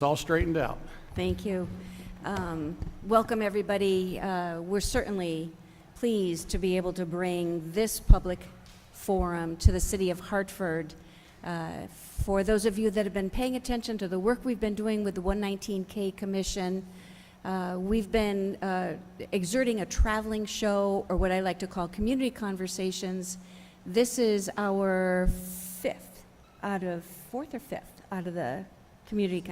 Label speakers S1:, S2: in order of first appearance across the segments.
S1: It's all straightened out.
S2: Thank you. Welcome, everybody. We're certainly pleased to be able to bring this public forum to the city of Hartford. For those of you that have been paying attention to the work we've been doing with the 119K Commission, we've been exerting a traveling show, or what I like to call community conversations. This is our fourth or fifth out of the community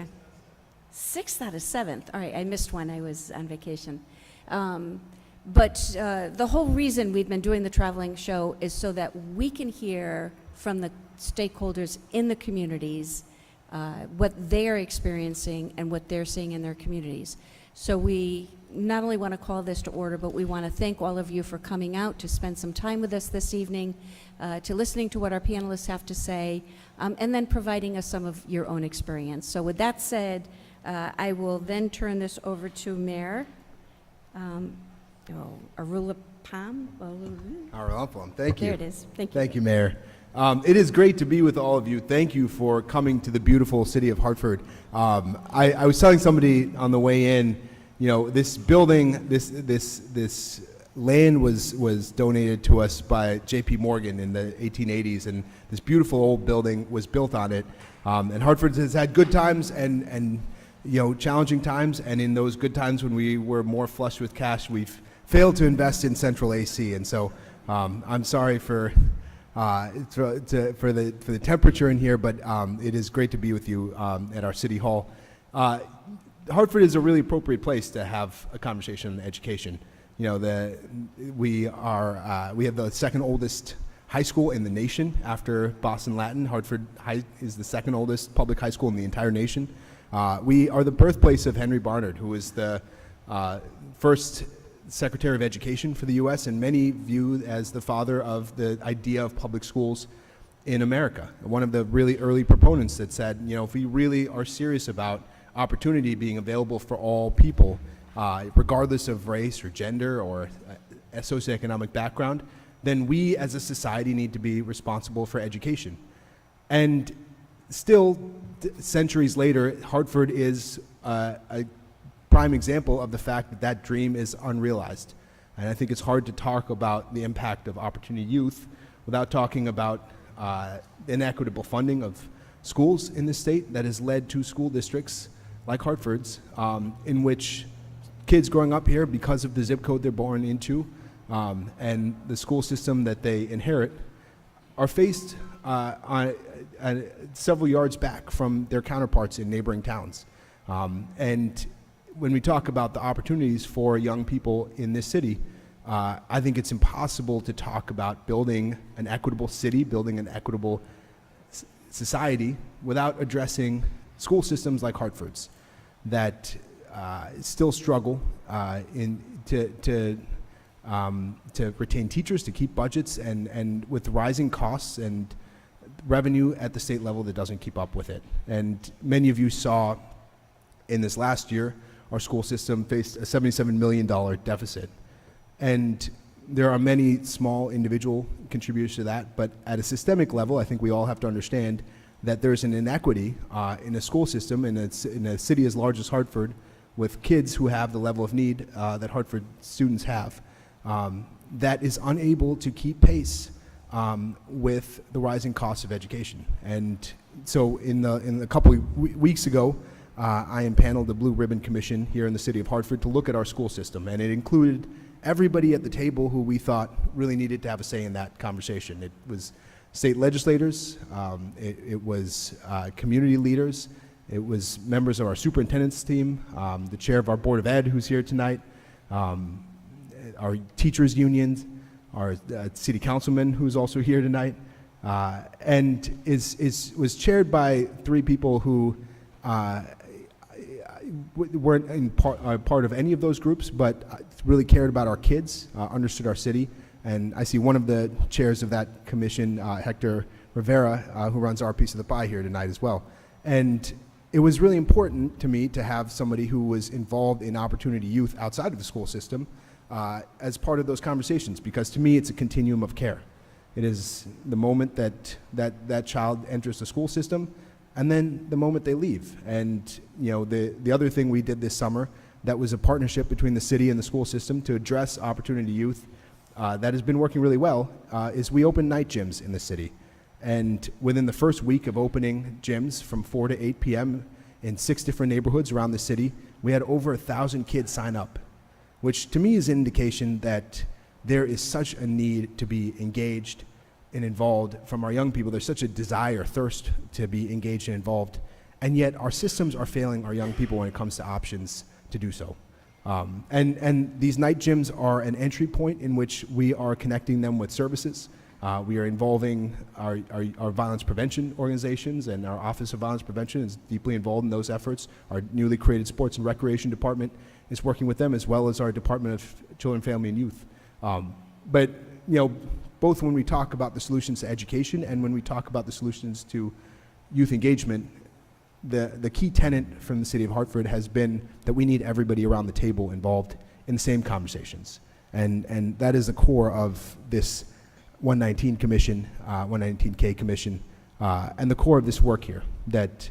S2: sixth out of seventh. All right, I missed one. I was on vacation. But the whole reason we've been doing the traveling show is so that we can hear from the stakeholders in the communities what they're experiencing and what they're seeing in their communities. So we not only want to call this to order, but we want to thank all of you for coming out to spend some time with us this evening, to listening to what our panelists have to say, and then providing us some of your own experience. So with that said, I will then turn this over to Mayor Arulapam.
S3: Arulapam, thank you.
S2: There it is. Thank you.
S3: Thank you, Mayor. It is great to be with all of you. Thank you for coming to the beautiful city of Hartford. I was telling somebody on the way in, you know, this building, this land was donated to us by J.P. Morgan in the 1880s, and this beautiful old building was built on it. And Hartford has had good times and you know, challenging times, and in those good times when we were more flush with cash, we've failed to invest in central AC. And so I'm sorry for the temperature in here, but it is great to be with you at our city hall. Hartford is a really appropriate place to have a conversation on education. You know, we have the second oldest high school in the nation after Boston Latin. Hartford High is the second oldest public high school in the entire nation. We are the birthplace of Henry Barnard, who was the first Secretary of Education for the U.S., and many view as the father of the idea of public schools in America. One of the really early proponents that said, you know, if we really are serious about opportunity being available for all people, regardless of race or gender or socioeconomic background, then we as a society need to be responsible for education. And still, centuries later, Hartford is a prime example of the fact that that dream is unrealized. And I think it's hard to talk about the impact of Opportunity Youth without talking about inequitable funding of schools in the state that has led to school districts like Hartford's, in which kids growing up here, because of the zip code they're born into and the school system that they inherit, are faced several yards back from their counterparts in neighboring towns. And when we talk about the opportunities for young people in this city, I think it's impossible to talk about building an equitable city, building an equitable society without addressing school systems like Hartford's that still struggle to retain teachers, to keep budgets, and with rising costs and revenue at the state level that doesn't keep up with it. And many of you saw in this last year, our school system faced a $77 million deficit. And there are many small individual contributors to that, but at a systemic level, I think we all have to understand that there's an inequity in a school system in a city as large as Hartford, with kids who have the level of need that Hartford students have, that is unable to keep pace with the rising costs of education. And so in a couple of weeks ago, I impaneled the Blue Ribbon Commission here in the city of Hartford to look at our school system, and it included everybody at the table who we thought really needed to have a say in that conversation. It was state legislators, it was community leaders, it was members of our superintendent's team, the chair of our Board of Ed who's here tonight, our teachers unions, our city councilman who's also here tonight, and was chaired by three people who weren't part of any of those groups, but really cared about our kids, understood our city. And I see one of the chairs of that commission, Hector Rivera, who runs our piece of the pie here tonight as well. And it was really important to me to have somebody who was involved in Opportunity Youth outside of the school system as part of those conversations, because to me it's a continuum of care. It is the moment that child enters the school system, and then the moment they leave. And the other thing we did this summer that was a partnership between the city and the school system to address opportunity youth that has been working really well is we opened night gyms in the city. And within the first week of opening gyms from 4 to 8 p.m. in 6 different neighborhoods around the city, we had over 1,000 kids sign up, which to me is an indication that there is such a need to be engaged and involved from our young people. There's such a desire, thirst to be engaged and involved, and yet our systems are failing our young people when it comes to options to do so. And these night gyms are an entry point in which we are connecting them with services. We are involving our violence prevention organizations, and our Office of Violence Prevention is deeply involved in those efforts. Our newly created Sports and Recreation Department is working with them, as well as our Department of Children, Family, and Youth. But both when we talk about the solutions to education and when we talk about the solutions to youth engagement, the key tenet from the City of Hartford has been that we need everybody around the table involved in the same conversations. And that is the core of this 119 Commission, 119K Commission, and the core of this work here, that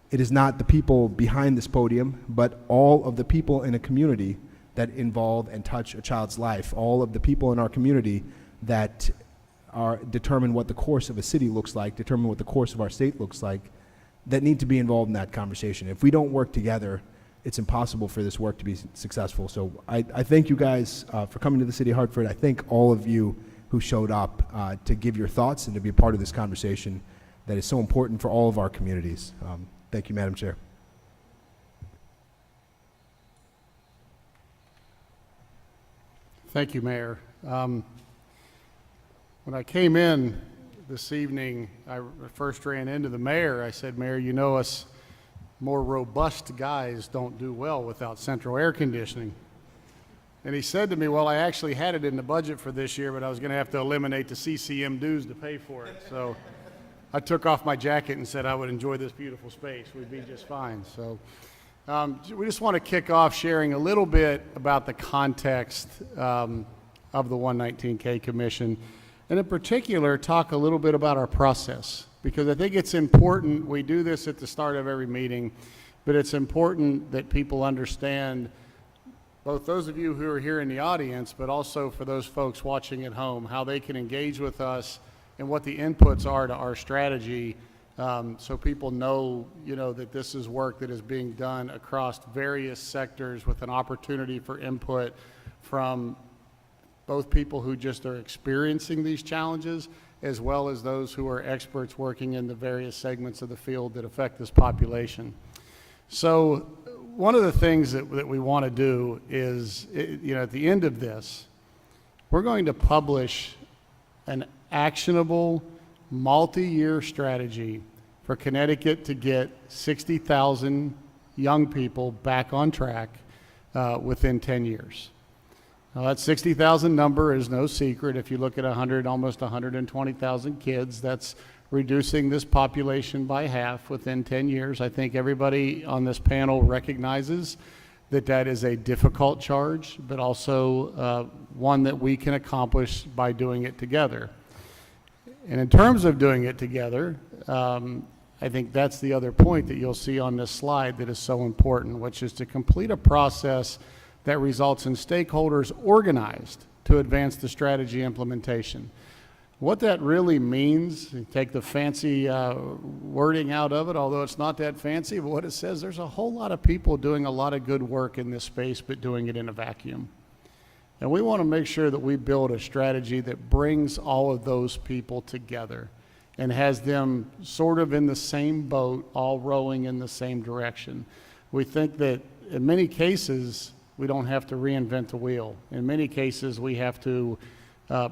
S3: it is not the people behind this podium, but all of the people in a community that involve and touch a child's life, all of the people in our community that determine what the course of a city looks like, determine what the course of our state looks like, that need to be involved in that conversation. If we don't work together, it's impossible for this work to be successful. So I thank you guys for coming to the City of Hartford. I thank all of you who showed up to give your thoughts and to be a part of this conversation that is so important for all of our communities. Thank you, Madam Chair.
S1: Thank you, Mayor. When I came in this evening, I first ran into the mayor. I said, Mayor, you know us more robust guys don't do well without central air conditioning. And he said to me, well, I actually had it in the budget for this year, but I was going to have to eliminate the CCM dues to pay for it. So I took off my jacket and said I would enjoy this beautiful space. We'd be just fine. So we just want to kick off sharing a little bit about the context of the 119K Commission, and in particular, talk a little bit about our process, because I think it's important. We do this at the start of every meeting, but it's important that people understand, both those of you who are here in the audience, but also for those folks watching at home, how they can engage with us and what the inputs are to our strategy, so people know, that this is work that is being done across various sectors with an opportunity for input from both people who just are experiencing these challenges, as well as those who are experts working in the various segments of the field that affect this population. So one of the things that we want to do is, at the end of this, we're going to publish an actionable multi-year strategy for Connecticut to get 60,000 young people back on track within 10 years. Now, that 60,000 number is no secret. If you look at almost 120,000 kids, that's reducing this population by half within 10 years. I think everybody on this panel recognizes that that is a difficult charge, but also one that we can accomplish by doing it together. And in terms of doing it together, I think that's the other point that you'll see on this slide that is so important, which is to complete a process that results in stakeholders organized to advance the strategy implementation. What that really means, you take the fancy wording out of it, although it's not that fancy, but what it says, there's a whole lot of people doing a lot of good work in this space, but doing it in a vacuum. And we want to make sure that we build a strategy that brings all of those people together and has them sort of in the same boat, all rowing in the same direction. We think that in many cases, we don't have to reinvent the wheel. In many cases, we have to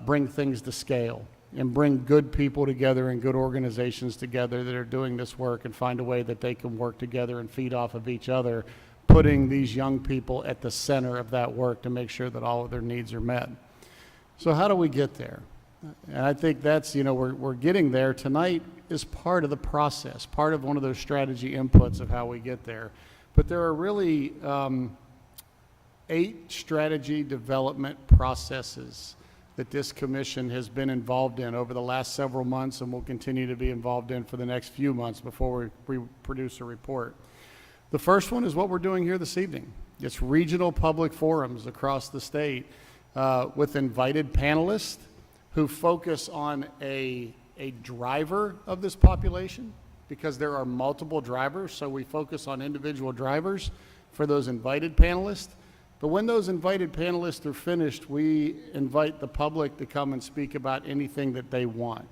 S1: bring things to scale and bring good people together and good organizations together that are doing this work and find a way that they can work together and feed off of each other, putting these young people at the center of that work to make sure that all of their needs are met. So how do we get there? And I think that's, we're getting there. Tonight is part of the process, part of one of those strategy inputs of how we get there. But there are really 8 strategy development processes that this commission has been involved in over the last several months and will continue to be involved in for the next few months before we produce a report. The first one is what we're doing here this evening. It's regional public forums across the state with invited panelists who focus on a driver of this population, because there are multiple drivers, so we focus on individual drivers for those invited panelists. But when those invited panelists are finished, we invite the public to come and speak about anything that they want.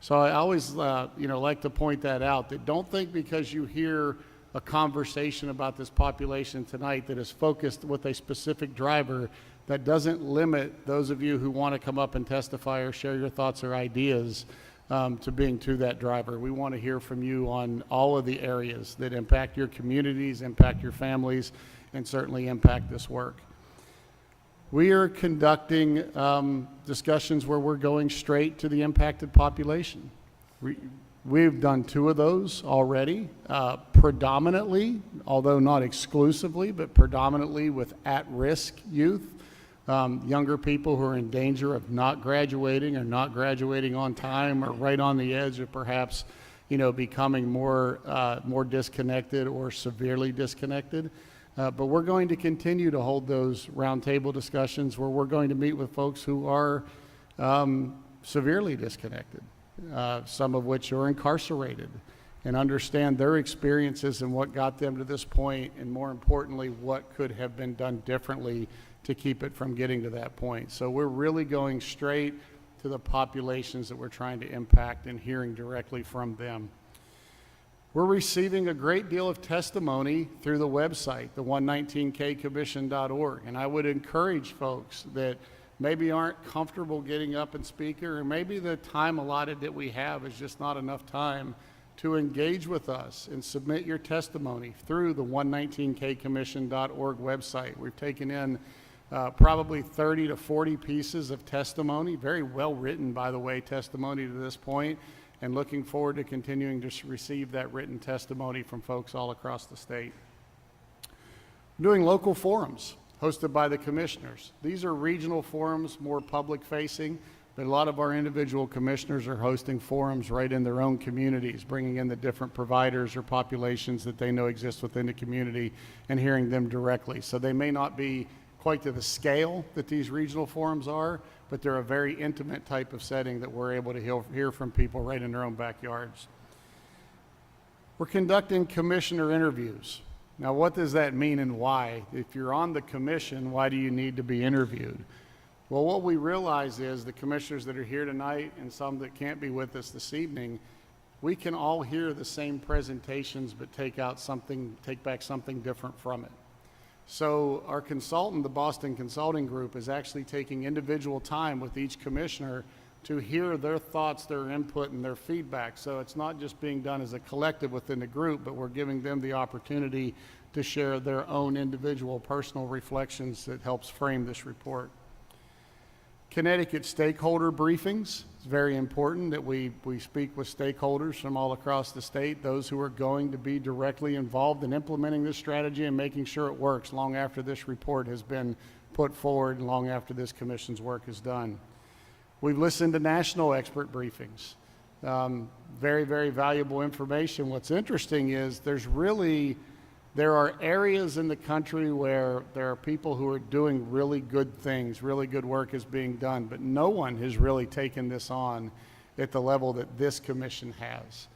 S1: So I always like to point that out, that don't think because you hear a conversation about this population tonight that is focused with a specific driver, that doesn't limit those of you who want to come up and testify or share your thoughts or ideas to being to that driver. We want to hear from you on all of the areas that impact your communities, impact your families, and certainly impact this work. We are conducting discussions where we're going straight to the impacted population. We've done 2 of those already, predominantly, although not exclusively, but predominantly with at-risk youth, younger people who are in danger of not graduating or not graduating on time or right on the edge of perhaps, becoming more disconnected or severely disconnected. But we're going to continue to hold those roundtable discussions where we're going to meet with folks who are severely disconnected, some of which are incarcerated, and understand their experiences and what got them to this point, and more importantly, what could have been done differently to keep it from getting to that point. So we're really going straight to the populations that we're trying to impact and hearing directly from them. We're receiving a great deal of testimony through the website, the 119kcommission.org, and I would encourage folks that maybe aren't comfortable getting up and speaking, or maybe the time allotted that we have is just not enough time, to engage with us and submit your testimony through the 119kcommission.org website. We've taken in probably 30 to 40 pieces of testimony, very well written, by the way, testimony to this point, and looking forward to continuing to receive that written testimony from folks all across the state. We're doing local forums hosted by the commissioners. These are regional forums, more public facing, but a lot of our individual commissioners are hosting forums right in their own communities, bringing in the different providers or populations that they know exist within the community and hearing them directly. So they may not be quite to the scale that these regional forums are, but they're a very intimate type of setting that we're able to hear from people right in their own backyards. We're conducting commissioner interviews. Now, what does that mean and why? If you're on the commission, why do you need to be interviewed? Well, what we realize is the commissioners that are here tonight and some that can't be with us this evening, we can all hear the same presentations but take back something different from it. So our consultant, the Boston Consulting Group, is actually taking individual time with each commissioner to hear their thoughts, their input, and their feedback. So it's not just being done as a collective within the group, but we're giving them the opportunity to share their own individual personal reflections that helps frame this report. Connecticut stakeholder briefings. It's very important that we speak with stakeholders from all across the state, those who are going to be directly involved in implementing this strategy and making sure it works long after this report has been put forward and long after this commission's work is done. We've listened to national expert briefings. Very, very valuable information. What's interesting is there are areas in the country where there are people who are doing really good things, really good work is being done, but no one has really taken this on at the level that this commission has.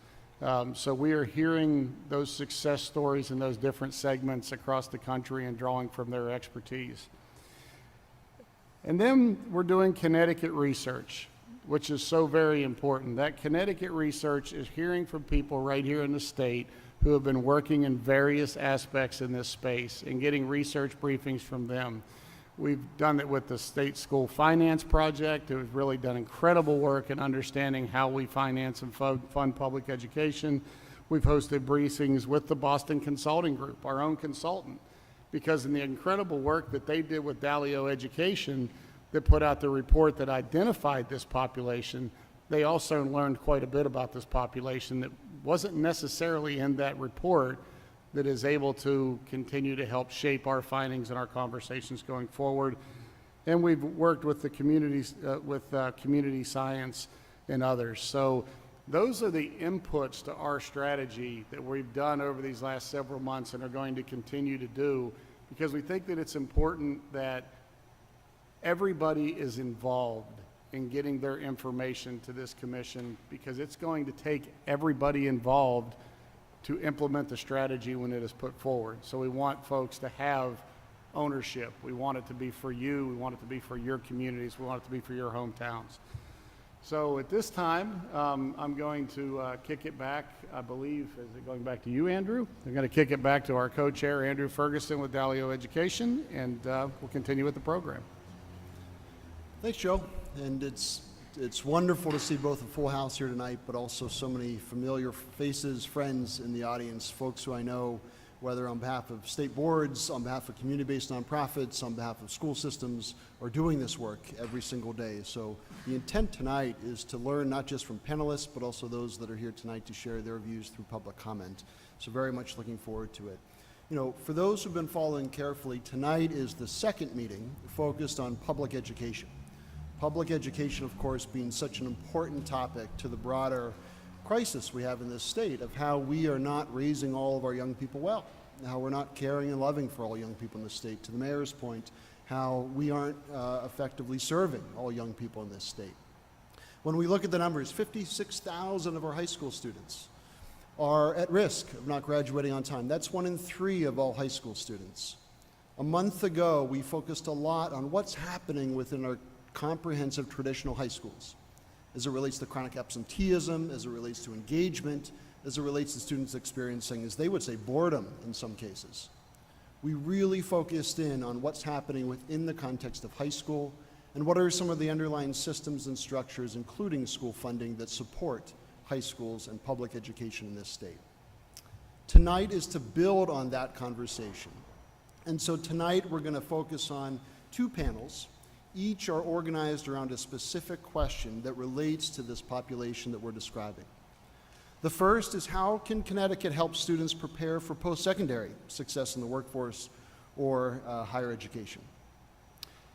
S1: So we are hearing those success stories in those different segments across the country and drawing from their expertise. And then we're doing Connecticut research, which is so very important. That Connecticut research is hearing from people right here in the state who have been working in various aspects in this space and getting research briefings from them. We've done it with the State School Finance Project, who has really done incredible work in understanding how we finance and fund public education. We've hosted briefings with the Boston Consulting Group, our own consultant, because in the incredible work that they did with Dalio Education that put out the report that identified this population, they also learned quite a bit about this population that wasn't necessarily in that report, that is able to continue to help shape our findings and our conversations going forward. and we've worked with the communities, community science and others. So those are the inputs to our strategy that we've done over these last several months and are going to continue to do, because we think that it's important that everybody is involved in getting their information to this commission, because it's going to take everybody involved to implement the strategy when it is put forward. So we want folks to have ownership. We want it to be for you. We want it to be for your communities. We want it to be for your hometowns. So at this time, I'm going to kick it back, I believe, is it going back to you, Andrew? I'm going to kick it back to our co-chair, Andrew Ferguson with Dalio Education, and we'll continue with the program.
S4: Thanks, Joe. And it's wonderful to see both a full house here tonight, but also so many familiar faces, friends in the audience, folks who I know, whether on behalf of state boards, on behalf of community-based nonprofits, on behalf of school systems, are doing this work every single day. So the intent tonight is to learn not just from panelists, but also those that are here tonight to share their views through public comment. So very much looking forward to it. You know, for those who've been following carefully, tonight is the second meeting focused on public education. Public education, of course, being such an important topic to the broader crisis we have in this state of how we are not raising all of our young people well, how we're not caring and loving for all young people in the state. To the mayor's point, how we aren't effectively serving all young people in this state. When we look at the numbers, 56,000 of our high school students are at risk of not graduating on time. That's 1 in 3 of all high school students. A month ago, we focused a lot on what's happening within our comprehensive traditional high schools as it relates to chronic absenteeism, as it relates to engagement, as it relates to students experiencing, as they would say, boredom in some cases. We really focused in on what's happening within the context of high school and what are some of the underlying systems and structures, including school funding, that support high schools and public education in this state. Tonight is to build on that conversation. And so tonight we're going to focus on 2 panels. Each are organized around a specific question that relates to this population that we're describing. The first is, how can Connecticut help students prepare for post-secondary success in the workforce or higher education?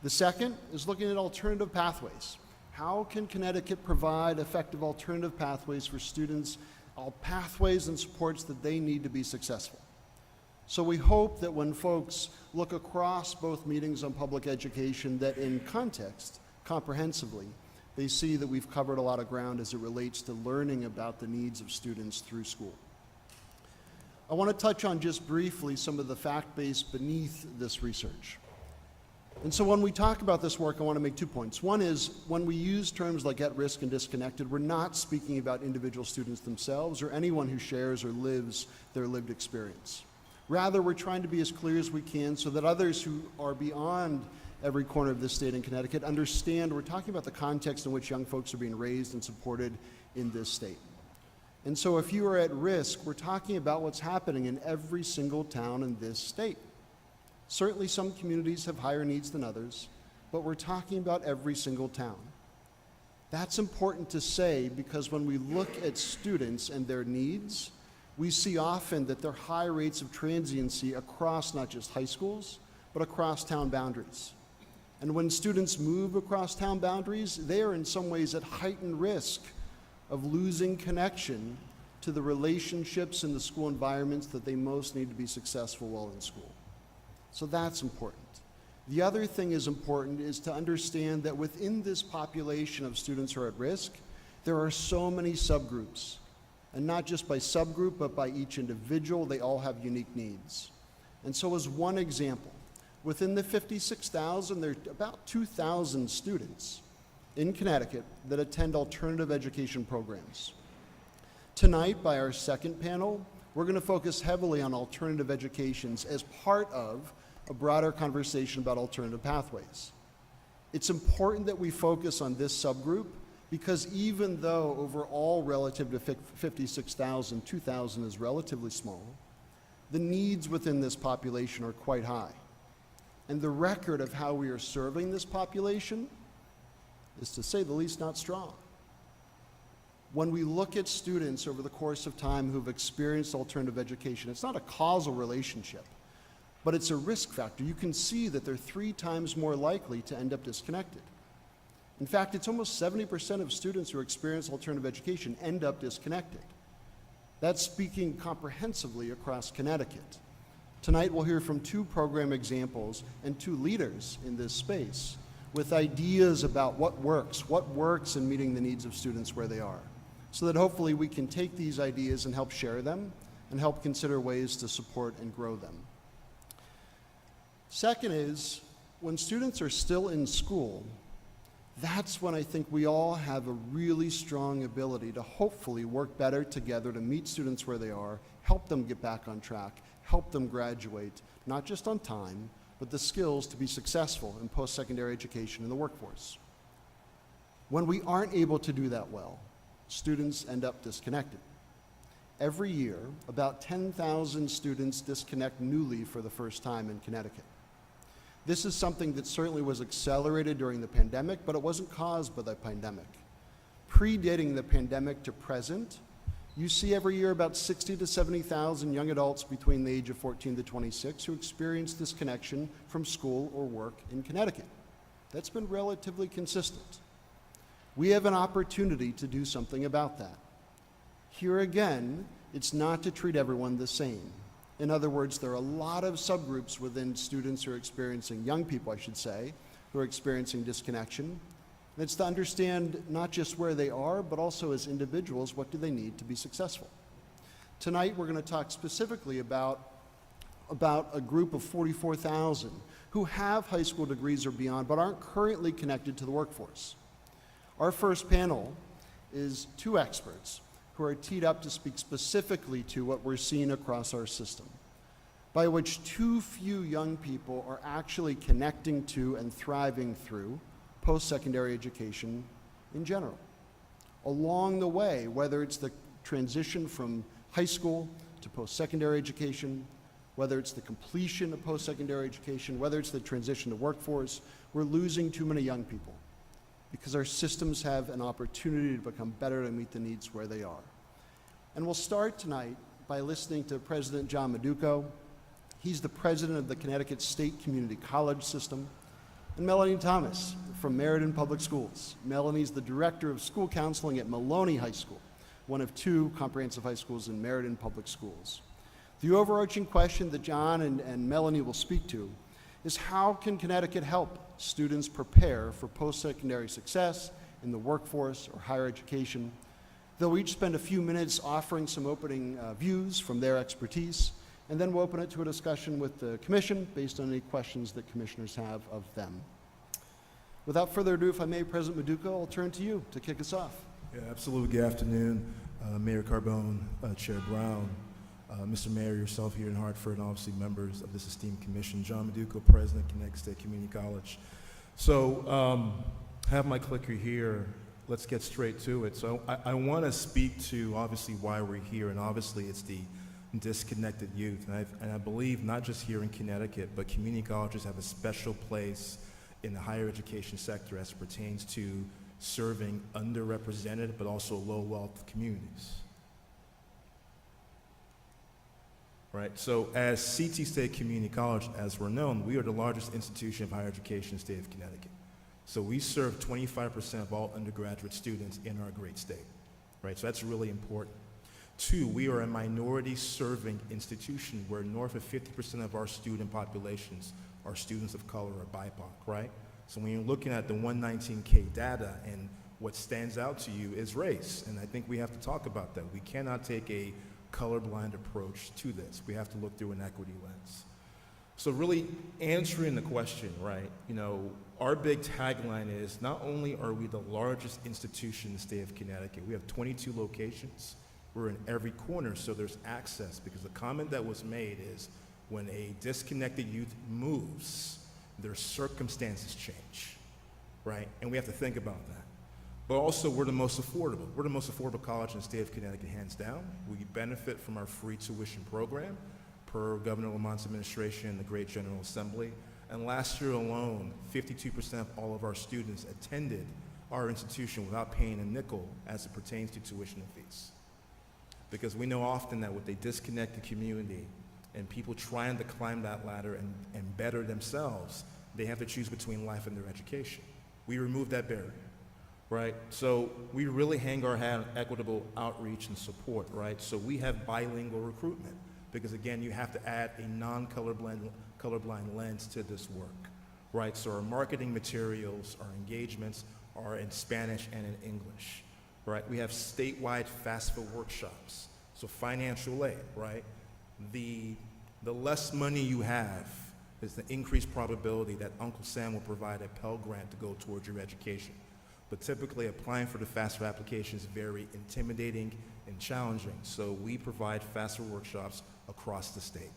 S4: The second is looking at alternative pathways. How can Connecticut provide effective alternative pathways for students, all pathways and supports that they need to be successful? So we hope that when folks look across both meetings on public education, that in context, comprehensively, they see that we've covered a lot of ground as it relates to learning about the needs of students through school. I want to touch on just briefly some of the fact base beneath this research. And so when we talk about this work, I want to make 2 points. One is, when we use terms like at risk and disconnected, we're not speaking about individual students themselves or anyone who shares or lives their lived experience. Rather, we're trying to be as clear as we can so that others who are beyond every corner of this state in Connecticut understand we're talking about the context in which young folks are being raised and supported in this state. And so if you are at risk, we're talking about what's happening in every single town in this state. Certainly some communities have higher needs than others, but we're talking about every single town. That's important to say, because when we look at students and their needs, we see often that there are high rates of transiency across not just high schools, but across town boundaries. And when students move across town boundaries, they are in some ways at heightened risk of losing connection to the relationships in the school environments that they most need to be successful while in school. So that's important. The other thing is important is to understand that within this population of students who are at risk, there are so many subgroups. And not just by subgroup, but by each individual, they all have unique needs. And so as one example, within the 56,000, there are about 2,000 students in Connecticut that attend alternative education programs. Tonight, by our second panel, we're going to focus heavily on alternative educations as part of a broader conversation about alternative pathways. It's important that we focus on this subgroup, because even though overall relative to 56,000, 2,000 is relatively small, the needs within this population are quite high. And the record of how we are serving this population is, to say the least, not strong. When we look at students over the course of time who've experienced alternative education, it's not a causal relationship. but it's a risk factor. You can see that they're 3 times more likely to end up disconnected. In fact, it's almost 70% of students who experience alternative education end up disconnected. That's speaking comprehensively across Connecticut. Tonight we'll hear from 2 program examples and 2 leaders in this space with ideas about what works in meeting the needs of students where they are, so that hopefully we can take these ideas and help share them and help consider ways to support and grow them. Second is, when students are still in school, that's when I think we all have a really strong ability to hopefully work better together to meet students where they are, help them get back on track, help them graduate, not just on time, but the skills to be successful in post-secondary education in the workforce. When we aren't able to do that well, students end up disconnected. Every year, about 10,000 students disconnect newly for the first time in Connecticut. This is something that certainly was accelerated during the pandemic, but it wasn't caused by the pandemic. Predating the pandemic to present, you see every year about 60 to 70,000 young adults between the age of 14 to 26 who experience disconnection from school or work in Connecticut. That's been relatively consistent. We have an opportunity to do something about that. Here again, it's not to treat everyone the same. In other words, there are a lot of subgroups within students who are experiencing, young people I should say, who are experiencing disconnection. And it's to understand not just where they are, but also as individuals, what do they need to be successful. Tonight, we're going to talk specifically about a group of 44,000 who have high school degrees or beyond, but aren't currently connected to the workforce. Our first panel is 2 experts who are teed up to speak specifically to what we're seeing across our system, by which too few young people are actually connecting to and thriving through post-secondary education in general. Along the way, whether it's the transition from high school to post-secondary education, whether it's the completion of post-secondary education, whether it's the transition to workforce, we're losing too many young people because our systems have an opportunity to become better to meet the needs where they are. And we'll start tonight by listening to President John Maduco. He's the president of the Connecticut State Community College System, and Melanie Thomas from Meriden Public Schools. Melanie's the director of school counseling at Maloney High School, one of 2 comprehensive high schools in Meriden Public Schools. The overarching question that John and Melanie will speak to is how can Connecticut help students prepare for post-secondary success in the workforce or higher education? They'll each spend a few minutes offering some opening views from their expertise, and then we'll open it to a discussion with the commission based on any questions that commissioners have of them. Without further ado, if I may, President Maduco, I'll turn to you to kick us off.
S5: Yeah, absolutely. Good afternoon, Mayor Carbone, Chair Brown, Mr. Mayor, yourself here in Hartford, and obviously members of this esteemed commission. John Maduco, President, Connecticut State Community College. So, have my clicker here. Let's get straight to it. So, I want to speak to obviously why we're here, and obviously it's the disconnected youth. And I believe not just here in Connecticut, but community colleges have a special place in the higher education sector as it pertains to serving underrepresented but also low wealth communities. Right, so as CT State Community College, as we're known, we are the largest institution of higher education in the state of Connecticut. So we serve 25% of all undergraduate students in our great state, right? So that's really important. 2, we are a minority serving institution where north of 50% of our student populations are students of color or BIPOC, right? So when you're looking at the 119K data and what stands out to you is race, and I think we have to talk about that. We cannot take a colorblind approach to this. We have to look through an equity lens. So really answering the question, right, you know, our big tagline is not only are we the largest institution in the state of Connecticut, we have 22 locations. We're in every corner, so there's access, because the comment that was made is when a disconnected youth moves, their circumstances change, right? And we have to think about that. But also, we're the most affordable. We're the most affordable college in the state of Connecticut, hands down. We benefit from our free tuition program per Governor Lamont's administration and the Great General Assembly. And last year alone, 52% of all of our students attended our institution without paying a nickel as it pertains to tuition and fees. Because we know often that with a disconnected community, and people trying to climb that ladder and better themselves, they have to choose between life and their education. We remove that barrier, right? So we really hang our hat on equitable outreach and support, right? So we have bilingual recruitment because, again, you have to add a colorblind lens to this work, right? So our marketing materials, our engagements are in Spanish and in English, right? We have statewide FAFSA workshops, so financial aid, right? The less money you have is the increased probability that Uncle Sam will provide a Pell Grant to go towards your education. But typically applying for the FAFSA application is very intimidating and challenging, so we provide FAFSA workshops across the state,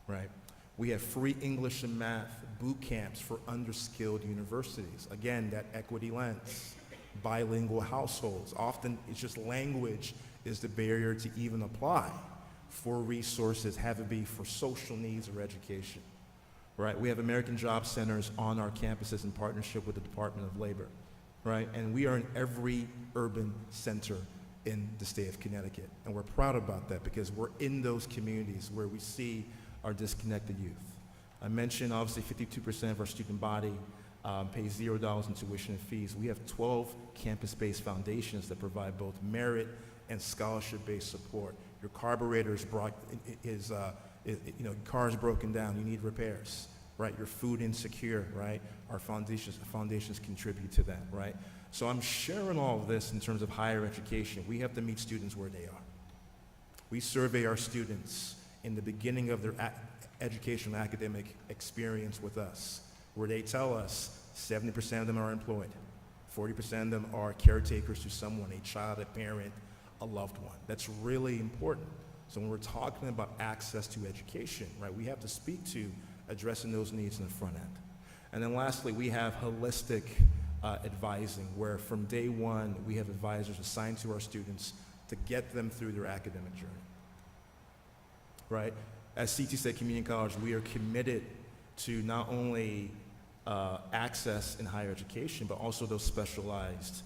S5: right? We have free English and math boot camps for underskilled universities. Again, that equity lens. Bilingual households. Often it's just language is the barrier to even apply for resources, have it be for social needs or education, right? We have American Job Centers on our campuses in partnership with the Department of Labor, right? And we are in every urban center in the state of Connecticut. And we're proud about that because we're in those communities where we see our disconnected youth. I mentioned obviously 52% of our student body pays $0 in tuition and fees. We have 12 campus-based foundations that provide both merit and scholarship-based support. Your carburetor car is broken down, you need repairs, right? Your food insecure, right? Our foundations contribute to that, right? So I'm sharing all of this in terms of higher education. We have to meet students where they are. We survey our students in the beginning of their educational academic experience with us, where they tell us 70% of them are employed, 40% of them are caretakers to someone, a child, a parent, a loved one. That's really important. So when we're talking about access to education, right, we have to speak to addressing those needs in the front end. And then lastly, we have holistic advising, where from day one, we have advisors assigned to our students to get them through their academic journey, right? As CT State Community College, we are committed to not only access in higher education, but also those specialized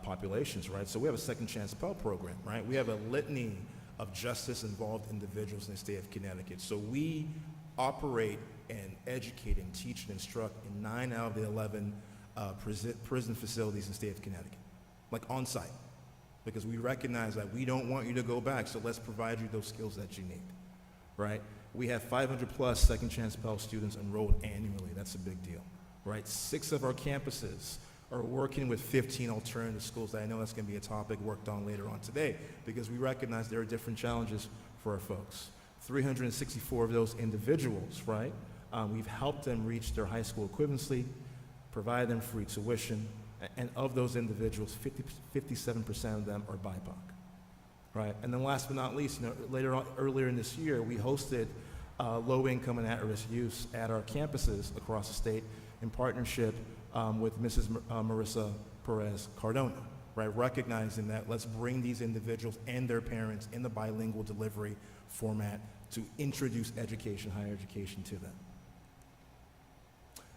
S5: populations, right? So we have a Second Chance Pell Program, right? We have a litany of justice-involved individuals in the state of Connecticut. So we operate and educate and teach and instruct in 9 out of the 11 prison facilities in the state of Connecticut, like on-site, because we recognize that we don't want you to go back, so let's provide you those skills that you need, right? We have 500 plus Second Chance Pell students enrolled annually. That's a big deal, right? 6 of our campuses are working with 15 alternative schools. I know that's going to be a topic worked on later on today because we recognize there are different challenges for our folks. 364 of those individuals, right? We've helped them reach their high school equivalency, provide them free tuition, and of those individuals, 57% of them are BIPOC. Right, and then last but not least, earlier in this year, we hosted low-income and at-risk youth at our campuses across the state in partnership with Mrs. Marissa Perez Cardona, right, recognizing that let's bring these individuals and their parents in the bilingual delivery format to introduce education, higher education to them.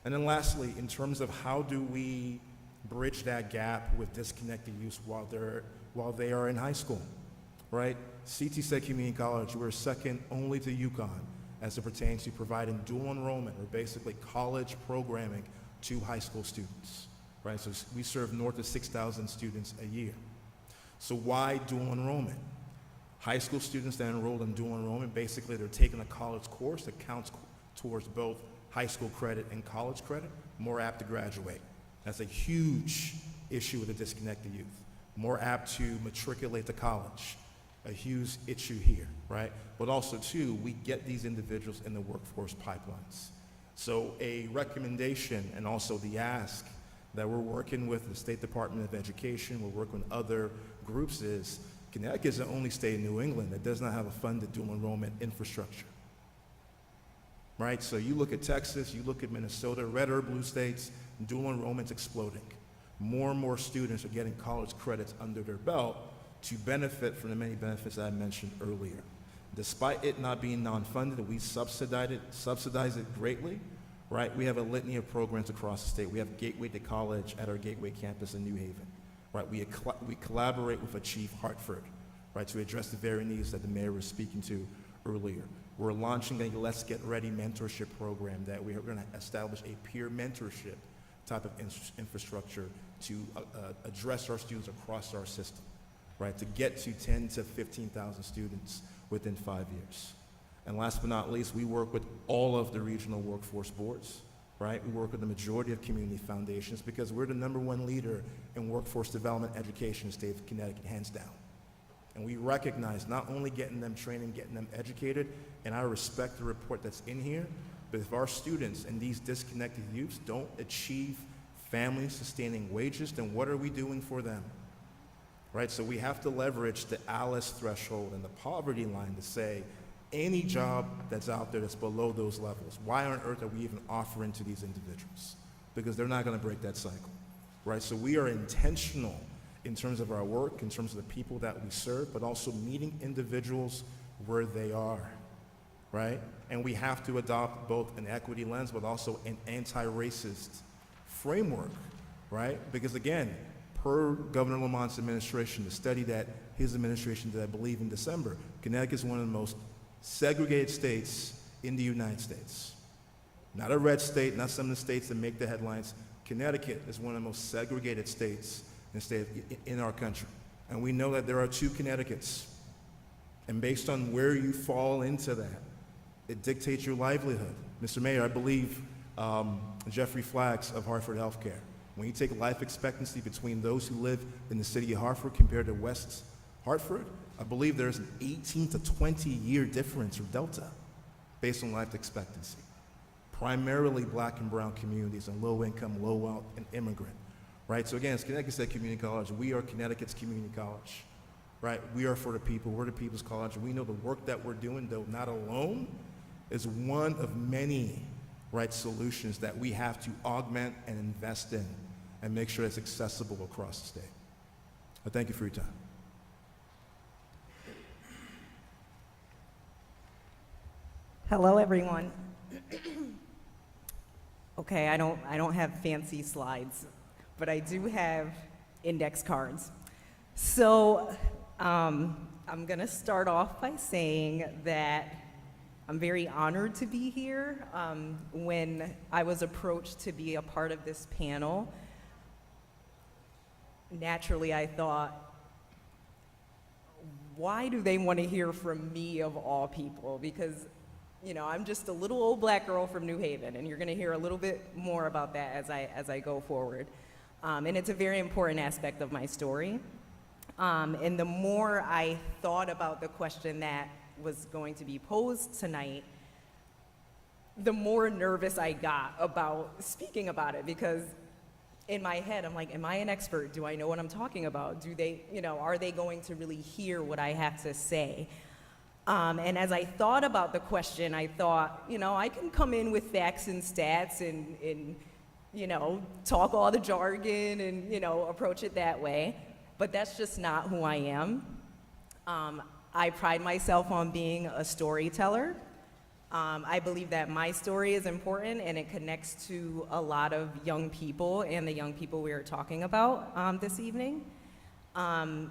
S5: And then lastly, in terms of how do we bridge that gap with disconnected youth while they are in high school? Right? CT State Community College, we're second only to UConn as it pertains to providing dual enrollment, or basically college programming to high school students, right? So we serve north of 6,000 students a year. So why dual enrollment? High school students that enroll in dual enrollment, basically they're taking a college course that counts towards both high school credit and college credit, more apt to graduate. That's a huge issue with the disconnected youth. More apt to matriculate to college. A huge issue here, right? But also, too, we get these individuals in the workforce pipelines. So a recommendation and also the ask that we're working with the State Department of Education, we're working with other groups is, Connecticut is the only state in New England that does not have a funded dual enrollment infrastructure, right? So you look at Texas, you look at Minnesota, red or blue states, dual enrollment's exploding. More and more students are getting college credits under their belt to benefit from the many benefits that I mentioned earlier. Despite it not being non-funded, we subsidize it greatly, right? We have a litany of programs across the state. We have Gateway to College at our Gateway campus in New Haven, right? We collaborate with Achieve Hartford, right, to address the very needs that the mayor was speaking to earlier. We're launching a Let's Get Ready mentorship program that we're going to establish a peer mentorship type of infrastructure to address our students across our system, right? To get to 10 to 15,000 students within 5 years. And last but not least, we work with all of the regional workforce boards, right? We work with the majority of community foundations because we're the #1 leader in workforce development education in the state of Connecticut, hands down. And we recognize not only getting them trained, getting them educated, and I respect the report that's in here, but if our students and these disconnected youths don't achieve family-sustaining wages, then what are we doing for them? Right, so we have to leverage the ALICE threshold and the poverty line to say, any job that's out there that's below those levels, why on earth are we even offering to these individuals? Because they're not going to break that cycle, right? So we are intentional in terms of our work, in terms of the people that we serve, but also meeting individuals where they are, right? And we have to adopt both an equity lens, but also an anti-racist framework, right? Because again, per Governor Lamont's administration, the study that his administration did, I believe in December, Connecticut is one of the most segregated states in the United States. Not a red state, not some of the states that make the headlines. Connecticut is one of the most segregated states in our country. And we know that there are 2 Connecticut's. And based on where you fall into that, it dictates your livelihood. Mr. Mayor, I believe Jeffrey Flax of Hartford Healthcare, when you take life expectancy between those who live in the city of Hartford compared to West Hartford, I believe there's an 18 to 20-year difference or delta based on life expectancy. Primarily black and brown communities and low income, low wealth, and immigrant, right? So again, as Connecticut State Community College, we are Connecticut's community college, right? We are for the people, we're the people's college. We know the work that we're doing, though not alone, is one of many, right, solutions that we have to augment and invest in and make sure it's accessible across the state. I thank you for your time.
S6: Hello, everyone. Okay, I don't have fancy slides, but I do have index cards. So I'm gonna start off by saying that I'm very honored to be here. When I was approached to be a part of this panel, naturally I thought, why do they want to hear from me of all people? Because, you know, I'm just a little old black girl from New Haven, and you're going to hear a little bit more about that as I go forward. And it's a very important aspect of my story. And the more I thought about the question that was going to be posed tonight, the more nervous I got about speaking about it, because in my head, I'm like, am I an expert? Do I know what I'm talking about? Do they, you know, are they going to really hear what I have to say? And as I thought about the question, I thought, you know, I can come in with facts and stats and you know, talk all the jargon and, you know, approach it that way, but that's just not who I am. I pride myself on being a storyteller. I believe that my story is important and it connects to a lot of young people and the young people we are talking about this evening.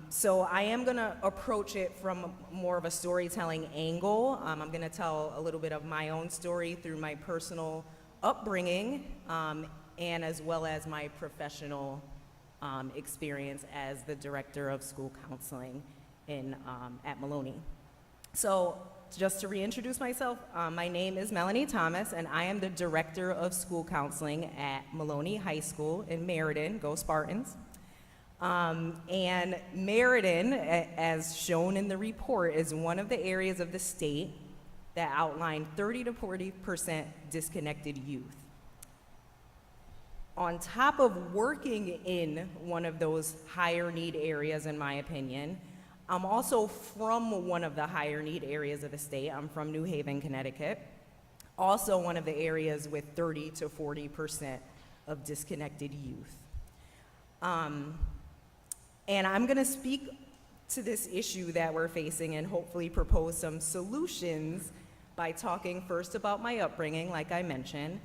S6: So I am gonna approach it from more of a storytelling angle. I'm gonna tell a little bit of my own story through my personal upbringing and as well as my professional experience as the director of school counseling at Maloney. So just to reintroduce myself, my name is Melanie Thomas, and I am the Director of School Counseling at Maloney High School in Meriden. Go Spartans. And Meriden, as shown in the report, is one of the areas of the state that outlined 30 to 40% disconnected youth. On top of working in one of those higher need areas, in my opinion, I'm also from one of the higher need areas of the state. I'm from New Haven, Connecticut. Also one of the areas with 30 to 40% of disconnected youth. And I'm gonna speak to this issue that we're facing and hopefully propose some solutions by talking first about my upbringing, like I mentioned,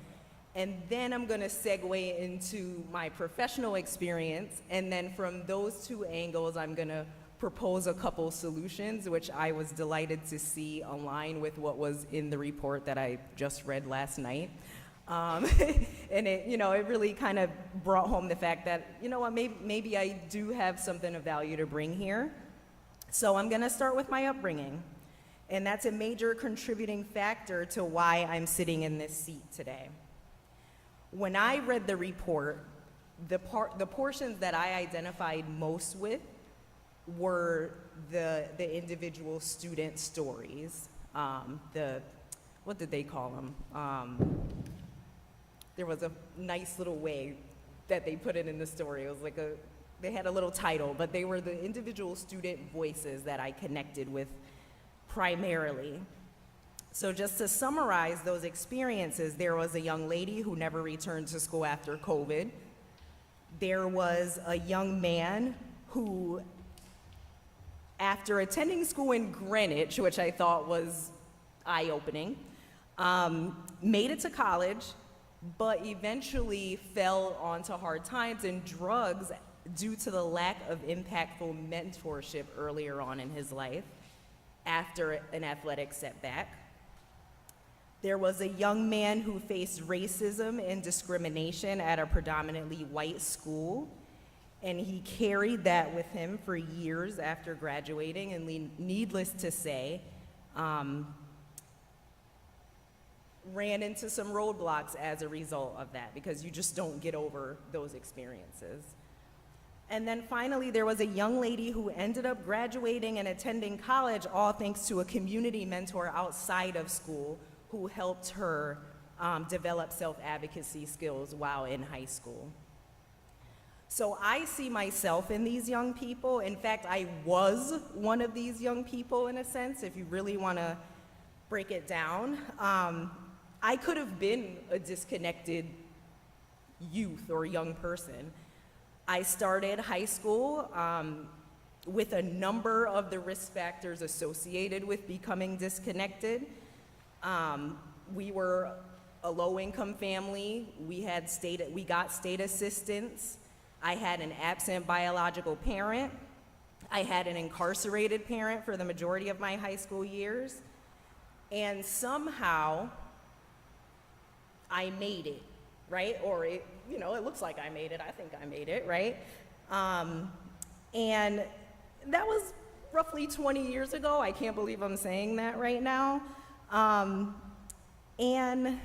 S6: and then I'm gonna segue into my professional experience, and then from those two angles, I'm gonna propose a couple solutions, which I was delighted to see align with what was in the report that I just read last night. And it, it really kind of brought home the fact that, what, maybe I do have something of value to bring here. So I'm gonna start with my upbringing. And that's a major contributing factor to why I'm sitting in this seat today. When I read the report, the portions that I identified most with were the individual student stories. What did they call them? There was a nice little way that they put it in the story. It was like they had a little title, but they were the individual student voices that I connected with primarily. So just to summarize those experiences, there was a young lady who never returned to school after COVID. There was a young man who, after attending school in Greenwich, which I thought was eye-opening, made it to college, but eventually fell onto hard times and drugs due to the lack of impactful mentorship earlier on in his life after an athletic setback. There was a young man who faced racism and discrimination at a predominantly white school, and he carried that with him for years after graduating, and needless to say, ran into some roadblocks as a result of that, because you just don't get over those experiences. And then finally, there was a young lady who ended up graduating and attending college, all thanks to a community mentor outside of school who helped her develop self-advocacy skills while in high school. So I see myself in these young people. In fact, I was one of these young people in a sense, if you really want to break it down. I could have been a disconnected youth or young person. I started high school with a number of the risk factors associated with becoming disconnected. We were a low-income family. We got state assistance. I had an absent biological parent. I had an incarcerated parent for the majority of my high school years. And somehow, I made it, right? Or it looks like I made it. I think I made it, right? And that was roughly 20 years ago. I can't believe I'm saying that right now. And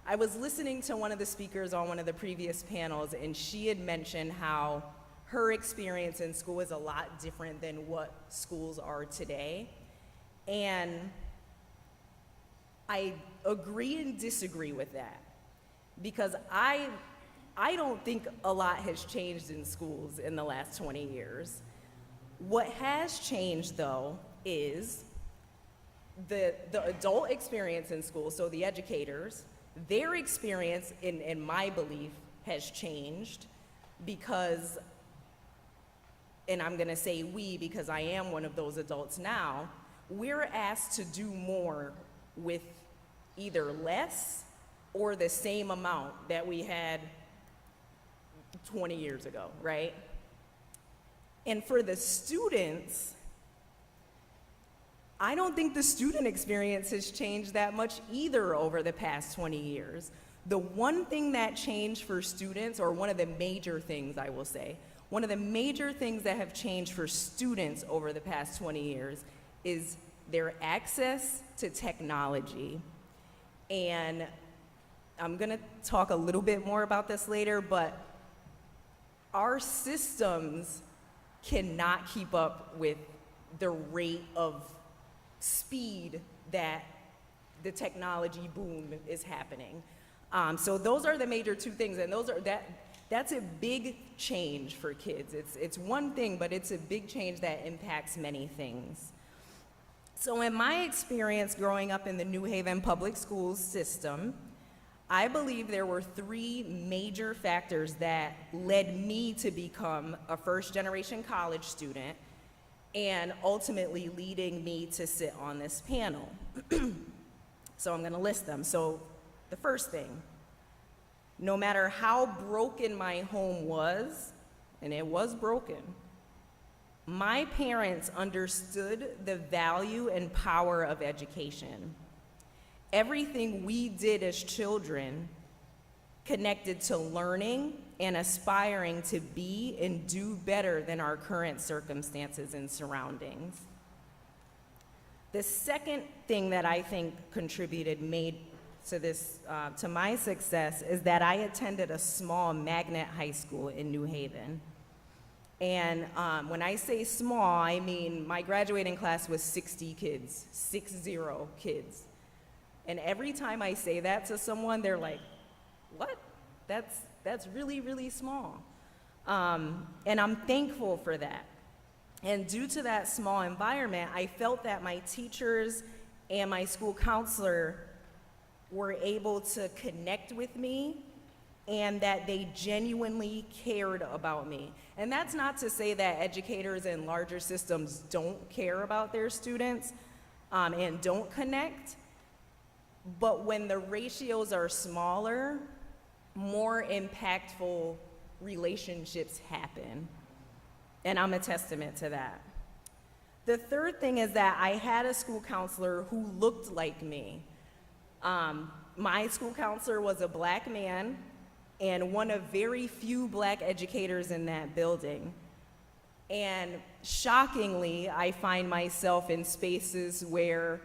S6: I was listening to one of the speakers on one of the previous panels, and she had mentioned how her experience in school is a lot different than what schools are today. And I agree and disagree with that, because I don't think a lot has changed in schools in the last 20 years. What has changed, though, is the adult experience in school, so the educators, their experience, in my belief, has changed because, and I'm gonna say we because I am one of those adults now, we're asked to do more with either less or the same amount that we had 20 years ago, right? And for the students, I don't think the student experience has changed that much either over the past 20 years. The one thing that changed for students, or one of the major things I will say, one of the major things that have changed for students over the past 20 years is their access to technology. And I'm gonna talk a little bit more about this later, but our systems cannot keep up with the rate of speed that the technology boom is happening. So those are the major two things, and that's a big change for kids. It's one thing, but it's a big change that impacts many things. So in my experience growing up in the New Haven public schools system, I believe there were three major factors that led me to become a first-generation college student and ultimately leading me to sit on this panel. So I'm gonna list them. So the first thing, no matter how broken my home was, and it was broken, my parents understood the value and power of education. Everything we did as children connected to learning and aspiring to be and do better than our current circumstances and surroundings. The second thing that I think made to this, to my success, is that I attended a small magnet high school in New Haven. And when I say small, I mean my graduating class was 60 kids, 60 kids. And every time I say that to someone, they're like, what? That's really, really small. And I'm thankful for that. And due to that small environment, I felt that my teachers and my school counselor were able to connect with me and that they genuinely cared about me. And that's not to say that educators in larger systems don't care about their students and don't connect, but when the ratios are smaller, more impactful relationships happen. And I'm a testament to that. The third thing is that I had a school counselor who looked like me. My school counselor was a Black man and one of very few Black educators in that building. And shockingly, I find myself in spaces where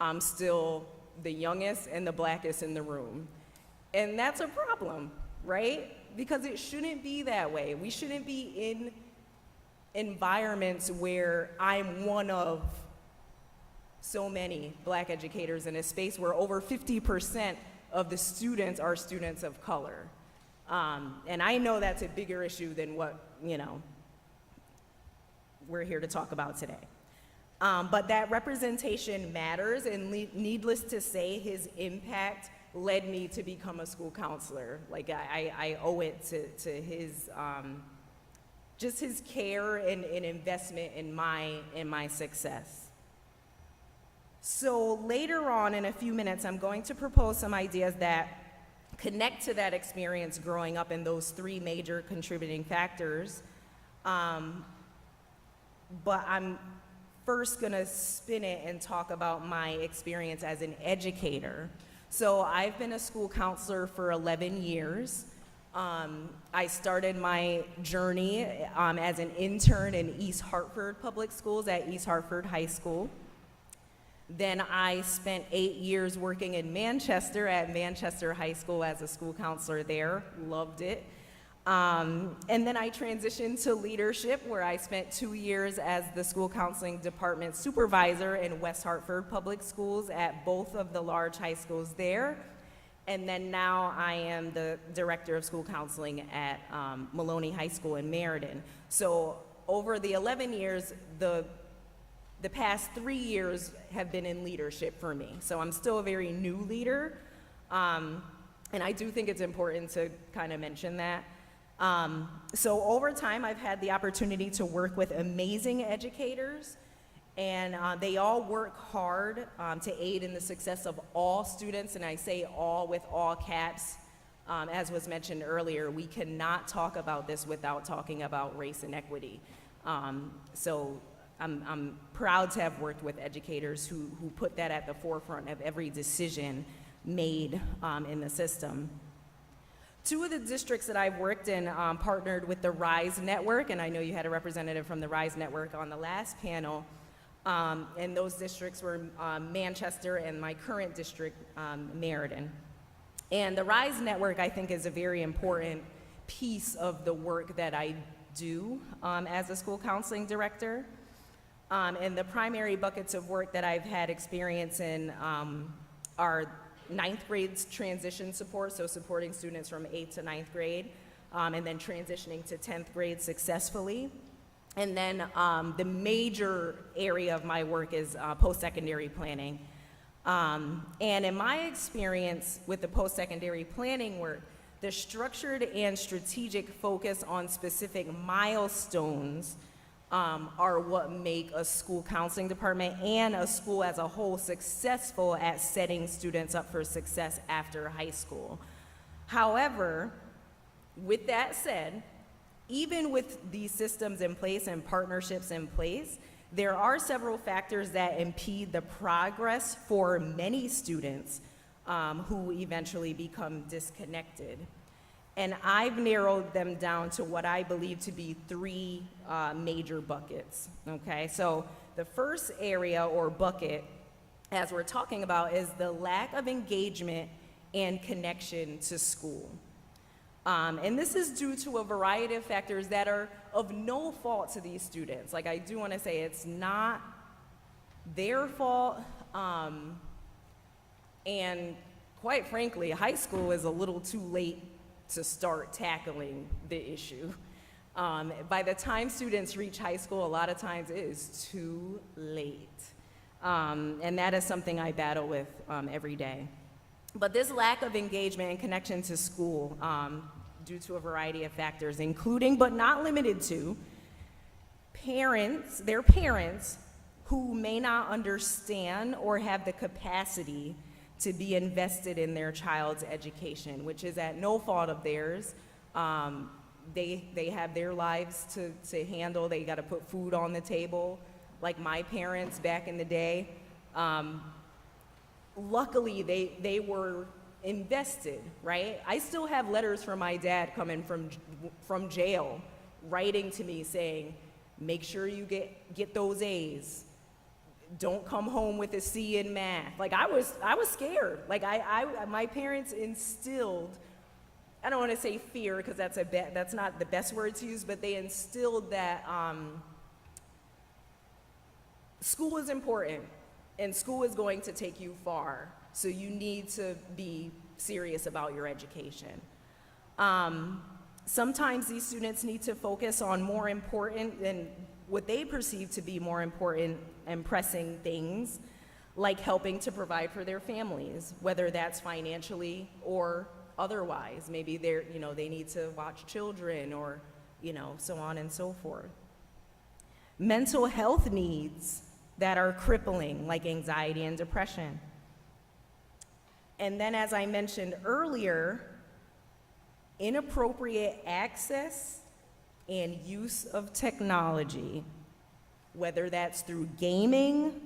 S6: I'm still the youngest and the Blackest in the room. And that's a problem, right? Because it shouldn't be that way. We shouldn't be in environments where I'm one of so many Black educators in a space where over 50% of the students are students of color. And I know that's a bigger issue than what, we're here to talk about today. But that representation matters, and needless to say, his impact led me to become a school counselor. Like, I owe it to his, just his care and investment in my success. So later on, in a few minutes, I'm going to propose some ideas that connect to that experience growing up in those three major contributing factors. But I'm first gonna spin it and talk about my experience as an educator. So I've been a school counselor for 11 years. I started my journey as an intern in East Hartford Public Schools at East Hartford High School. Then I spent 8 years working in Manchester at Manchester High School as a school counselor there, loved it. And then I transitioned to leadership, where I spent 2 years as the school counseling department supervisor in West Hartford Public Schools at both of the large high schools there. And then now I am the director of school counseling at Maloney High School in Meriden. So over the 11 years, the past 3 years have been in leadership for me. So I'm still a very new leader. And I do think it's important to kind of mention that. So over time, I've had the opportunity to work with amazing educators, and they all work hard to aid in the success of all students, and I say all with all caps. As was mentioned earlier, we cannot talk about this without talking about race and equity. So I'm proud to have worked with educators who put that at the forefront of every decision made in the system. Two of the districts that I've worked in partnered with the RISE Network, and I know you had a representative from the RISE Network on the last panel, and those districts were Manchester and my current district, Meriden. And the RISE Network, I think, is a very important piece of the work that I do as a school counseling director. And the primary buckets of work that I've had experience in are 9th grade's transition support, so supporting students from 8th to 9th grade, and then transitioning to 10th grade successfully. And then the major area of my work is post-secondary planning. And in my experience with the post-secondary planning work, the structured and strategic focus on specific milestones are what make a school counseling department and a school as a whole successful at setting students up for success after high school. However, with that said, even with these systems in place and partnerships in place, there are several factors that impede the progress for many students who eventually become disconnected. And I've narrowed them down to what I believe to be three major buckets, okay? So the first area or bucket, as we're talking about, is the lack of engagement and connection to school. And this is due to a variety of factors that are of no fault to these students. Like, I do want to say it's not their fault, and quite frankly, high school is a little too late to start tackling the issue. By the time students reach high school, a lot of times it is too late. And that is something I battle with every day. But this lack of engagement and connection to school, due to a variety of factors, including but not limited to their parents who may not understand or have the capacity to be invested in their child's education, which is at no fault of theirs. They have their lives to handle. They got to put food on the table, like my parents back in the day. Luckily, they were invested, right? I still have letters from my dad coming from jail, writing to me saying, make sure you get those A's. Don't come home with a C in math. Like, I was scared. Like, my parents instilled, I don't want to say fear because that's not the best word to use, but they instilled that school is important and school is going to take you far. So you need to be serious about your education. Sometimes these students need to focus on more important than what they perceive to be more important and pressing things, like helping to provide for their families, whether that's financially or otherwise. Maybe they need to watch children or, so on and so forth. Mental health needs that are crippling, like anxiety and depression. And then, as I mentioned earlier, inappropriate access and use of technology, whether that's through gaming,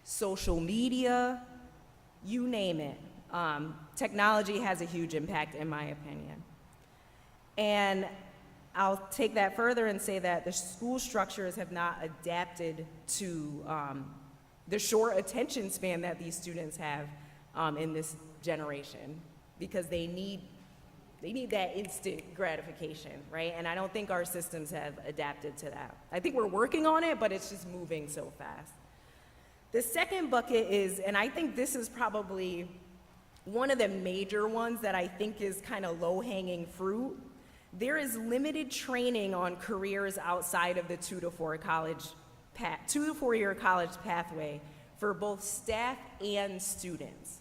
S6: social media, you name it. Technology has a huge impact, in my opinion. And I'll take that further and say that the school structures have not adapted to the short attention span that these students have in this generation, because they need that instant gratification, right? And I don't think our systems have adapted to that. I think we're working on it, but it's just moving so fast. The second bucket is, and I think this is probably one of the major ones that I think is kind of low-hanging fruit. There is limited training on careers outside of the 2 to 4 year college pathway for both staff and students.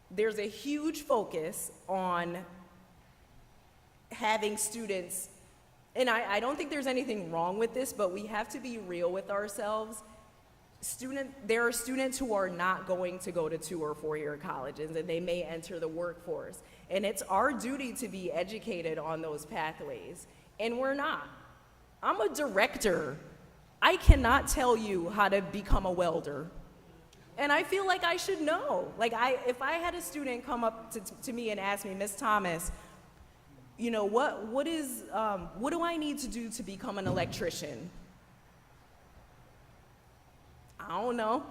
S6: There's a huge focus on having students, and I don't think there's anything wrong with this, but we have to be real with ourselves. There are students who are not going to go to 2 or 4 year colleges, and they may enter the workforce. And it's our duty to be educated on those pathways, and we're not. I'm a director. I cannot tell you how to become a welder. And I feel like I should know. Like, if I had a student come up to me and ask me, Ms. Thomas, what do I need to do to become an electrician? I don't know,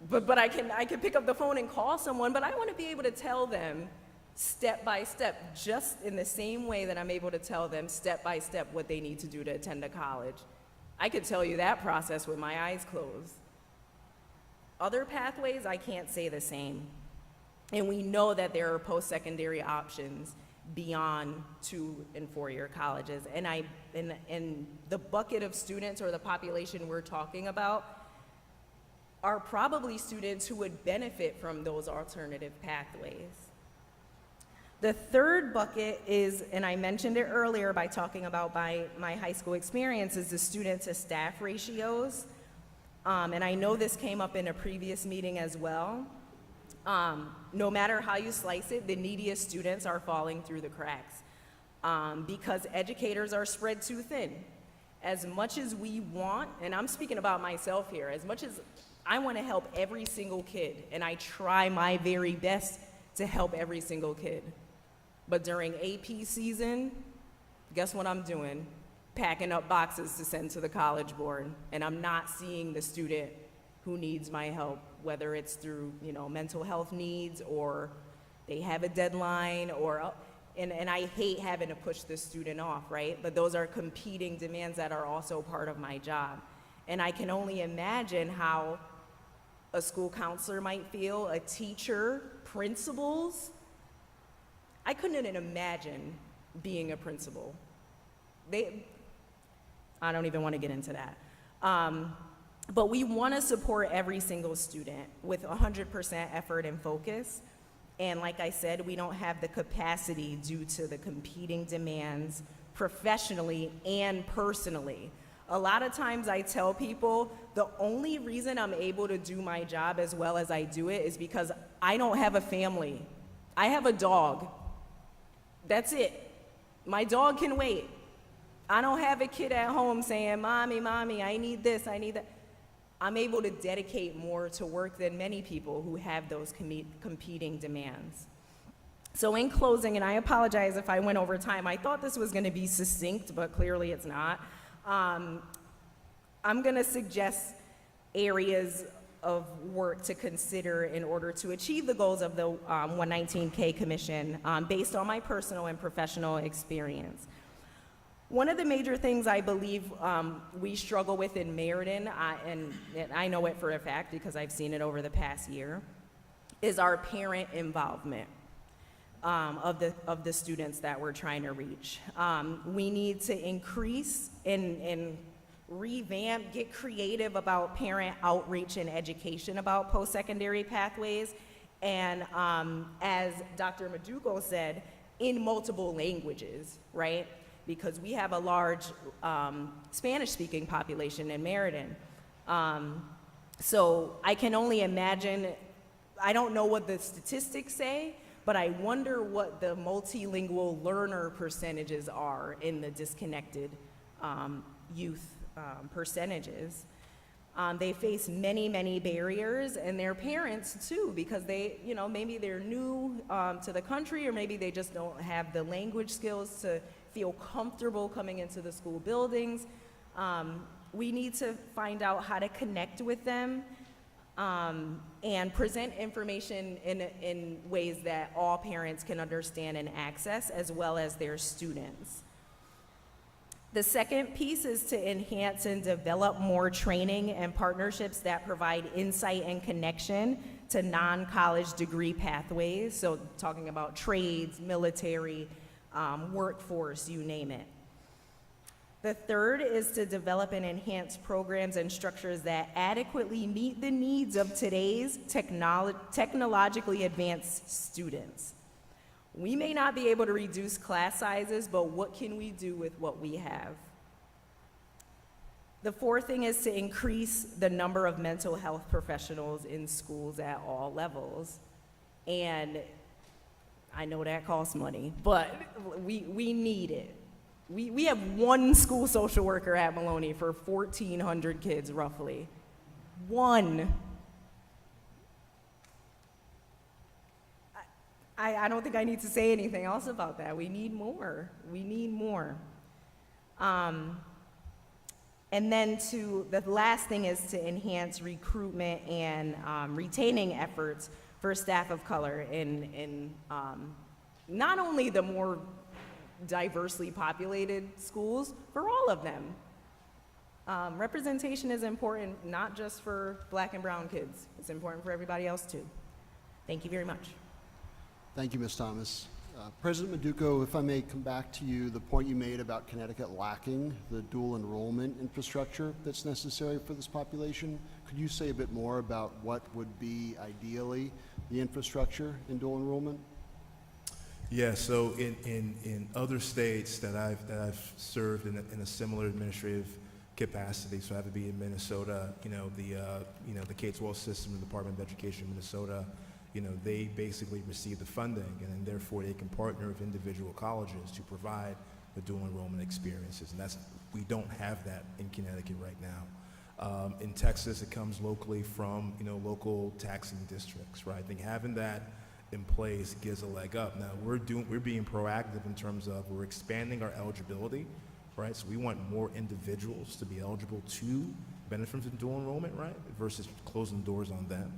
S6: but I can pick up the phone and call someone, but I want to be able to tell them step by step, just in the same way that I'm able to tell them step by step what they need to do to attend a college. I could tell you that process with my eyes closed. Other pathways, I can't say the same. And we know that there are post-secondary options beyond 2 and 4 year colleges. And the bucket of students or the population we're talking about are probably students who would benefit from those alternative pathways. The third bucket is, and I mentioned it earlier by talking about my high school experience, is the student to staff ratios. And I know this came up in a previous meeting as well. No matter how you slice it, the neediest students are falling through the cracks. because educators are spread too thin. As much as we want, and I'm speaking about myself here, as much as I want to help every single kid, and I try my very best to help every single kid, but during AP season, guess what I'm doing? Packing up boxes to send to the College Board, and I'm not seeing the student who needs my help, whether it's through, mental health needs, or they have a deadline, or, and I hate having to push the student off, right? But those are competing demands that are also part of my job. And I can only imagine how a school counselor might feel, a teacher, principals. I couldn't imagine being a principal. I don't even want to get into that. But we want to support every single student with 100% effort and focus. And like I said, we don't have the capacity due to the competing demands professionally and personally. A lot of times I tell people the only reason I'm able to do my job as well as I do it is because I don't have a family. I have a dog. That's it. My dog can wait. I don't have a kid at home saying, "Mommy, mommy, I need this, I need that." I'm able to dedicate more to work than many people who have those competing demands. So in closing, and I apologize if I went over time, I thought this was going to be succinct, but clearly it's not. I'm going to suggest areas of work to consider in order to achieve the goals of the 119K Commission based on my personal and professional experience. One of the major things I believe we struggle with in Meriden, and I know it for a fact because I've seen it over the past year, is our parent involvement of the students that we're trying to reach. We need to increase and revamp, get creative about parent outreach and education about post-secondary pathways, and as Dr. Maduko said, in multiple languages, right? Because we have a large Spanish-speaking population in Meriden. So I can only imagine, I don't know what the statistics say, but I wonder what the multilingual learner percentages are in the disconnected youth percentages. They face many, many barriers, and their parents too, because they, maybe they're new to the country, or maybe they just don't have the language skills to feel comfortable coming into the school buildings. We need to find out how to connect with them and present information in ways that all parents can understand and access, as well as their students. The second piece is to enhance and develop more training and partnerships that provide insight and connection to non-college degree pathways, so talking about trades, military, workforce, you name it. The third is to develop and enhance programs and structures that adequately meet the needs of today's technologically advanced students. We may not be able to reduce class sizes, but what can we do with what we have? The fourth thing is to increase the number of mental health professionals in schools at all levels. And I know that costs money, but we need it. We have one school social worker at Maloney for 1,400 kids, roughly. One. I don't think I need to say anything else about that. We need more. We need more. And then the last thing is to enhance recruitment and retaining efforts for staff of color in not only the more diversely populated schools, for all of them. Representation is important, not just for Black and brown kids. It's important for everybody else too. Thank you very much.
S4: Thank you, Ms. Thomas. President Maduko, if I may come back to you, the point you made about Connecticut lacking the dual enrollment infrastructure that's necessary for this population. Could you say a bit more about what would be ideally the infrastructure in dual enrollment?
S5: Yeah, so in other states that I've served in a similar administrative capacity, so I have to be in Minnesota, the K-12 system, the Department of Education in Minnesota, they basically receive the funding, and then therefore they can partner with individual colleges to provide the dual enrollment experiences. And we don't have that in Connecticut right now. In Texas, it comes locally from, local taxing districts, right? I think having that in place gives a leg up. Now, we're being proactive in terms of we're expanding our eligibility, right? So we want more individuals to be eligible to benefit from dual enrollment, right? Versus closing doors on them.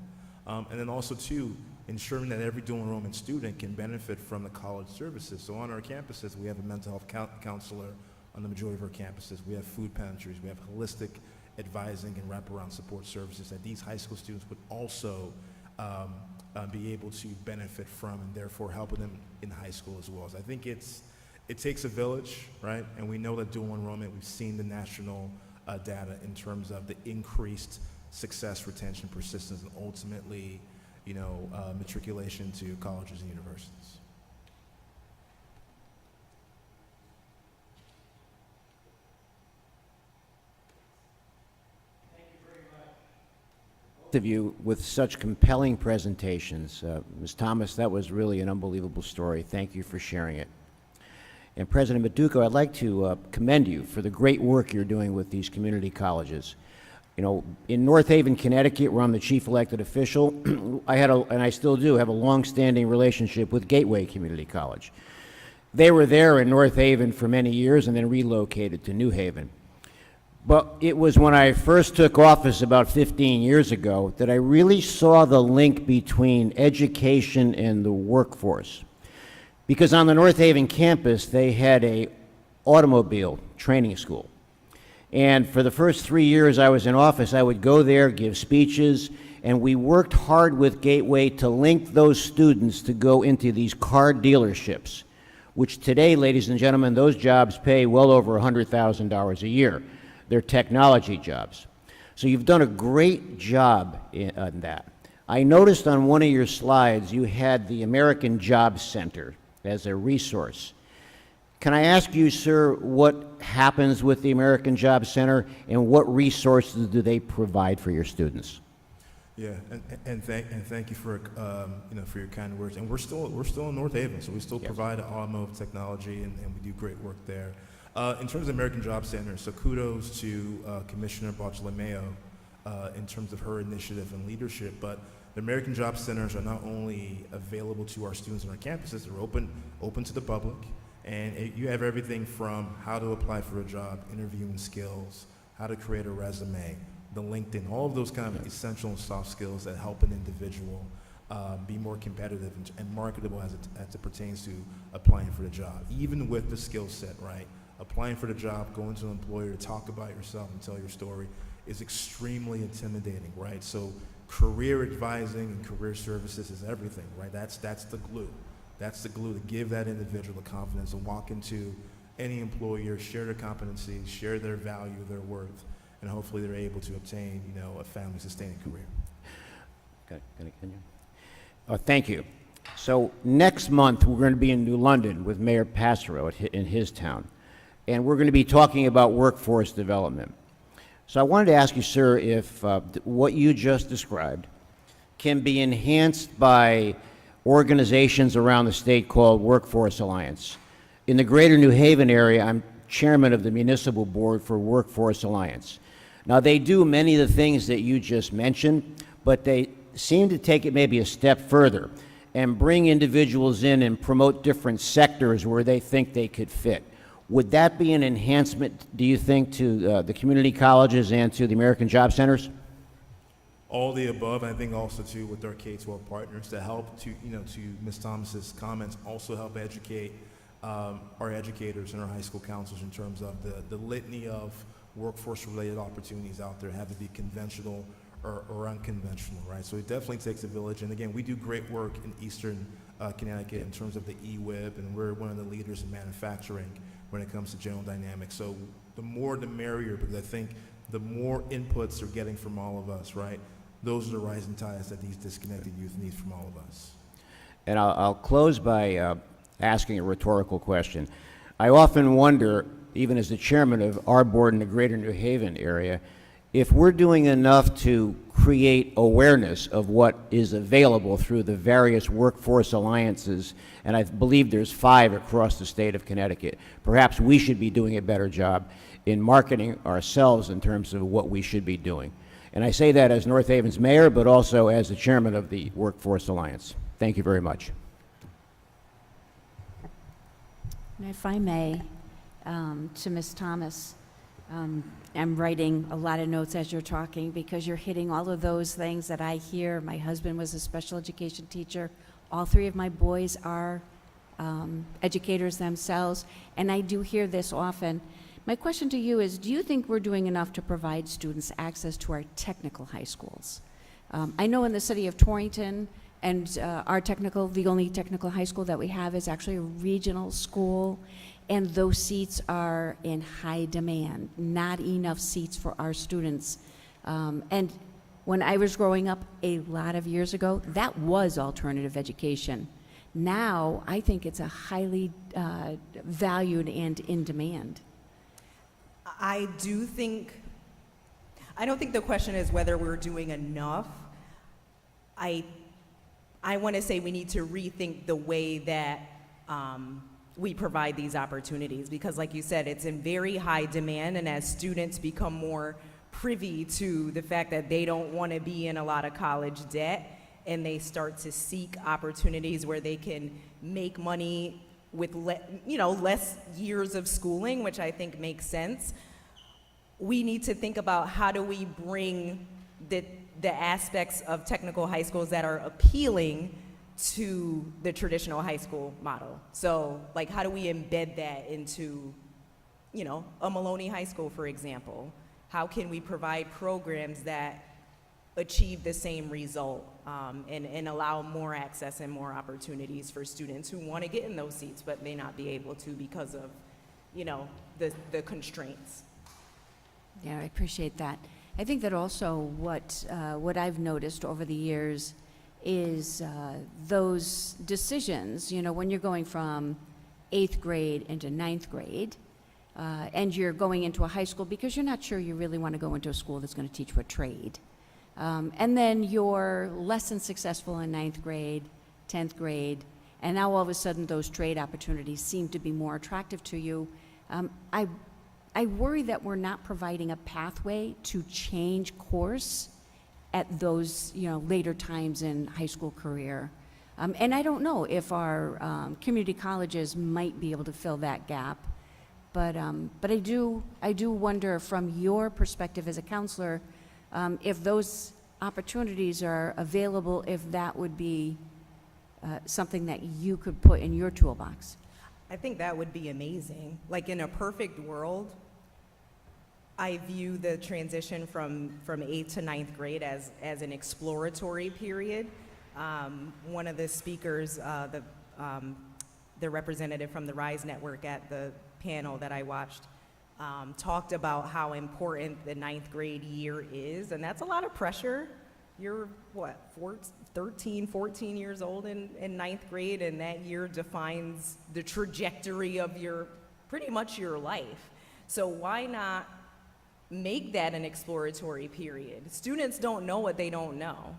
S5: And then also, too, ensuring that every dual enrollment student can benefit from the college services. So on our campuses, we have a mental health counselor on the majority of our campuses. We have food pantries. We have holistic advising and wraparound support services that these high school students would also be able to benefit from, and therefore helping them in high school as well. So I think it takes a village, right? And we know that dual enrollment, we've seen the national data in terms of the increased success, retention, persistence, and ultimately, matriculation to colleges and universities.
S7: Of you with such compelling presentations. Ms. Thomas, that was really an unbelievable story. Thank you for sharing it. And President Maduco, I'd like to commend you for the great work you're doing with these community colleges. In North Haven, Connecticut, where I'm the chief elected official, I had and I still do have a long-standing relationship with Gateway Community College. They were there in North Haven for many years and then relocated to New Haven. But it was when I first took office about 15 years ago that I really saw the link between education and the workforce. Because on the North Haven campus, they had a automobile training school. And for the first 3 years I was in office, I would go there, give speeches, and we worked hard with Gateway to link those students to go into these car dealerships, which today, ladies and gentlemen, those jobs pay well over $100,000 a year. They're technology jobs. So you've done a great job on that. I noticed on one of your slides you had the American Job Center as a resource. Can I ask you, sir, what happens with the American Job Center and what resources do they provide for your students?
S5: Yeah, and thank you for for your kind words. And we're still in North Haven, so we still provide automotive technology, and we do great work there. In terms of American Job Center, so kudos to Commissioner Bartolomeo in terms of her initiative and leadership. But the American Job Centers are not only available to our students on our campuses; they're open to the public. And you have everything from how to apply for a job, interviewing skills, how to create a resume, the LinkedIn, all of those kind of essential and soft skills that help an individual be more competitive and marketable as it pertains to applying for the job. Even with the skill set, right? Applying for the job, going to an employer to talk about yourself and tell your story is extremely intimidating, right? So career advising and career services is everything, right? That's the glue. That's the glue to give that individual the confidence to walk into any employer, share their competencies, share their value, their worth, and hopefully they're able to obtain, a family-sustaining career.
S7: Okay, can I continue? Thank you. So next month we're going to be in New London with Mayor Passero in his town, and we're going to be talking about workforce development. So I wanted to ask you, sir, if what you just described can be enhanced by organizations around the state called Workforce Alliance. In the greater New Haven area, I'm chairman of the municipal board for Workforce Alliance. Now, they do many of the things that you just mentioned, but they seem to take it maybe a step further and bring individuals in and promote different sectors where they think they could fit. Would that be an enhancement, do you think, to the community colleges and to the American Job Centers?
S5: All the above, I think also too with our K-12 partners to help to Ms. Thomas's comments, also help educate our educators and our high school counselors in terms of the litany of workforce-related opportunities out there, have to be conventional or unconventional, right? So it definitely takes a village. And again, we do great work in Eastern Connecticut in terms of the EWIB, and we're one of the leaders in manufacturing when it comes to General Dynamics. So the more the merrier, because I think the more inputs they're getting from all of us, right? Those are the rising tides that these disconnected youth need from all of us.
S7: And I'll close by asking a rhetorical question. I often wonder, even as the chairman of our board in the greater New Haven area, if we're doing enough to create awareness of what is available through the various workforce alliances, and I believe there's 5 across the state of Connecticut. Perhaps we should be doing a better job in marketing ourselves in terms of what we should be doing. And I say that as North Haven's mayor, but also as the chairman of the Workforce Alliance. Thank you very much.
S2: And if I may, to Ms. Thomas, I'm writing a lot of notes as you're talking because you're hitting all of those things that I hear. My husband was a special education teacher. All 3 of my boys are educators themselves, and I do hear this often. My question to you is, do you think we're doing enough to provide students access to our technical high schools? I know in the city of Torrington, and the only technical high school that we have is actually a regional school, and those seats are in high demand, not enough seats for our students. And when I was growing up a lot of years ago, that was alternative education. Now, I think it's a highly valued and in demand.
S6: I don't think the question is whether we're doing enough. I want to say we need to rethink the way that we provide these opportunities, because like you said, it's in very high demand, and as students become more privy to the fact that they don't want to be in a lot of college debt, and they start to seek opportunities where they can make money with less years of schooling, which I think makes sense, we need to think about how do we bring the aspects of technical high schools that are appealing to the traditional high school model. So, like, how do we embed that into, a Maloney High School, for example? How can we provide programs that achieve the same result and allow more access and more opportunities for students who want to get in those seats but may not be able to because of, the constraints?
S2: Yeah, I appreciate that. I think that also what I've noticed over the years is those decisions, when you're going from 8th grade into 9th grade, and you're going into a high school because you're not sure you really want to go into a school that's going to teach you a trade. And then you're less than successful in 9th grade, 10th grade, and now all of a sudden those trade opportunities seem to be more attractive to you. I worry that we're not providing a pathway to change course at those later times in high school career. And I don't know if our community colleges might be able to fill that gap. But I do wonder from your perspective as a counselor, if those opportunities are available, if that would be something that you could put in your toolbox.
S6: I think that would be amazing. Like, in a perfect world, I view the transition from 8th to 9th grade as an exploratory period. One of the speakers, the representative from the RISE network at the panel that I watched, talked about how important the 9th grade year is, and that's a lot of pressure. You're, 13, 14 years old in 9th grade, and that year defines the trajectory of pretty much your life. So why not make that an exploratory period? Students don't know what they don't know.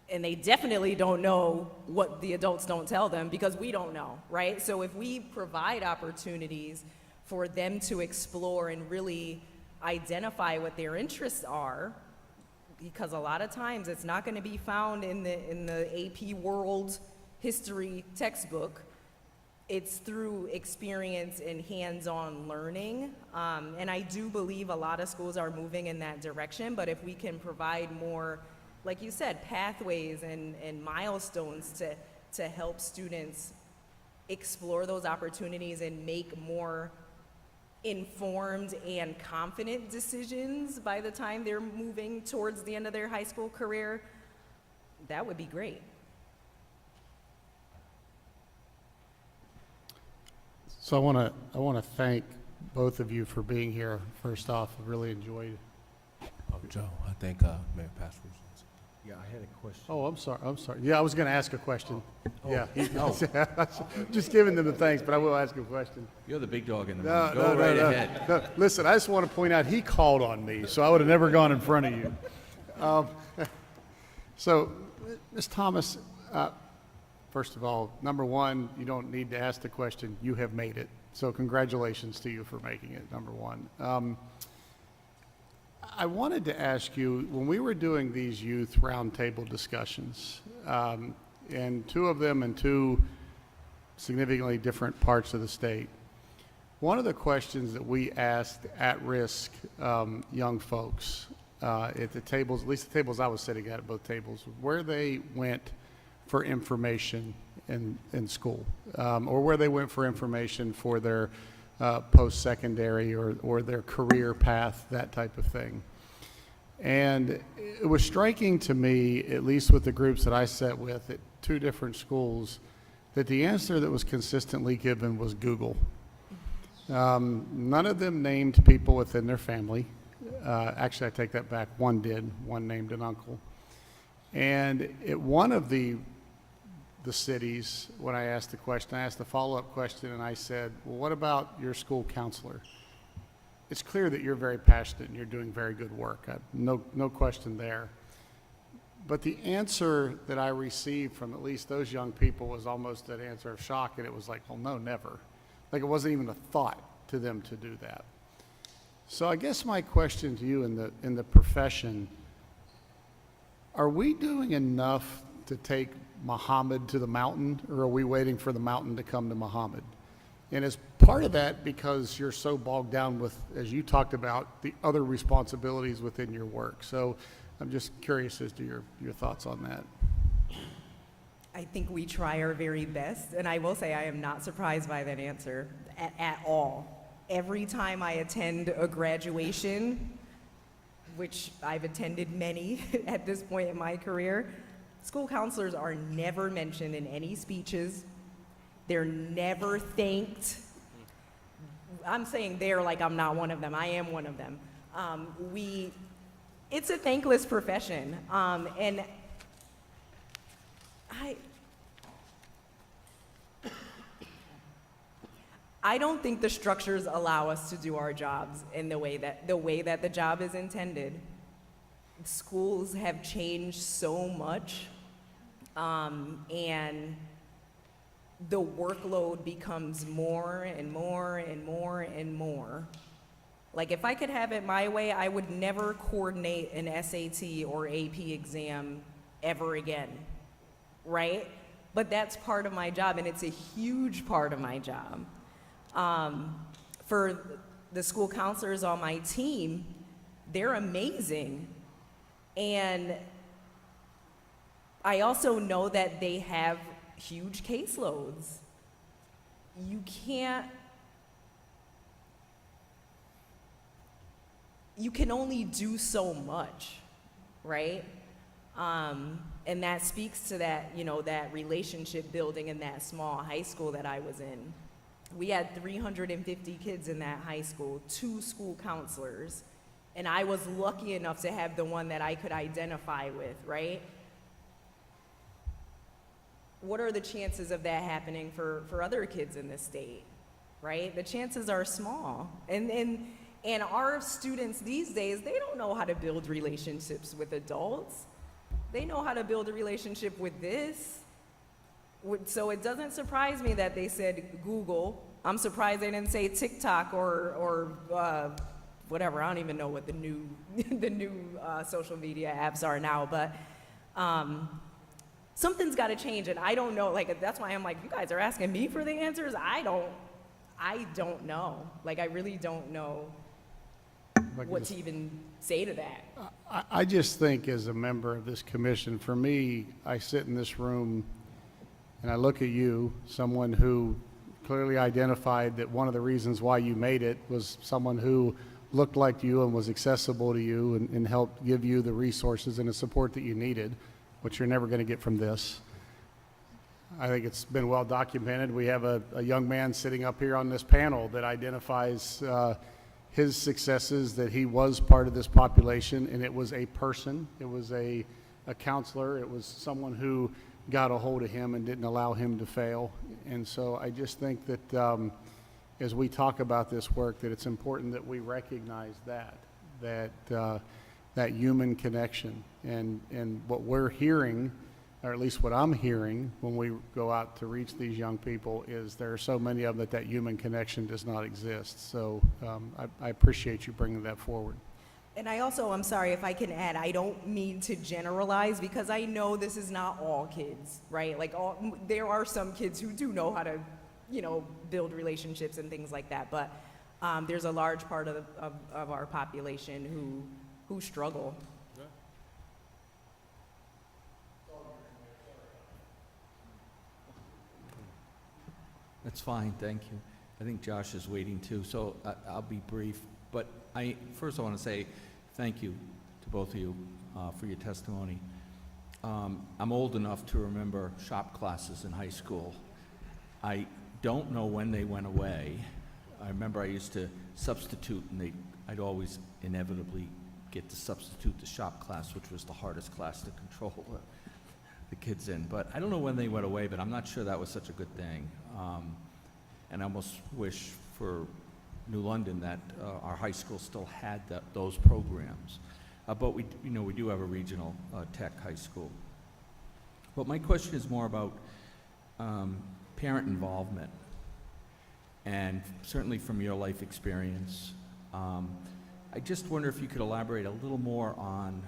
S6: And they definitely don't know what the adults don't tell them, because we don't know, right? So if we provide opportunities for them to explore and really identify what their interests are, because a lot of times it's not going to be found in the AP World History textbook. It's through experience and hands-on learning. And I do believe a lot of schools are moving in that direction, but if we can provide more, like you said, pathways and milestones to help students explore those opportunities and make more informed and confident decisions by the time they're moving towards the end of their high school career, that would be great.
S1: So I want to thank both of you for being here. First off, I really enjoyed.
S8: Joe, I think Mayor Passwords.
S9: Yeah, I had a question.
S1: Oh, I'm sorry. Yeah, I was going to ask a question. Yeah, just giving them the thanks, but I will ask a question.
S8: You're the big dog in the
S1: No,
S8: room. Go right ahead.
S1: No. Listen, I just want to point out he called on me, so I would have never gone in front of you. Um, So, Ms. Thomas, first of all, number one, you don't need to ask the question. You have made it. So congratulations to you for making it, number one. I wanted to ask you, when we were doing these youth roundtable discussions, and two of them in two significantly different parts of the state, one of the questions that we asked at-risk young folks at the tables, at least the tables I was sitting at both tables, where they went for information in school, or where they went for information for their post-secondary or their career path, that type of thing. And it was striking to me, at least with the groups that I sat with at two different schools, that the answer that was consistently given was Google. None of them named people within their family. Actually, I take that back. One did. One named an uncle. And at one of the cities, when I asked the question, I asked the follow-up question, and I said, well, what about your school counselor? It's clear that you're very passionate and you're doing very good work. No question there. But the answer that I received from at least those young people was almost an answer of shock, and it was like, well, no, never. Like it wasn't even a thought to them to do that. So I guess my question to you in the profession, are we doing enough to take Muhammad to the mountain, or are we waiting for the mountain to come to Muhammad? And is part of that because you're so bogged down with, as you talked about, the other responsibilities within your work? So I'm just curious as to your thoughts on that.
S6: I think we try our very best, and I will say I am not surprised by that answer at all. Every time I attend a graduation, which I've attended many at this point in my career, school counselors are never mentioned in any speeches. They're never thanked. I'm saying they're like I'm not one of them. I am one of them. It's a thankless profession, and I don't think the structures allow us to do our jobs in the way that the job is intended. Schools have changed so much, and the workload becomes more and more and more and more. Like if I could have it my way, I would never coordinate an SAT or AP exam ever again, right? But that's part of my job, and it's a huge part of my job. For the school counselors on my team, they're amazing. And I also know that they have huge caseloads. You can only do so much, right? And that speaks to that, that relationship building in that small high school that I was in. We had 350 kids in that high school, 2 school counselors, and I was lucky enough to have the one that I could identify with, right? What are the chances of that happening for other kids in this state, right? The chances are small. And our students these days, they don't know how to build relationships with adults. They know how to build a relationship with this. So it doesn't surprise me that they said Google. I'm surprised they didn't say TikTok or whatever. I don't even know what the new social media apps are now, but something's got to change, and I don't know. Like that's why I'm like, you guys are asking me for the answers. I don't know. Like I really don't know what to even say to that.
S1: I just think as a member of this commission, for me, I sit in this room and I look at you, someone who clearly identified that one of the reasons why you made it was someone who looked like you and was accessible to you and helped give you the resources and the support that you needed, which you're never going to get from this. I think it's been well documented. We have a young man sitting up here on this panel that identifies his successes, that he was part of this population, and it was a person, it was a counselor, it was someone who got a hold of him and didn't allow him to fail. And so I just think that as we talk about this work, that it's important that we recognize that that human connection. And what we're hearing, or at least what I'm hearing when we go out to reach these young people, is there are so many of them that human connection does not exist. So I appreciate you bringing that forward.
S6: And I also, I'm sorry if I can add, I don't mean to generalize, because I know this is not all kids, right? Like, there are some kids who do know how to, build relationships and things like that, but there's a large part of our population who struggle.
S8: That's fine, thank you. I think Josh is waiting too, so I'll be brief. But first I want to say thank you to both of you for your testimony. I'm old enough to remember shop classes in high school. I don't know when they went away. I remember I used to substitute, and I'd always inevitably get to substitute the shop class, which was the hardest class to control the kids in. But I don't know when they went away, but I'm not sure that was such a good thing. And I almost wish for New London that our high school still had those programs. But we do have a regional tech high school. But my question is more about parent involvement. And certainly from your life experience, I just wonder if you could elaborate a little more on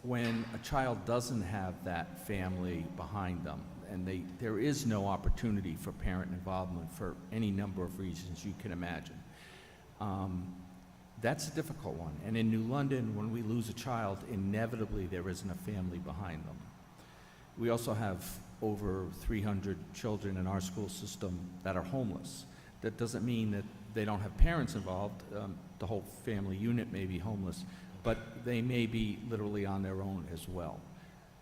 S8: when a child doesn't have that family behind them, and there is no opportunity for parent involvement for any number of reasons you can imagine. That's a difficult one. And in New London, when we lose a child, inevitably there isn't a family behind them. We also have over 300 children in our school system that are homeless. That doesn't mean that they don't have parents involved. The whole family unit may be homeless, but they may be literally on their own as well.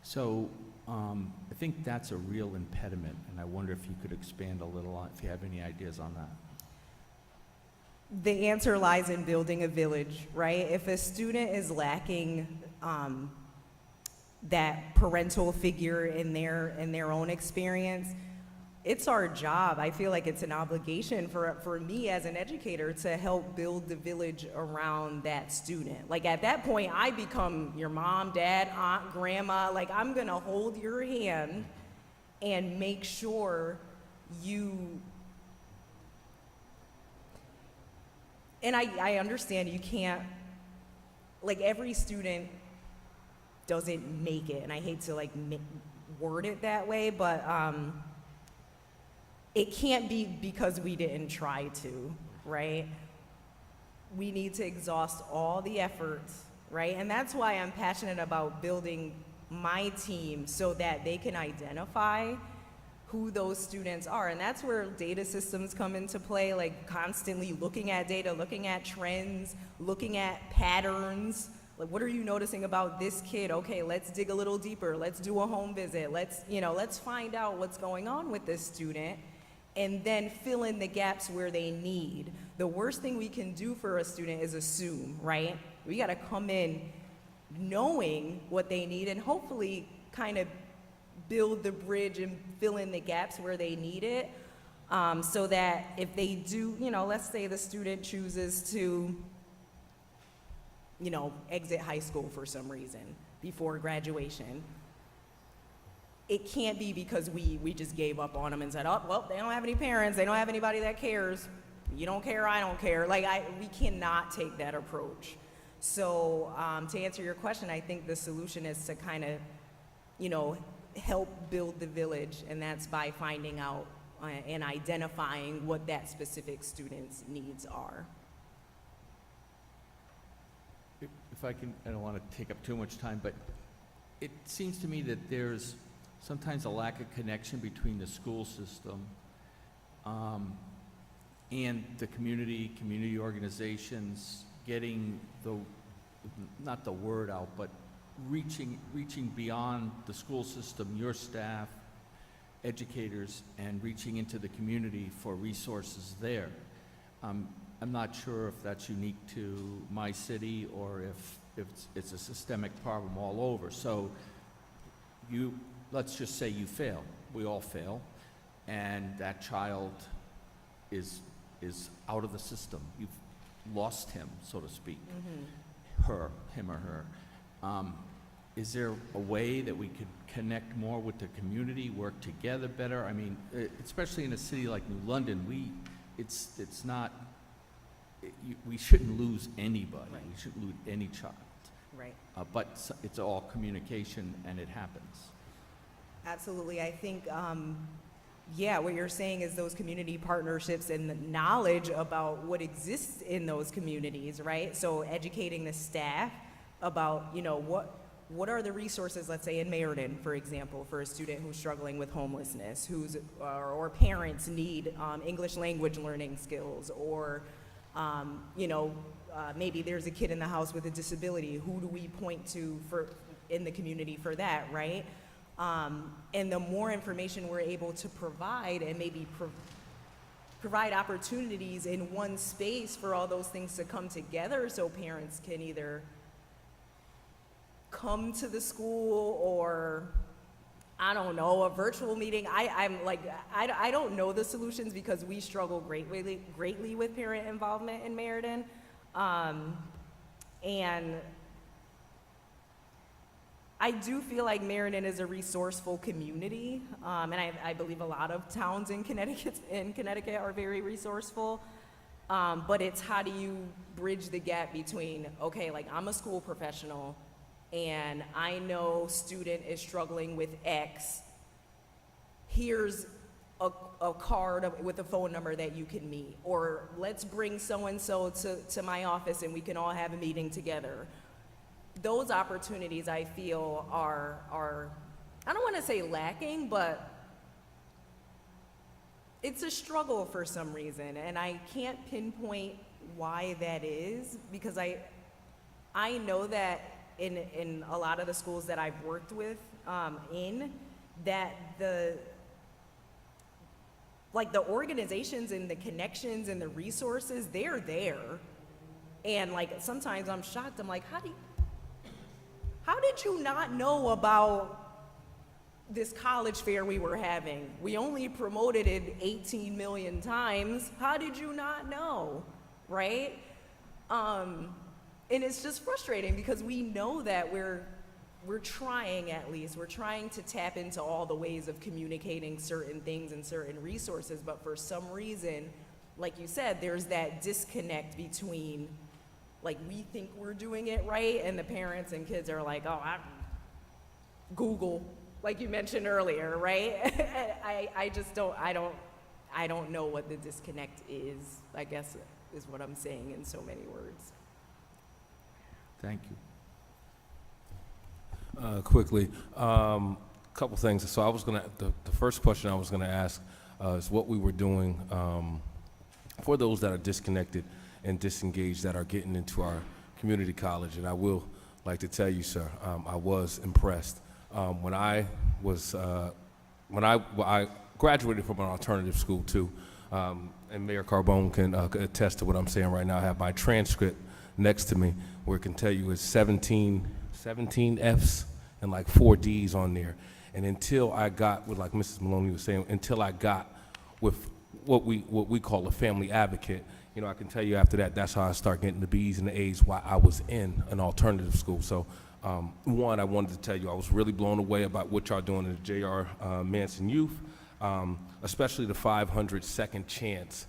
S8: So I think that's a real impediment, and I wonder if you could expand a little on, if you have any ideas on that.
S6: The answer lies in building a village, right? If a student is lacking that parental figure in their own experience, it's our job. I feel like it's an obligation for me as an educator to help build the village around that student. Like, at that point, I become your mom, dad, aunt, grandma. Like, I'm gonna hold your hand and make sure you. And I understand you can't, like, every student doesn't make it, and I hate to word it that way, but it can't be because we didn't try to, right? We need to exhaust all the efforts, right? And that's why I'm passionate about building my team, so that they can identify who those students are. And that's where data systems come into play, like constantly looking at data, looking at trends, looking at patterns. Like, what are you noticing about this kid? Okay, let's dig a little deeper. Let's do a home visit. Let's find out what's going on with this student, and then fill in the gaps where they need. The worst thing we can do for a student is assume, right? We gotta come in knowing what they need, and hopefully kind of build the bridge and fill in the gaps where they need it, so that if they do, let's say the student chooses to, exit high school for some reason before graduation, it can't be because we just gave up on them and said, oh, well, they don't have any parents, they don't have anybody that cares, you don't care, I don't care. We cannot take that approach. So to answer your question, I think the solution is to kind of, help build the village, and that's by finding out and identifying what that specific student's needs are.
S8: If I can, I don't want to take up too much time, but it seems to me that there's sometimes a lack of connection between the school system and the community organizations getting not the word out, but reaching beyond the school system, your staff, educators, and reaching into the community for resources there. I'm not sure if that's unique to my city or if it's a systemic problem all over. So let's just say you fail. We all fail, and that child is out of the system. You've lost him, so to speak.
S6: Mm-hmm.
S8: him or her. Is there a way that we could connect more with the community, work together better? I mean, especially in a city like New London, it's not, we shouldn't lose anybody.
S6: Right.
S8: We shouldn't lose any child.
S6: Right.
S8: But it's all communication, and it happens.
S6: Absolutely. I think, yeah, what you're saying is those community partnerships and the knowledge about what exists in those communities, right? So educating the staff about, you know, what are the resources, let's say in Meriden, for example, for a student who's struggling with homelessness, or parents need English language learning skills, or, you know, maybe there's a kid in the house with a disability. Who do we point to in the community for that, right? And the more information we're able to provide, and maybe provide opportunities in one space for all those things to come together, so parents can either come to the school, or, I don't know, a virtual meeting. I don't know the solutions, because we struggle greatly with parent involvement in Meriden. And I do feel like Meriden is a resourceful community, and I believe a lot of towns in Connecticut are very resourceful. But it's, how do you bridge the gap between, okay, like, I'm a school professional and I know student is struggling with X. Here's a card with a phone number that you can meet, or let's bring so-and-so to my office and we can all have a meeting together. Those opportunities, I feel, are I don't want to say lacking, but it's a struggle for some reason, and I can't pinpoint why that is, because I know that in a lot of the schools that I've worked with, that the organizations and the connections and the resources, they're there. And like, sometimes I'm shocked. I'm like, how did you not know about this college fair we were having? We only promoted it 18 million times. How did you not know, right? And it's just frustrating, because we know that we're trying, at least, we're trying to tap into all the ways of communicating certain things and certain resources, but for some reason, like you said, there's that disconnect between, like, we think we're doing it right, and the parents and kids are like, oh, Google, like you mentioned earlier, right? I don't know what the disconnect is, I guess, is what I'm saying in so many words.
S8: Thank you.
S10: Quickly, couple things. So I was gonna, the first question I was gonna ask is what we were doing for those that are disconnected and disengaged, that are getting into our community college. And I will like to tell you, sir, I was impressed. When I graduated from an alternative school too, and Mayor Carbone can attest to what I'm saying right now. I have my transcript next to me, where it can tell you it's 17 Fs and like 4 Ds on there. And until I got, with like Mrs. Maloney was saying, until I got with what we call a family advocate, you know, I can tell you after that, that's how I start getting the B's and the A's while I was in an alternative school. So one, I wanted to tell you, I was really blown away about what y'all doing in the J.R. Manson Youth, especially the 500 second chance.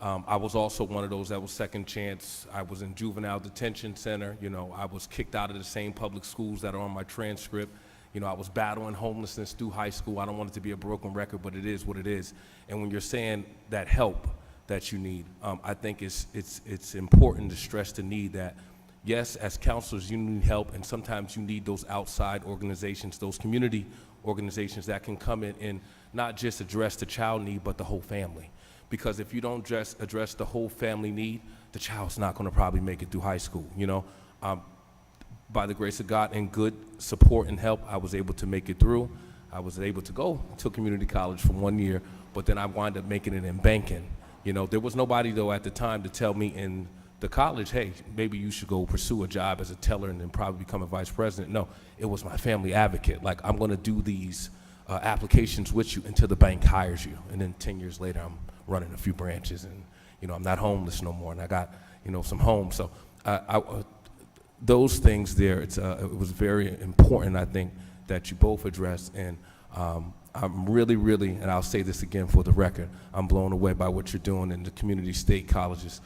S10: I was also one of those that was second chance. I was in juvenile detention center. You know, I was kicked out of the same public schools that are on my transcript. You know, I was battling homelessness through high school. I don't want it to be a broken record, but it is what it is. And when you're saying that help that you need, I think it's important to stress the need that, yes, as counselors, you need help, and sometimes you need those outside organizations, those community organizations that can come in and not just address the child need, but the whole family. Because if you don't just address the whole family need, the child's not going to probably make it through high school, you know. By the grace of God and good support and help, I was able to make it through. I was able to go to community college for 1 year, but then I wound up making it in banking. You know, there was nobody, though, at the time to tell me in the college, hey, maybe you should go pursue a job as a teller and then probably become a vice president. No, it was my family advocate. Like, I'm going to do these applications with you until the bank hires you. And then 10 years later, I'm running a few branches, and, you know, I'm not homeless no more, and I got, you know, some homes. So those things there, it was very important, I think, that you both addressed. And I'm really, really, and I'll say this again for the record, I'm blown away by what you're doing in the community state colleges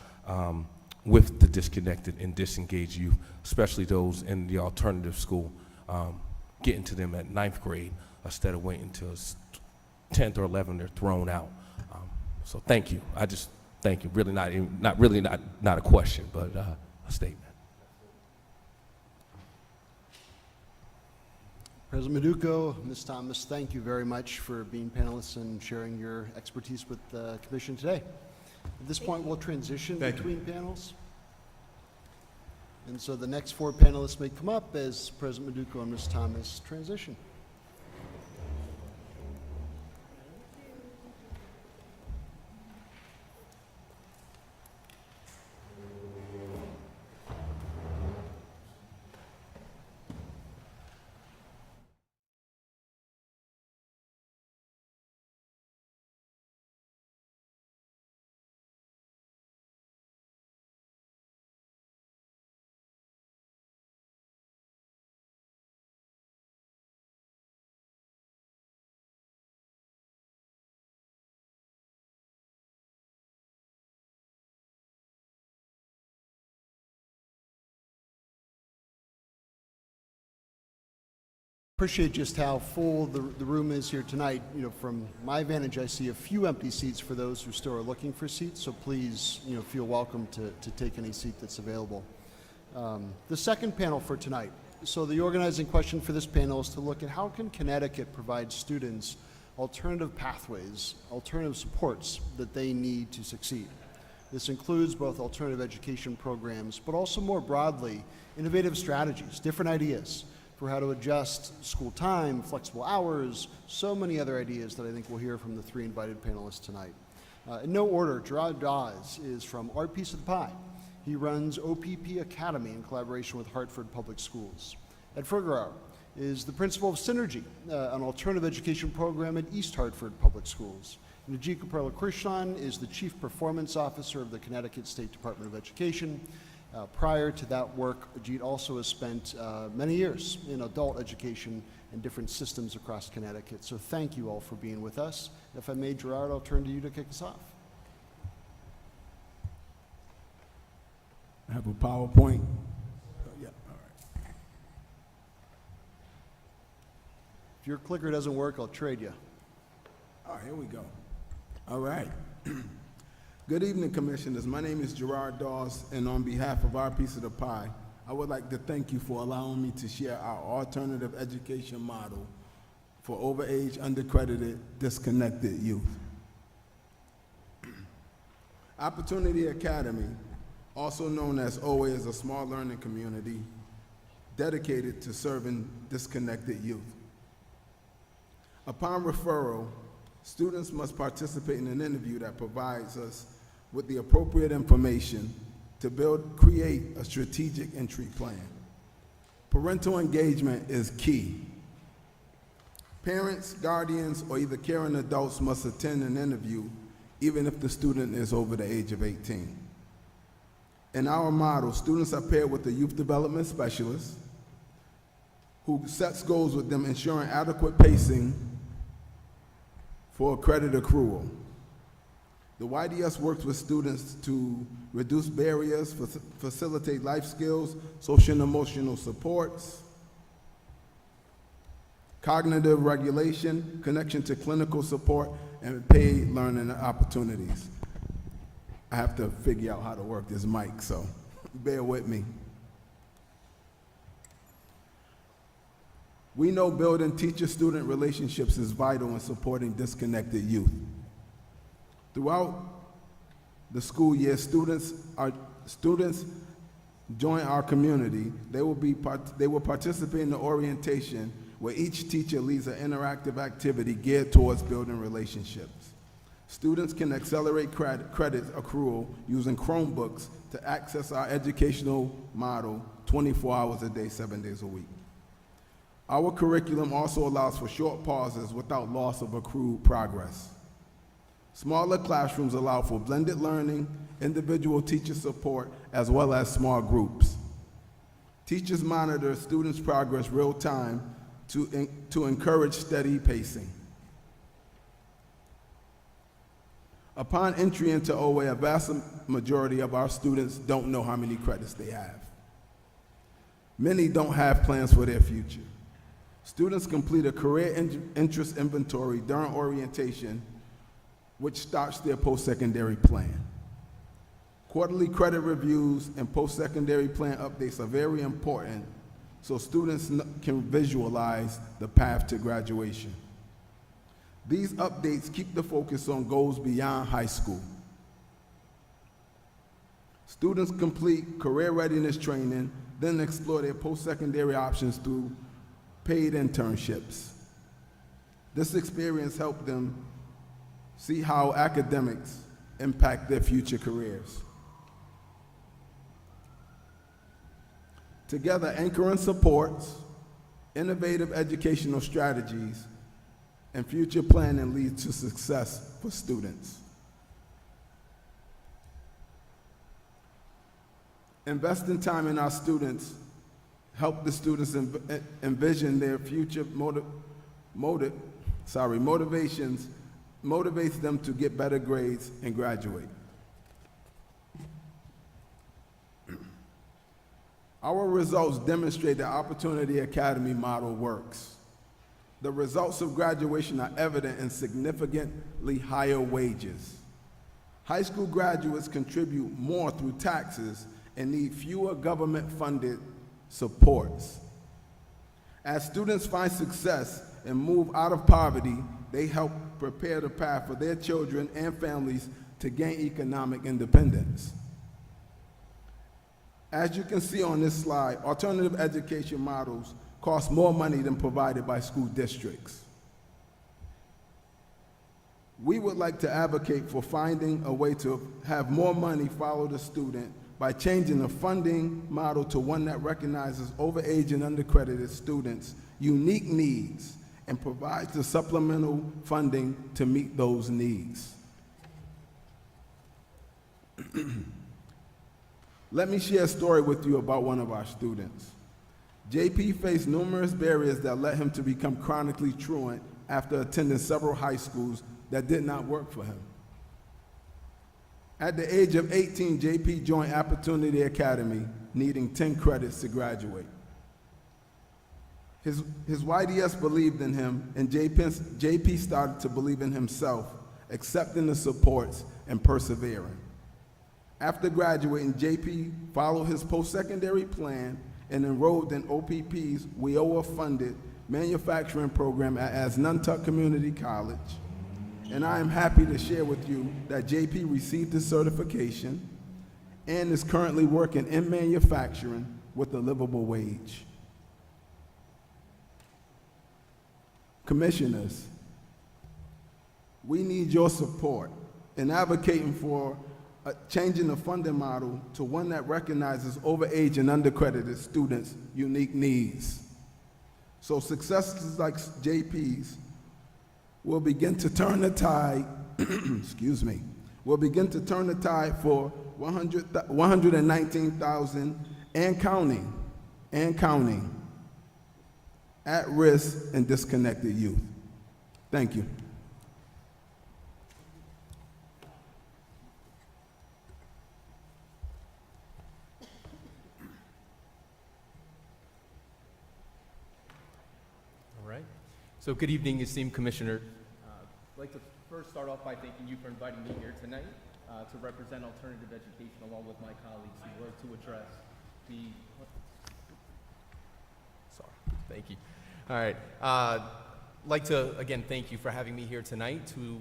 S10: with the disconnected and disengaged youth, especially those in the alternative school, getting to them at 9th grade instead of waiting until 10th or 11th they're thrown out. So thank you. I just thank you. Really not a question, but a statement.
S4: President Maduco, Ms. Thomas, thank you very much for being panelists and sharing your expertise with the commission today. At this point, we'll transition between panels. And so the next 4 panelists may come up as President Maduco and Ms. Thomas transition. Appreciate just how full the room is here tonight. You know, from my vantage, I see a few empty seats for those who still are looking for seats, so please, you know, feel welcome to take any seat that's available. The second panel for tonight. So the organizing question for this panel is to look at how can Connecticut provide students alternative pathways, alternative supports that they need to succeed. This includes both alternative education programs, but also more broadly, innovative strategies, different ideas for how to adjust school time, flexible hours, so many other ideas that I think we'll hear from the 3 invited panelists tonight. In no order, Gerard Dawes is from Our Piece of the Pie. He runs OPP Academy in collaboration with Hartford Public Schools. Ed Fergerar is the principal of Synergy, an alternative education program at East Hartford Public Schools. Najee Krishnan is the Chief Performance Officer of the Connecticut State Department of Education. Prior to that work, Ajit also has spent many years in adult education and different systems across Connecticut. So thank you all for being with us. If I may, Gerard, I'll turn to you to kick us off.
S11: I have a PowerPoint. Yeah, all right.
S4: If your clicker doesn't work, I'll trade you.
S11: All right, here we go. All right. Good evening, Commissioners. My name is Gerard Dawes, and on behalf of Our Piece of the Pie, I would like to thank you for allowing me to share our alternative education model for overage, undercredited, disconnected youth. Opportunity Academy, also known as OA, is a small learning community dedicated to serving disconnected youth. Upon referral, students must participate in an interview that provides us with the appropriate information to create a strategic entry plan. Parental engagement is key. Parents, guardians, or either caring adults must attend an interview even if the student is over the age of 18. In our model, students are paired with a youth development specialist who sets goals with them, ensuring adequate pacing for credit accrual. The YDS works with students to reduce barriers, facilitate life skills, social and emotional supports, cognitive regulation, connection to clinical support, and paid learning opportunities. I have to figure out how to work this mic, so bear with me. We know building teacher-student relationships is vital in supporting disconnected youth. Throughout the school year, students join our community. They will participate in the orientation where each teacher leads an interactive activity geared towards building relationships. Students can accelerate credit accrual using Chromebooks to access our educational model 24 hours a day, 7 days a week. Our curriculum also allows for short pauses without loss of accrued progress. Smaller classrooms allow for blended learning, individual teacher support, as well as small groups. Teachers monitor students' progress real time to encourage steady pacing. Upon entry into OA, a vast majority of our students don't know how many credits they have. Many don't have plans for their future. Students complete a career interest inventory during orientation, which starts their post-secondary plan. Quarterly credit reviews and post-secondary plan updates are very important so students can visualize the path to graduation. These updates keep the focus on goals beyond high school. Students complete career readiness training, then explore their post-secondary options through paid internships. This experience helped them see how academics impact their future careers. Together, anchoring supports, innovative educational strategies, and future planning lead to success for students. Investing time in our students help the students envision their future motivates them to get better grades and graduate. Our results demonstrate the Opportunity Academy model works. The results of graduation are evident in significantly higher wages. High school graduates contribute more through taxes and need fewer government-funded supports. As students find success and move out of poverty, they help prepare the path for their children and families to gain economic independence. As you can see on this slide, alternative education models cost more money than provided by school districts. We would like to advocate for finding a way to have more money follow the student by changing the funding model to one that recognizes overage and undercredited students' unique needs and provides the supplemental funding to meet those needs. Let me share a story with you about one of our students. JP faced numerous barriers that led him to become chronically truant after attending several high schools that did not work for him. At the age of 18, JP joined Opportunity Academy, needing 10 credits to graduate. His YDS believed in him, and JP started to believe in himself, accepting the supports and persevering. After graduating, JP followed his post-secondary plan and enrolled in OPP's WIOA-funded manufacturing program at Asnuntuck Community College. And I am happy to share with you that JP received his certification and is currently working in manufacturing with a livable wage. Commissioners, we need your support in advocating for changing the funding model to one that recognizes overage and undercredited students' unique needs. So successes like JP's will begin to turn the tide, excuse me, will begin to turn the tide for 119,000 and counting at risk and disconnected youth. Thank you.
S12: All right. So good evening, esteemed Commissioner. I'd like to first start off by thanking you for inviting me here tonight to represent alternative education along with my colleagues who work to address the... Sorry, thank you. All right. I'd like to, again, thank you for having me here tonight to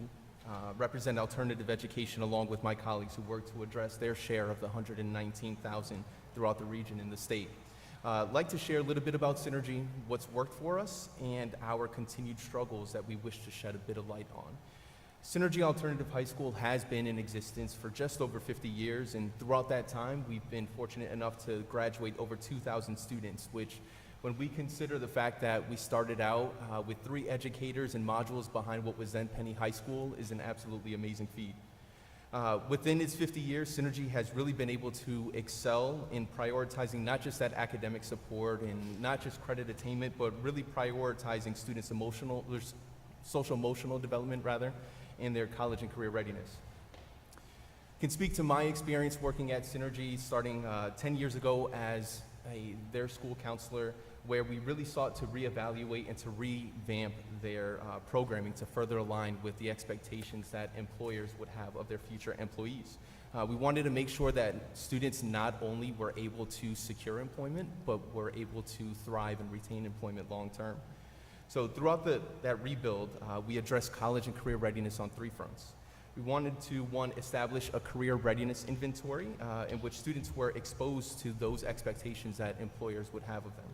S12: represent alternative education along with my colleagues who work to address their share of the 119,000 throughout the region and the state. I'd like to share a little bit about Synergy, what's worked for us, and our continued struggles that we wish to shed a bit of light on. Synergy Alternative High School has been in existence for just over 50 years, and throughout that time, we've been fortunate enough to graduate over 2,000 students, which, when we consider the fact that we started out with 3 educators and modules behind what was then Penny High School, is an absolutely amazing feat. Within its 50 years, Synergy has really been able to excel in prioritizing not just that academic support and not just credit attainment, but really prioritizing students' social emotional development, rather, and their college and career readiness. Can speak to my experience working at Synergy starting 10 years ago as their school counselor, where we really sought to reevaluate and to revamp their programming to further align with the expectations that employers would have of their future employees. We wanted to make sure that students not only were able to secure employment, but were able to thrive and retain employment long term. So throughout that rebuild, we addressed college and career readiness on 3 fronts. We wanted to, 1, establish a career readiness inventory in which students were exposed to those expectations that employers would have of them.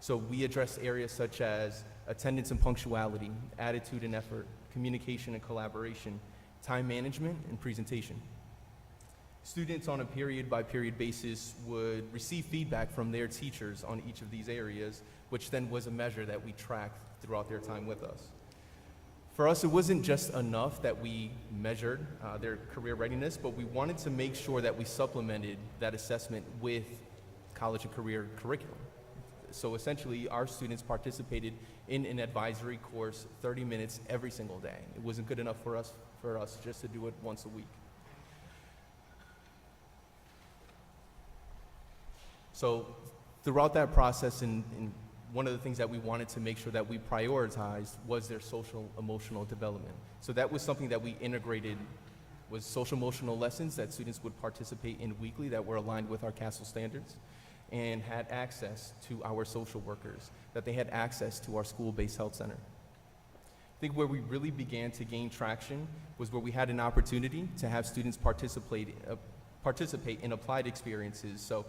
S12: So we addressed areas such as attendance and punctuality, attitude and effort, communication and collaboration, time management, and presentation. Students on a period-by-period basis would receive feedback from their teachers on each of these areas, which then was a measure that we tracked throughout their time with us. For us, it wasn't just enough that we measured their career readiness, but we wanted to make sure that we supplemented that assessment with college and career curriculum. So essentially, our students participated in an advisory course 30 minutes every single day. It wasn't good enough for us just to do it once a week. So throughout that process, and one of the things that we wanted to make sure that we prioritized was their social emotional development. So that was something that we integrated, was social emotional lessons that students would participate in weekly that were aligned with our CASEL standards, and had access to our social workers, that they had access to our school-based health center. I think where we really began to gain traction was where we had an opportunity to have students participate in applied experiences. So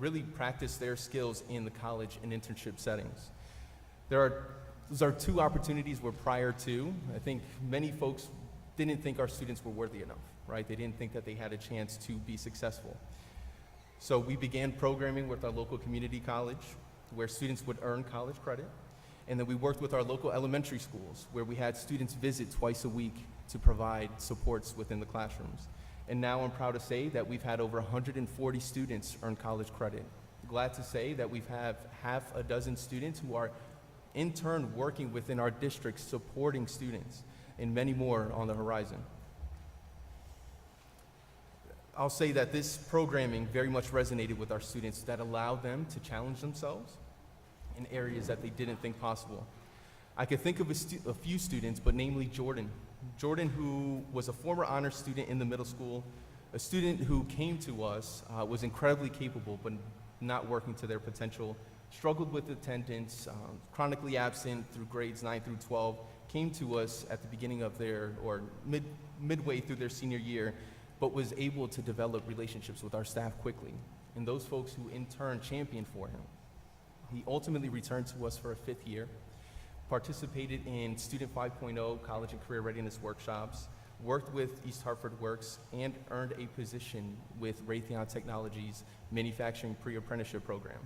S12: really practice their skills in the college and internship settings. Those are 2 opportunities where prior to, I think many folks didn't think our students were worthy enough, right? They didn't think that they had a chance to be successful. So we began programming with our local community college, where students would earn college credit. And then we worked with our local elementary schools, where we had students visit twice a week to provide supports within the classrooms. And now I'm proud to say that we've had over 140 students earn college credit. Glad to say that we've had half a dozen students who are in turn working within our district supporting students, and many more on the horizon. I'll say that this programming very much resonated with our students, that allowed them to challenge themselves in areas that they didn't think possible. I could think of a few students, but namely Jordan. Jordan, who was a former honor student in the middle school, a student who came to us, was incredibly capable, but not working to their potential, struggled with attendance, chronically absent through grades 9 through 12, came to us at the beginning of midway through their senior year, but was able to develop relationships with our staff quickly, and those folks who in turn championed for him. He ultimately returned to us for a 5th year, participated in Student 5.0 college and career readiness workshops, worked with East Hartford Works, and earned a position with Raytheon Technologies' manufacturing pre-apprenticeship program.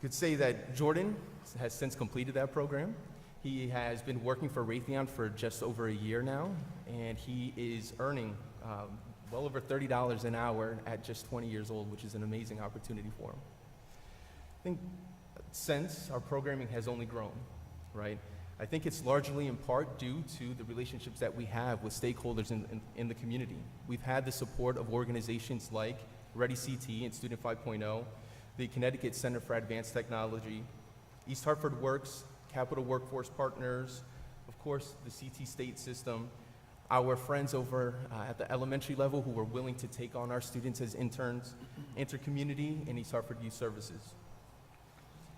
S12: Could say that Jordan has since completed that program. He has been working for Raytheon for just over a year now, and he is earning well over $30 an hour at just 20 years old, which is an amazing opportunity for him. I think since our programming has only grown, right? I think it's largely in part due to the relationships that we have with stakeholders in the community. We've had the support of organizations like Ready CT and Student 5.0, the Connecticut Center for Advanced Technology, East Hartford Works, Capital Workforce Partners, of course, the CT State System, our friends over at the elementary level who were willing to take on our students as interns, Intercommunity, and East Hartford Youth Services.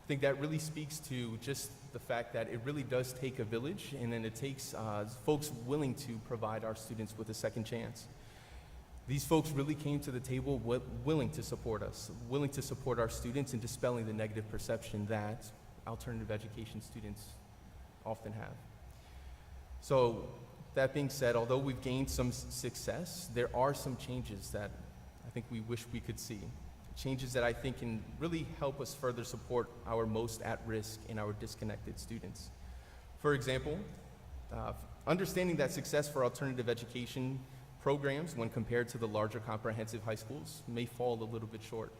S12: I think that really speaks to just the fact that it really does take a village, and then it takes folks willing to provide our students with a second chance. These folks really came to the table willing to support us, willing to support our students in dispelling the negative perception that alternative education students often have. So that being said, although we've gained some success, there are some changes that I think we wish we could see. Changes that I think can really help us further support our most at-risk and our disconnected students. For example, understanding that success for alternative education programs, when compared to the larger comprehensive high schools, may fall a little bit short.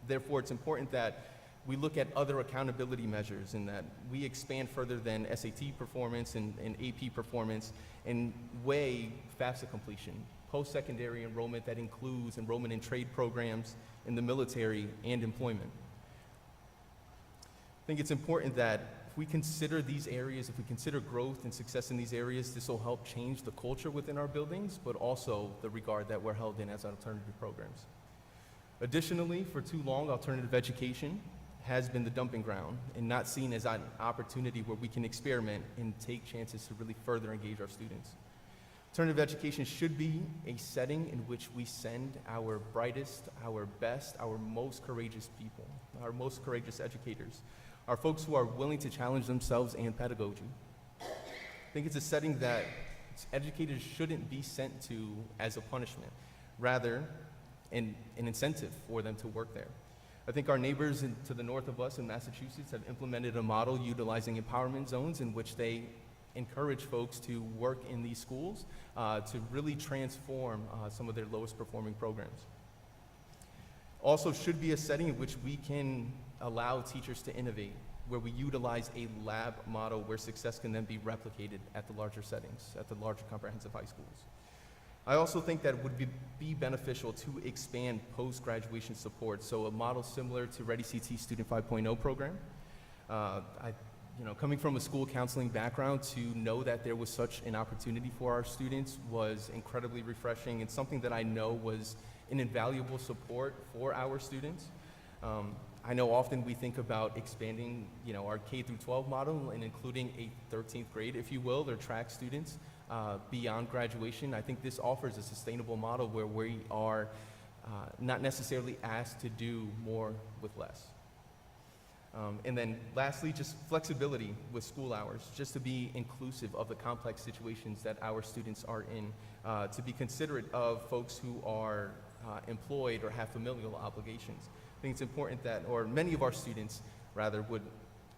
S12: Therefore, it's important that we look at other accountability measures and that we expand further than SAT performance and AP performance and weigh FAFSA completion, post-secondary enrollment that includes enrollment in trade programs, in the military, and employment. I think it's important that if we consider these areas, if we consider growth and success in these areas, this will help change the culture within our buildings, but also the regard that we're held in as alternative programs. Additionally, for too long, alternative education has been the dumping ground and not seen as an opportunity where we can experiment and take chances to really further engage our students. Alternative education should be a setting in which we send our brightest, our best, our most courageous people, our most courageous educators, our folks who are willing to challenge themselves and pedagogy. I think it's a setting that educators shouldn't be sent to as a punishment, rather an incentive for them to work there. I think our neighbors to the north of us in Massachusetts have implemented a model utilizing empowerment zones in which they encourage folks to work in these schools to really transform some of their lowest performing programs. Also should be a setting in which we can allow teachers to innovate, where we utilize a lab model where success can then be replicated at the larger settings, at the larger comprehensive high schools. I also think that it would be beneficial to expand post-graduation support, so a model similar to Ready CT Student 5.0 program. Coming from a school counseling background, to know that there was such an opportunity for our students was incredibly refreshing and something that I know was an invaluable support for our students. I know often we think about expanding, our K through 12 model and including a 13th grade, if you will, their track students beyond graduation. I think this offers a sustainable model where we are not necessarily asked to do more with less. And then lastly, just flexibility with school hours, just to be inclusive of the complex situations that our students are in, to be considerate of folks who are employed or have familial obligations. I think it's important that, or many of our students rather,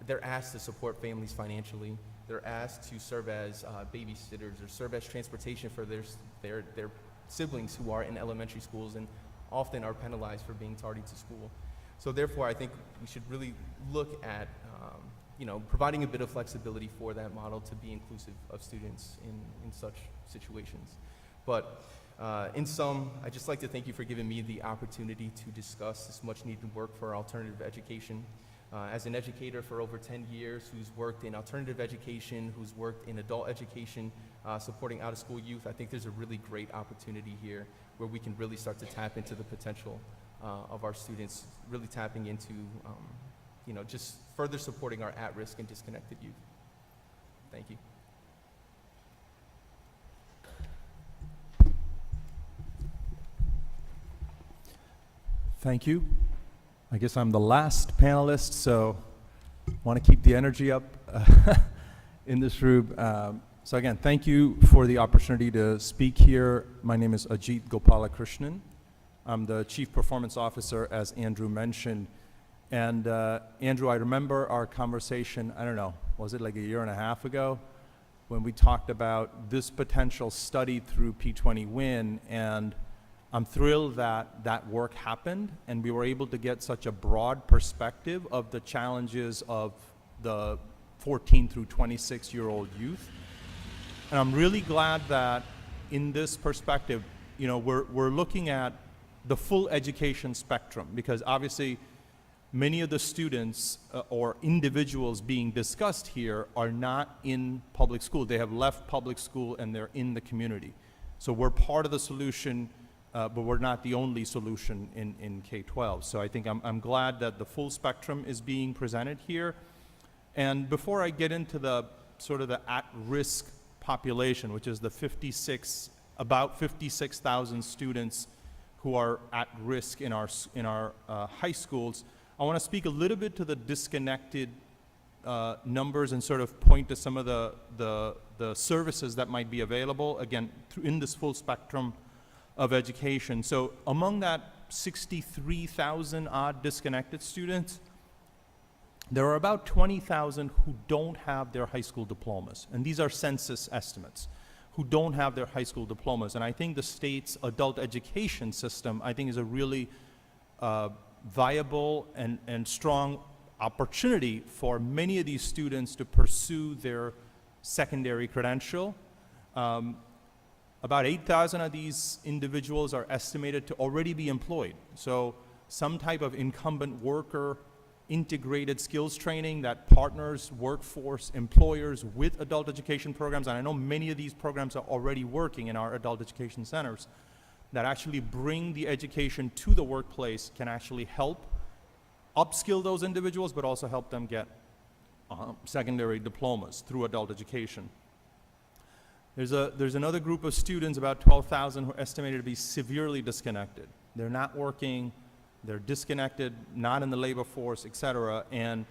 S12: they're asked to support families financially. They're asked to serve as babysitters or serve as transportation for their siblings who are in elementary schools and often are penalized for being tardy to school. So therefore, I think we should really look at providing a bit of flexibility for that model to be inclusive of students in such situations. But in sum, I'd just like to thank you for giving me the opportunity to discuss this much needed work for alternative education. As an educator for over 10 years who's worked in alternative education, who's worked in adult education, supporting out-of-school youth, I think there's a really great opportunity here where we can really start to tap into the potential of our students, really tapping into, just further supporting our at-risk and disconnected youth. Thank you.
S13: Thank you. I guess I'm the last panelist, so want to keep the energy up in this room. So again, thank you for the opportunity to speak here. My name is Ajit Gopalakrishnan. I'm the Chief Performance Officer, as Andrew mentioned. And Andrew, I remember our conversation, I don't know, was it like a year and a half ago, when we talked about this potential study through P20 WIN, and I'm thrilled that that work happened and we were able to get such a broad perspective of the challenges of the 14 through 26-year-old youth. And I'm really glad that in this perspective, we're looking at the full education spectrum, because obviously many of the students or individuals being discussed here are not in public school. They have left public school and they're in the community. So we're part of the solution, but we're not the only solution in K-12. So I think I'm glad that the full spectrum is being presented here. And before I get into the sort of the at-risk population, which is the about 56,000 students who are at risk in our high schools, I want to speak a little bit to the disconnected numbers and sort of point to some of the services that might be available, again, in this full spectrum of education. So among that 63,000 odd disconnected students, there are about 20,000 who don't have their high school diplomas, and these are census estimates, who don't have their high school diplomas. And I think the state's adult education system, I think, is a really viable and strong opportunity for many of these students to pursue their secondary credential. About 8,000 of these individuals are estimated to already be employed. So some type of incumbent worker integrated skills training that partners workforce employers with adult education programs, and I know many of these programs are already working in our adult education centers, that actually bring the education to the workplace, can actually help upskill those individuals, but also help them get secondary diplomas through adult education. There's another group of students, about 12,000, who are estimated to be severely disconnected. They're not working, they're disconnected, not in the labor force, et cetera, and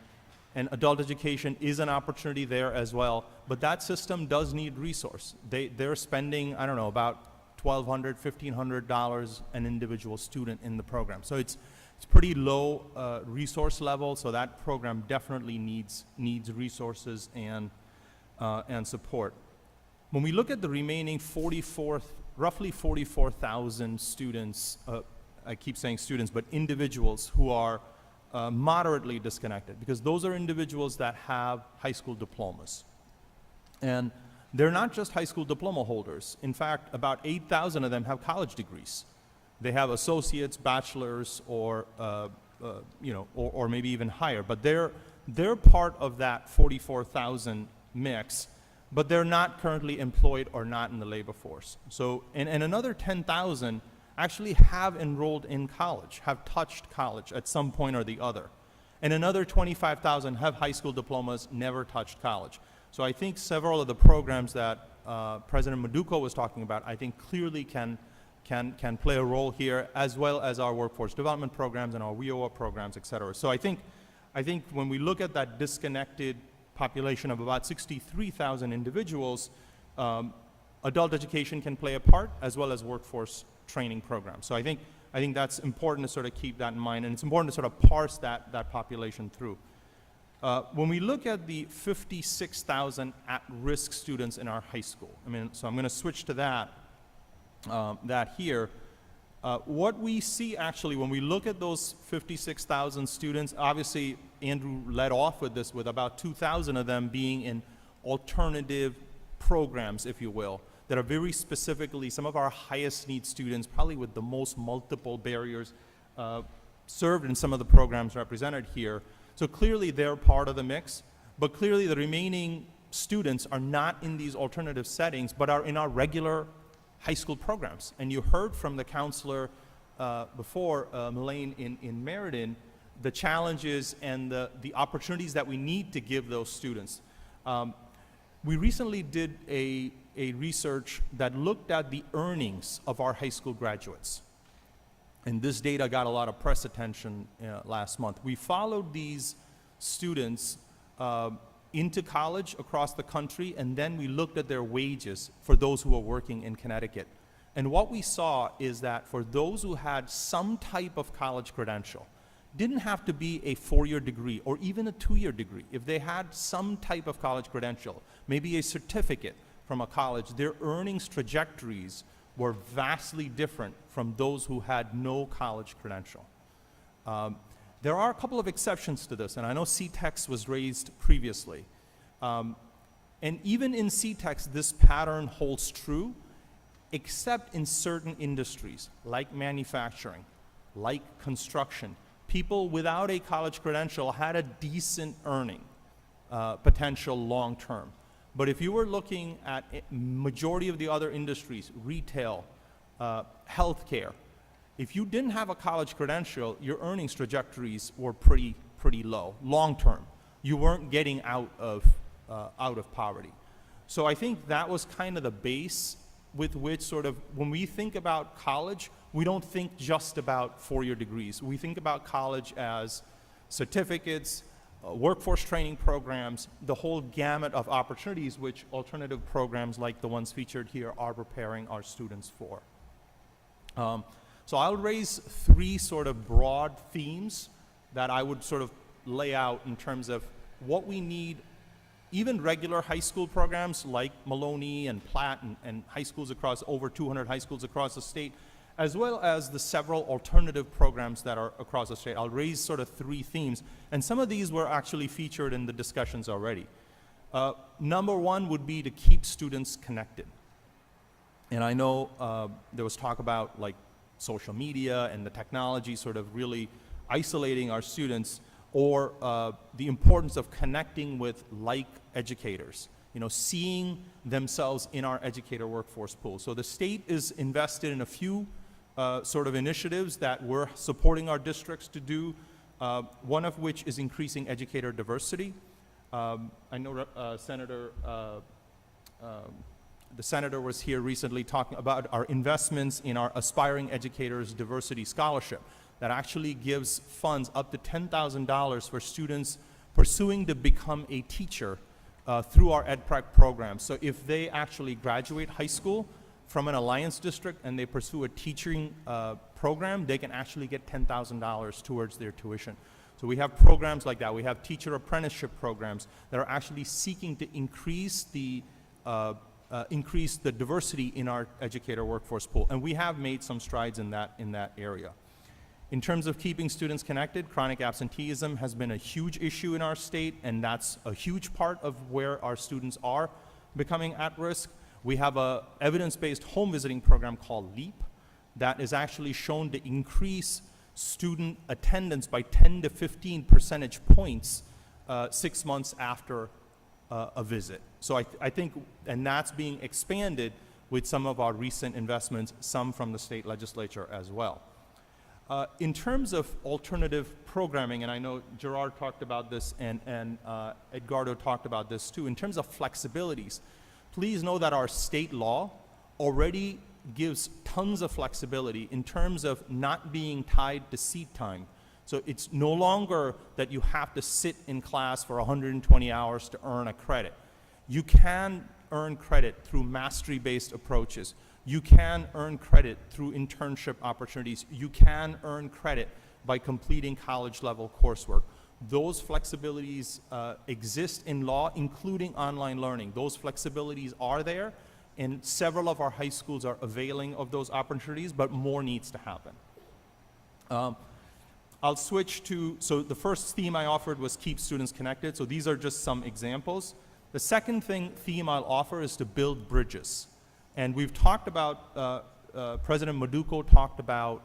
S13: adult education is an opportunity there as well, but that system does need resource. They're spending, I don't know, about $1,200, $1,500 an individual student in the program. So it's pretty low resource level, so that program definitely needs resources and support. When we look at the remaining roughly 44,000 students, I keep saying students, but individuals who are moderately disconnected, because those are individuals that have high school diplomas. And they're not just high school diploma holders. In fact, about 8,000 of them have college degrees. They have associates, bachelors, or maybe even higher. But they're part of that 44,000 mix, but they're not currently employed or not in the labor force. So, and another 10,000 actually have enrolled in college, have touched college at some point or the other. And another 25,000 have high school diplomas, never touched college. So I think several of the programs that President Maduko was talking about, I think clearly can play a role here, as well as our workforce development programs and our WIOA programs, et cetera. So I think when we look at that disconnected population of about 63,000 individuals, adult education can play a part, as well as workforce training programs. So I think that's important to sort of keep that in mind, and it's important to sort of parse that population through. When we look at the 56,000 at-risk students in our high school, so I'm going to switch to that here. What we see actually when we look at those 56,000 students, obviously Andrew led off with this, with about 2,000 of them being in alternative programs, if you will, that are very specifically some of our highest need students, probably with the most multiple barriers served in some of the programs represented here. So clearly they're part of the mix, but clearly the remaining students are not in these alternative settings, but are in our regular high school programs. And you heard from the counselor before, Melaine in Meriden, the challenges and the opportunities that we need to give those students. We recently did a research that looked at the earnings of our high school graduates. And this data got a lot of press attention last month. We followed these students into college across the country, and then we looked at their wages for those who are working in Connecticut. And what we saw is that for those who had some type of college credential, didn't have to be a 4-year degree or even a 2-year degree. If they had some type of college credential, maybe a certificate from a college, their earnings trajectories were vastly different from those who had no college credential. There are a couple of exceptions to this, and I know CTEX was raised previously. And even in CTEX, this pattern holds true, except in certain industries, like manufacturing, like construction. People without a college credential had a decent earning potential long term. But if you were looking at majority of the other industries, retail, healthcare, if you didn't have a college credential, your earnings trajectories were pretty low, long term. You weren't getting out of poverty. So I think that was kind of the base with which sort of, when we think about college, we don't think just about 4-year degrees. We think about college as certificates, workforce training programs, the whole gamut of opportunities which alternative programs like the ones featured here are preparing our students for. So I'll raise 3 sort of broad themes that I would sort of lay out in terms of what we need even regular high school programs like Maloney and Platt and high schools across, over 200 high schools across the state, as well as the several alternative programs that are across the state. I'll raise sort of three themes, and some of these were actually featured in the discussions already. Number one would be to keep students connected. And I know there was talk about like social media and the technology sort of really isolating our students, or the importance of connecting with like educators, you know, seeing themselves in our educator workforce pool. So the state is invested in a few sort of initiatives that we're supporting our districts to do, one of which is increasing educator diversity. I know the senator was here recently talking about our investments in our Aspiring Educators Diversity Scholarship that actually gives funds up to $10,000 for students pursuing to become a teacher through our EdPrec program. So if they actually graduate high school from an alliance district and they pursue a teaching program, they can actually get $10,000 towards their tuition. So we have programs like that. We have teacher apprenticeship programs that are actually seeking to increase the diversity in our educator workforce pool, and we have made some strides in that area. In terms of keeping students connected, chronic absenteeism has been a huge issue in our state, and that's a huge part of where our students are becoming at risk. We have a evidence-based home visiting program called LEAP that is actually shown to increase student attendance by 10 to 15 percentage points 6 months after a visit. So I think, and that's being expanded with some of our recent investments, some from the state legislature as well. In terms of alternative programming, and I know Gerard talked about this and Edgardo talked about this too, in terms of flexibilities, please know that our state law already gives tons of flexibility in terms of not being tied to seat time. So it's no longer that you have to sit in class for 120 hours to earn a credit. You can earn credit through mastery-based approaches. You can earn credit through internship opportunities. You can earn credit by completing college-level coursework. Those flexibilities exist in law, including online learning. Those flexibilities are there, and several of our high schools are availing of those opportunities, but more needs to happen. I'll switch to, so the first theme I offered was keep students connected. So these are just some examples. The second theme I'll offer is to build bridges. And we've talked about, President Maduco talked about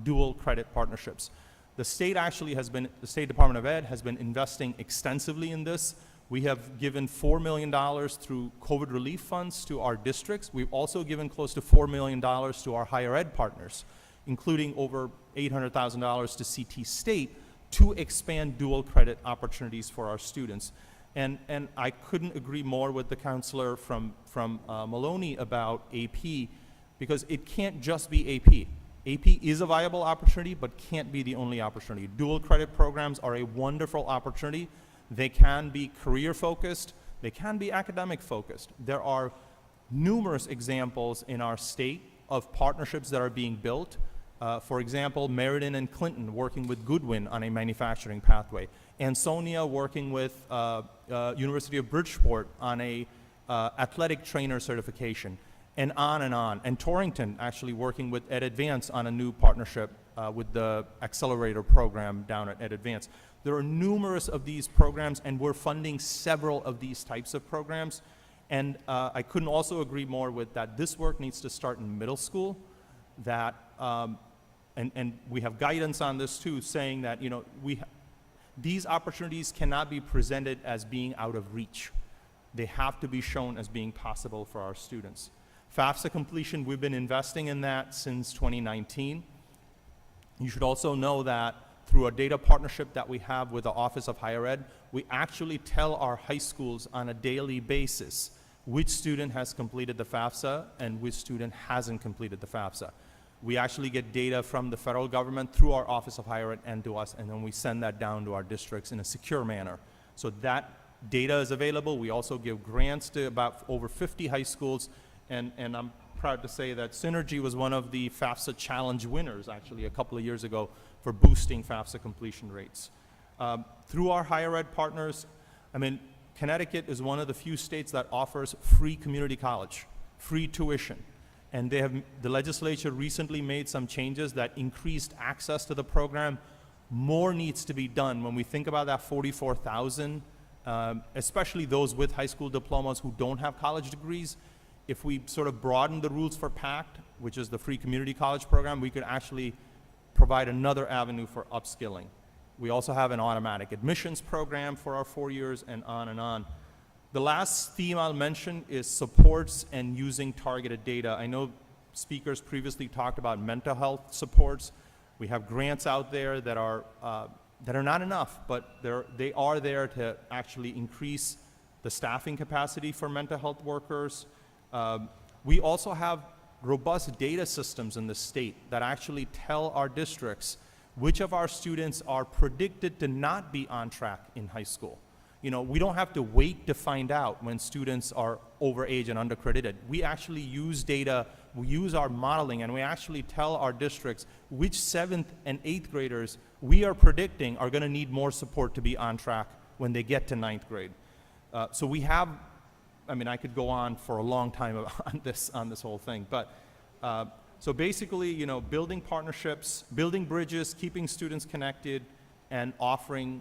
S13: dual credit partnerships. The state actually has been, the State Department of Ed has been investing extensively in this. We have given $4 million through COVID relief funds to our districts. We've also given close to $4 million to our higher ed partners, including over $800,000 to CT State to expand dual credit opportunities for our students. And I couldn't agree more with the counselor from Maloney about AP, because it can't just be AP. AP is a viable opportunity, but can't be the only opportunity. Dual credit programs are a wonderful opportunity. They can be career-focused. They can be academic-focused. There are numerous examples in our state of partnerships that are being built. For example, Meriden and Clinton working with Goodwin on a manufacturing pathway. Ansonia working with University of Bridgeport on a athletic trainer certification, and on and on. And Torrington actually working with Ed Advance on a new partnership with the accelerator program down at Ed Advance. There are numerous of these programs, and we're funding several of these types of programs. And I couldn't also agree more with that. This work needs to start in middle school. That and we have guidance on this too, saying that, you know, these opportunities cannot be presented as being out of reach. They have to be shown as being possible for our students. FAFSA completion, we've been investing in that since 2019. You should also know that through a data partnership that we have with the Office of Higher Ed, we actually tell our high schools on a daily basis which student has completed the FAFSA and which student hasn't completed the FAFSA. We actually get data from the federal government through our Office of Higher Ed and to us, and then we send that down to our districts in a secure manner. So that data is available. We also give grants to about over 50 high schools, and I'm proud to say that Synergy was one of the FAFSA Challenge winners actually a couple of years ago for boosting FAFSA completion rates. Through our higher ed partners, I mean, Connecticut is one of the few states that offers free community college, free tuition. And the legislature recently made some changes that increased access to the program. More needs to be done when we think about that 44,000, especially those with high school diplomas who don't have college degrees. If we sort of broaden the rules for PACT, which is the free community college program, we could actually provide another avenue for upskilling. We also have an automatic admissions program for our 4 years, and on and on. The last theme I'll mention is supports and using targeted data. I know speakers previously talked about mental health supports. We have grants out there that are not enough, but they are there to actually increase the staffing capacity for mental health workers. We also have robust data systems in the state that actually tell our districts which of our students are predicted to not be on track in high school. You know, we don't have to wait to find out when students are over age and undercredited. We actually use data, we use our modeling, and we actually tell our districts which 7th and 8th graders we are predicting are gonna need more support to be on track when they get to 9th grade. So we have, I mean, I could go on for a long time on this whole thing, but so basically, you know, building partnerships, building bridges, keeping students connected, and offering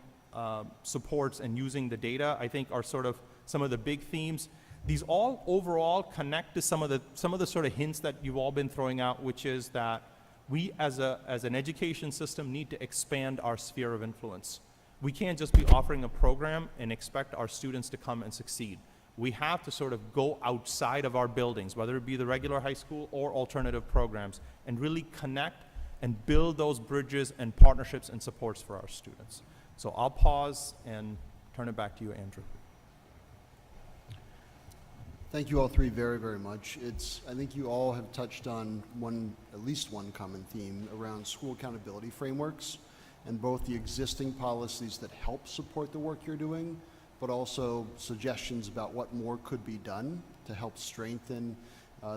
S13: supports and using the data, I think are sort of some of the big themes. These all overall connect to some of the sort of hints that you've all been throwing out, which is that we as an education system need to expand our sphere of influence. We can't just be offering a program and expect our students to come and succeed. We have to sort of go outside of our buildings, whether it be the regular high school or alternative programs, and really connect and build those bridges and partnerships and supports for our students. So I'll pause and turn it back to you, Andrew.
S4: Thank you all three very, very much. I think you all have touched on at least one common theme around school accountability frameworks and both the existing policies that help support the work you're doing, but also suggestions about what more could be done to help strengthen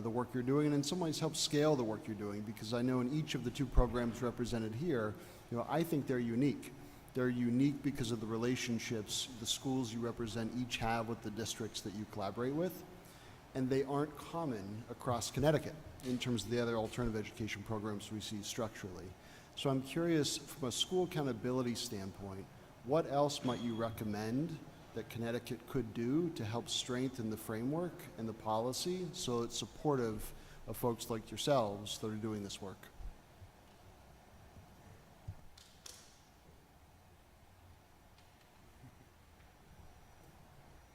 S4: the work you're doing, and in some ways help scale the work you're doing, because I know in each of the two programs represented here, you know, I think they're unique. They're unique because of the relationships the schools you represent each have with the districts that you collaborate with, and they aren't common across Connecticut in terms of the other alternative education programs we see structurally. So I'm curious, from a school accountability standpoint, what else might you recommend that Connecticut could do to help strengthen the framework and the policy so it's supportive of folks like yourselves that are doing this work?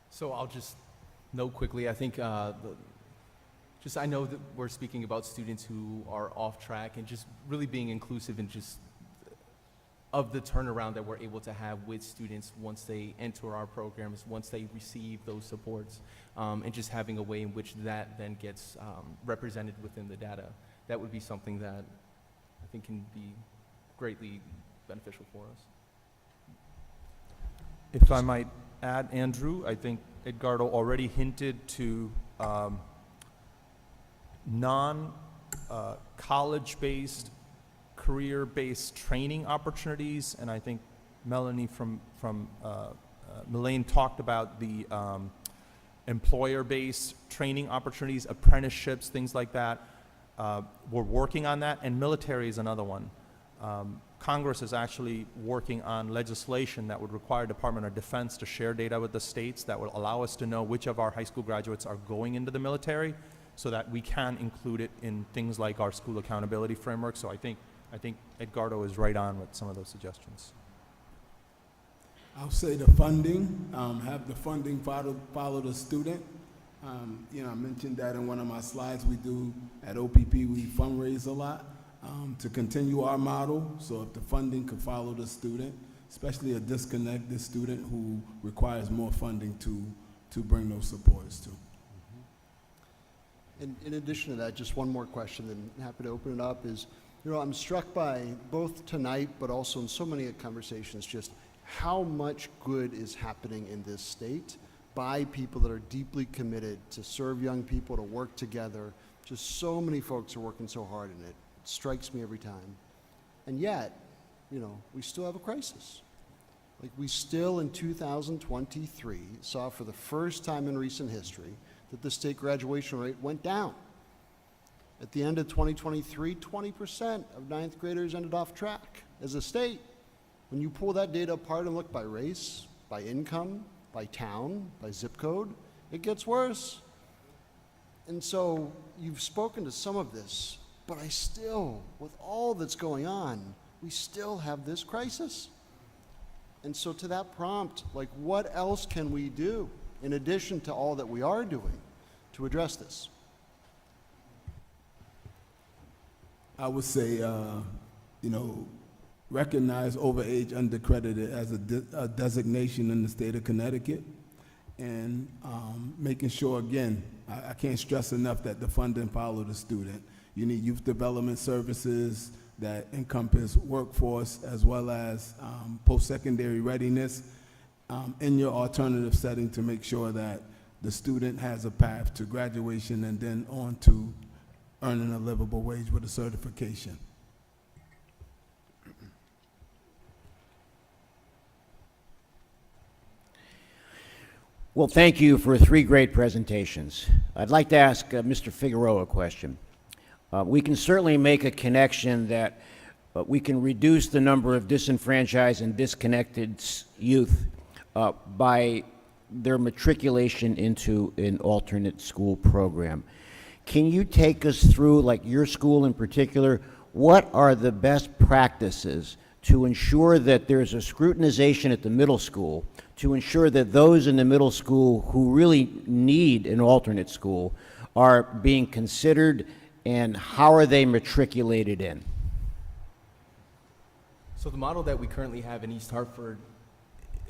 S12: So I'll just note quickly, I think I know that we're speaking about students who are off track, and just really being inclusive and just of the turnaround that we're able to have with students once they enter our programs, once they receive those supports, and just having a way in which that then gets represented within the data. That would be something that I think can be greatly beneficial for us.
S13: If I might add, Andrew, I think Edgardo already hinted to non-college-based, career-based training opportunities, and I think Melanie from Mullane talked about the employer-based training opportunities, apprenticeships, things like that. We're working on that, and military is another one. Congress is actually working on legislation that would require Department of Defense to share data with the states that will allow us to know which of our high school graduates are going into the military, so that we can include it in things like our school accountability framework. So I think Edgardo is right on with some of those suggestions.
S11: I'll say the funding, have the funding follow the student. You know, I mentioned that in one of my slides. We do, at OPP, we fundraise a lot to continue our model. So if the funding could follow the student, especially a disconnected student who requires more funding to bring those supports to.
S4: In addition to that, just one more question, and I'm happy to open it up, is, you know, I'm struck by both tonight, but also in so many conversations, just how much good is happening in this state by people that are deeply committed to serve young people, to work together. Just so many folks are working so hard in it. It strikes me every time. And yet, you know, we still have a crisis. Like, we still in 2023 saw for the first time in recent history that the state graduation rate went down. At the end of 2023, 20% of ninth graders ended off track as a state. When you pull that data apart and look by race, by income, by town, by zip code, it gets worse. And so you've spoken to some of this, but I still, with all that's going on, we still have this crisis. And so to that prompt, like, what else can we do in addition to all that we are doing to address this?
S11: I would say, recognize overage undercredited as a designation in the state of Connecticut, and making sure, again, I can't stress enough that the funding follow the student. You need youth development services that encompass workforce as well as post-secondary readiness in your alternative setting to make sure that the student has a path to graduation and then on to earning a livable wage with a certification.
S7: Well, thank you for 3 great presentations. I'd like to ask Mr. Figueroa a question. We can certainly make a connection that we can reduce the number of disenfranchised and disconnected youth by their matriculation into an alternate school program. Can you take us through, like your school in particular, what are the best practices to ensure that there's a scrutinization at the middle school, to ensure that those in the middle school who really need an alternate school are being considered, and how are they matriculated in?
S12: So the model that we currently have in East Hartford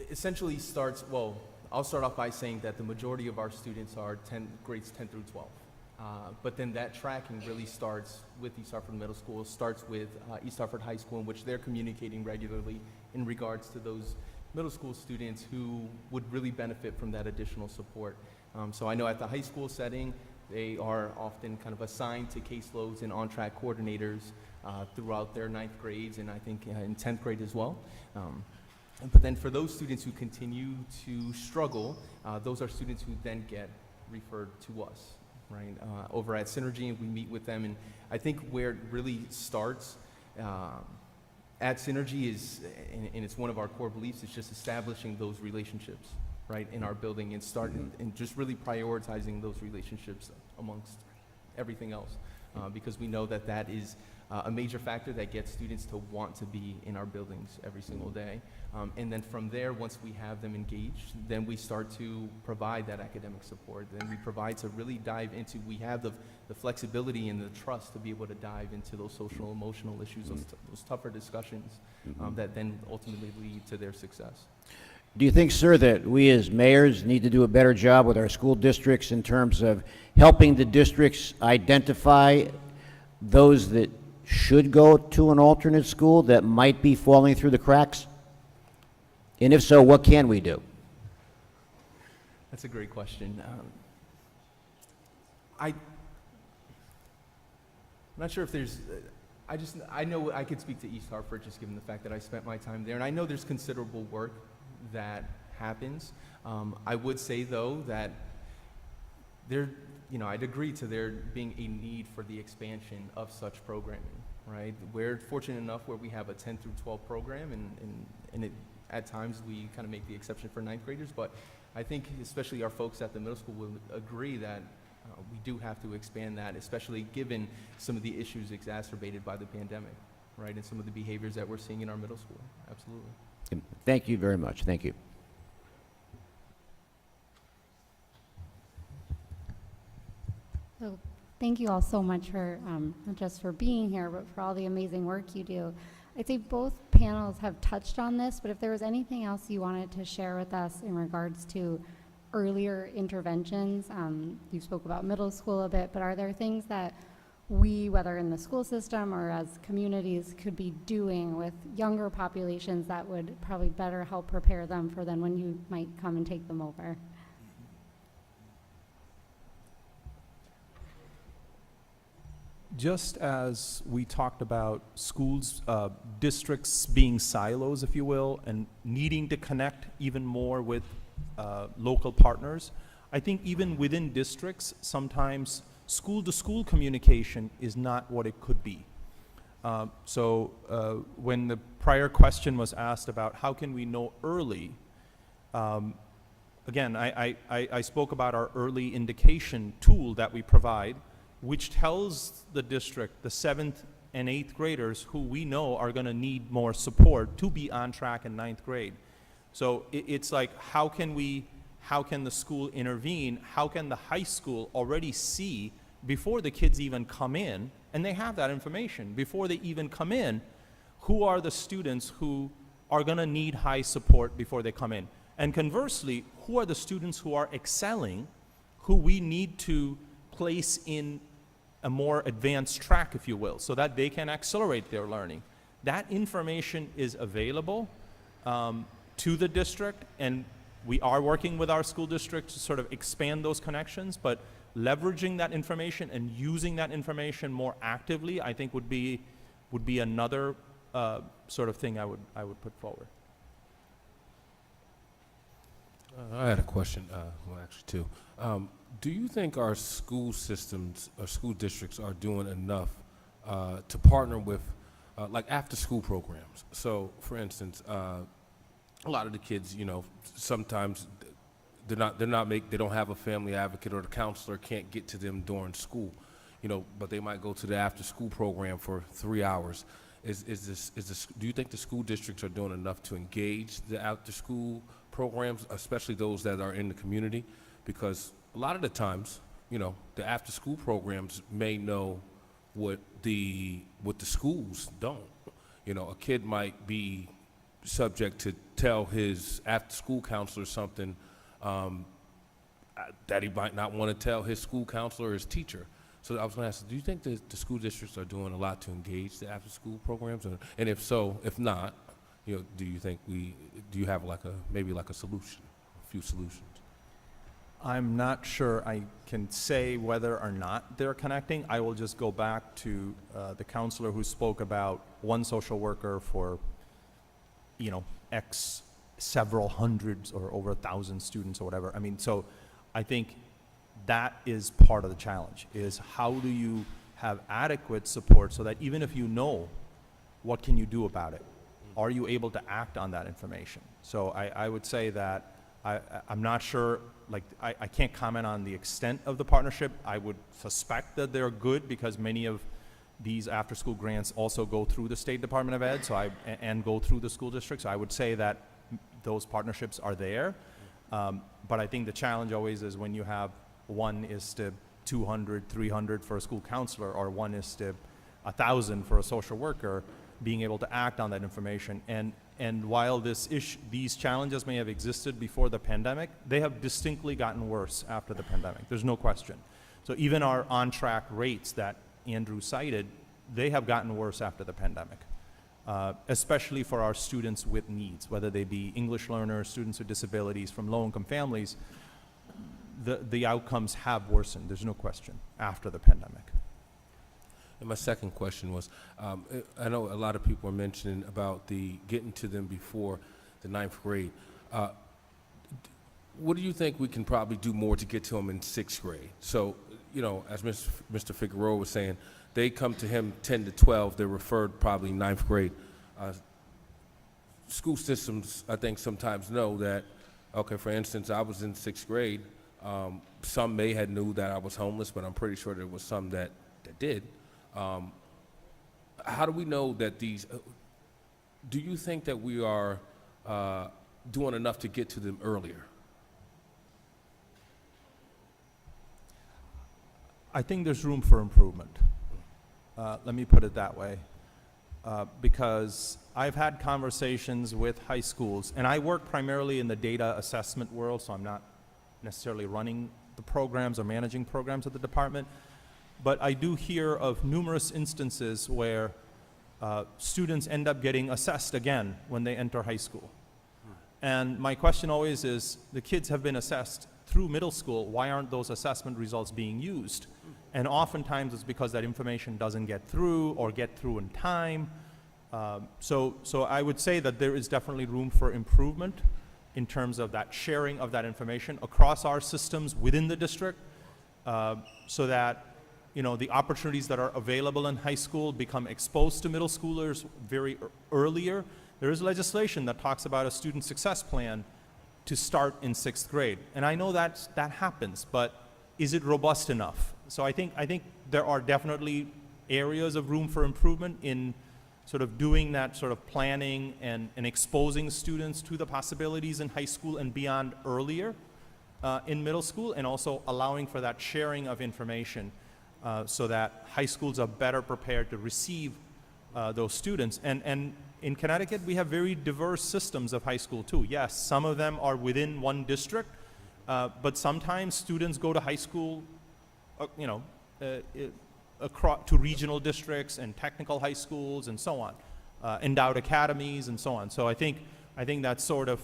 S12: essentially starts, well, I'll start off by saying that the majority of our students are grades 10 through 12. But then that tracking really starts with East Hartford Middle School, starts with East Hartford High School, in which they're communicating regularly in regards to those middle school students who would really benefit from that additional support. So I know at the high school setting, they are often kind of assigned to caseloads and on-track coordinators throughout their 9th grades, and I think in 10th grade as well. But then for those students who continue to struggle, those are students who then get referred to us, right? Over at Synergy, and we meet with them, and I think where it really starts at Synergy is, and it's one of our core beliefs, is just establishing those relationships, right, in our building, and starting and just really prioritizing those relationships amongst everything else, because we know that that is a major factor that gets students to want to be in our buildings every single day. And then from there, once we have them engaged, then we start to provide that academic support. Then we provide to really dive into, we have the flexibility and the trust to be able to dive into those social, emotional issues, those tougher discussions that then ultimately lead to their success.
S7: Do you think, sir, that we as mayors need to do a better job with our school districts in terms of helping the districts identify those that should go to an alternate school that might be falling through the cracks? And if so, what can we do?
S12: That's a great question. I'm not sure if there's, I know I could speak to East Hartford just given the fact that I spent my time there, and I know there's considerable work that happens. I would say though that I'd agree to there being a need for the expansion of such programming, right? We're fortunate enough where we have a 10 through 12 program, and it, at times we kind of make the exception for 9th graders, but I think especially our folks at the middle school will agree that we do have to expand that, especially given some of the issues exacerbated by the pandemic, right? And some of the behaviors that we're seeing in our middle school. Absolutely.
S7: Thank you very much. Thank you.
S14: So thank you all so much for not just for being here, but for all the amazing work you do. I'd say both panels have touched on this, but if there was anything else you wanted to share with us in regards to earlier interventions, you spoke about middle school a bit, but are there things that we, whether in the school system or as communities, could be doing with younger populations that would probably better help prepare them for then when you might come and take them over?
S13: just as we talked about schools, districts being silos, if you will, and needing to connect even more with local partners, I think even within districts, sometimes school-to-school communication is not what it could be. When the prior question was asked about how can we know early, again, I spoke about our early indication tool that we provide, which tells the district, the 7th and 8th graders who we know are going to need more support to be on track in 9th grade. So it's like, how can the school intervene? How can the high school already see before the kids even come in, and they have that information, before they even come in, who are the students who are going to need high support before they come in? And conversely, who are the students who are excelling, who we need to place in a more advanced track, if you will, so that they can accelerate their learning? That information is available to the district, and we are working with our school district to sort of expand those connections, but leveraging that information and using that information more actively, I think would be another sort of thing I would put forward.
S10: I had a question, well, actually two. Do you think our school systems or school districts are doing enough to partner with like after-school programs? So, for instance, a lot of the kids, you know, sometimes they don't have a family advocate, or the counselor can't get to them during school, you know, but they might go to the after-school program for 3 hours. Do you think the school districts are doing enough to engage the after-school programs, especially those that are in the community? Because a lot of the times, you know, the after-school programs may know what the schools don't. You know, a kid might be subject to tell his after-school counselor something that he might not want to tell his school counselor or his teacher. So I was going to ask, do you think that the school districts are doing a lot to engage the after-school programs? And if so, if not, you know, do you have maybe a solution, a few solutions?
S13: I'm not sure I can say whether or not they're connecting. I will just go back to the counselor who spoke about one social worker for, you know, X several hundreds or over 1,000 students or whatever. I mean, so I think that is part of the challenge, is how do you have adequate support so that even if you know, what can you do about it? Are you able to act on that information? So I would say that I'm not sure, like, I can't comment on the extent of the partnership. I would suspect that they're good because many of these after-school grants also go through the State Department of Ed, and go through the school district. So I would say that those partnerships are there. But I think the challenge always is when you have 1 is to 200, 300 for a school counselor, or 1 is to 1,000 for a social worker, being able to act on that information. And while these challenges may have existed before the pandemic, they have distinctly gotten worse after the pandemic. There's no question. So even our on-track rates that Andrew cited, they have gotten worse after the pandemic, especially for our students with needs, whether they be English learners, students with disabilities from low-income families. The outcomes have worsened, there's no question, after the pandemic.
S10: And my second question was, I know a lot of people are mentioning about getting to them before the 9th grade. What do you think we can probably do more to get to them in 6th grade? So, you know, as Mr. Figueroa was saying, they come to him 10 to 12, they're referred probably 9th grade. School systems, I think, sometimes know that, okay, for instance, I was in 6th grade. Some may have knew that I was homeless, but I'm pretty sure there was some that did. How do we know that do you think that we are doing enough to get to them earlier?
S13: I think there's room for improvement. Let me put it that way. Because I've had conversations with high schools, and I work primarily in the data assessment world, so I'm not necessarily running the programs or managing programs at the department. But I do hear of numerous instances where students end up getting assessed again when they enter high school. And my question always is, the kids have been assessed through middle school, why aren't those assessment results being used? And oftentimes it's because that information doesn't get through or get through in time. So I would say that there is definitely room for improvement in terms of that sharing of that information across our systems within the district, so that the opportunities that are available in high school become exposed to middle schoolers very earlier. There is legislation that talks about a student success plan to start in 6th grade. And I know that happens, but is it robust enough? So I think there are definitely areas of room for improvement in sort of doing that sort of planning and exposing students to the possibilities in high school and beyond earlier in middle school, and also allowing for that sharing of information so that high schools are better prepared to receive those students. And in Connecticut, we have very diverse systems of high school too. Yes, some of them are within one district, but sometimes students go to high school, across to regional districts and technical high schools and so on, endowed academies and so on. So I think that sort of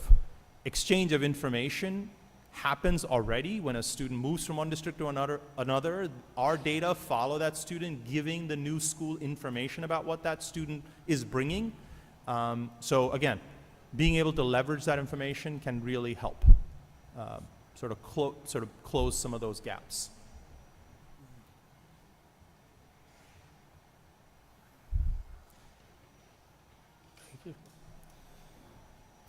S13: exchange of information happens already when a student moves from one district to another. Our data follow that student, giving the new school information about what that student is bringing. So again, being able to leverage that information can really help sort of close some of those gaps.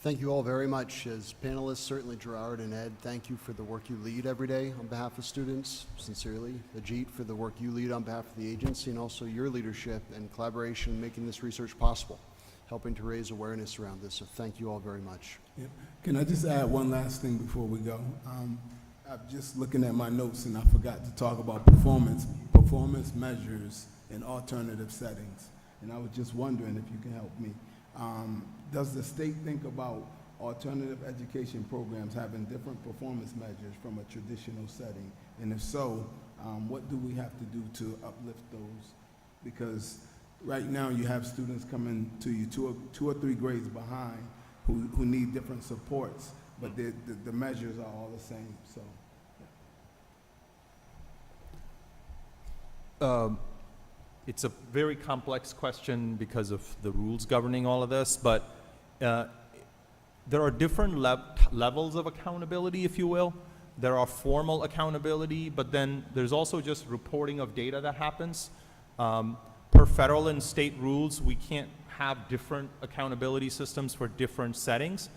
S4: Thank you all very much. As panelists, certainly Gerard and Ed, thank you for the work you lead every day on behalf of students. Sincerely, Ajit, for the work you lead on behalf of the agency, and also your leadership and collaboration in making this research possible, helping to raise awareness around this. So thank you all very much.
S11: Yeah. Can I just add one last thing before we go? I'm just looking at my notes and I forgot to talk about performance measures in alternative settings. And I was just wondering if you can help me. Does the state think about alternative education programs having different performance measures from a traditional setting? And if so, what do we have to do to uplift those? Because right now you have students coming to you two or three grades behind who need different supports, but the measures are all the same. So.
S13: It's a very complex question because of the rules governing all of this, but there are different levels of accountability, if you will. There are formal accountability, but then there's also just reporting of data that happens. Per federal and state rules, we can't have different accountability systems for different settings,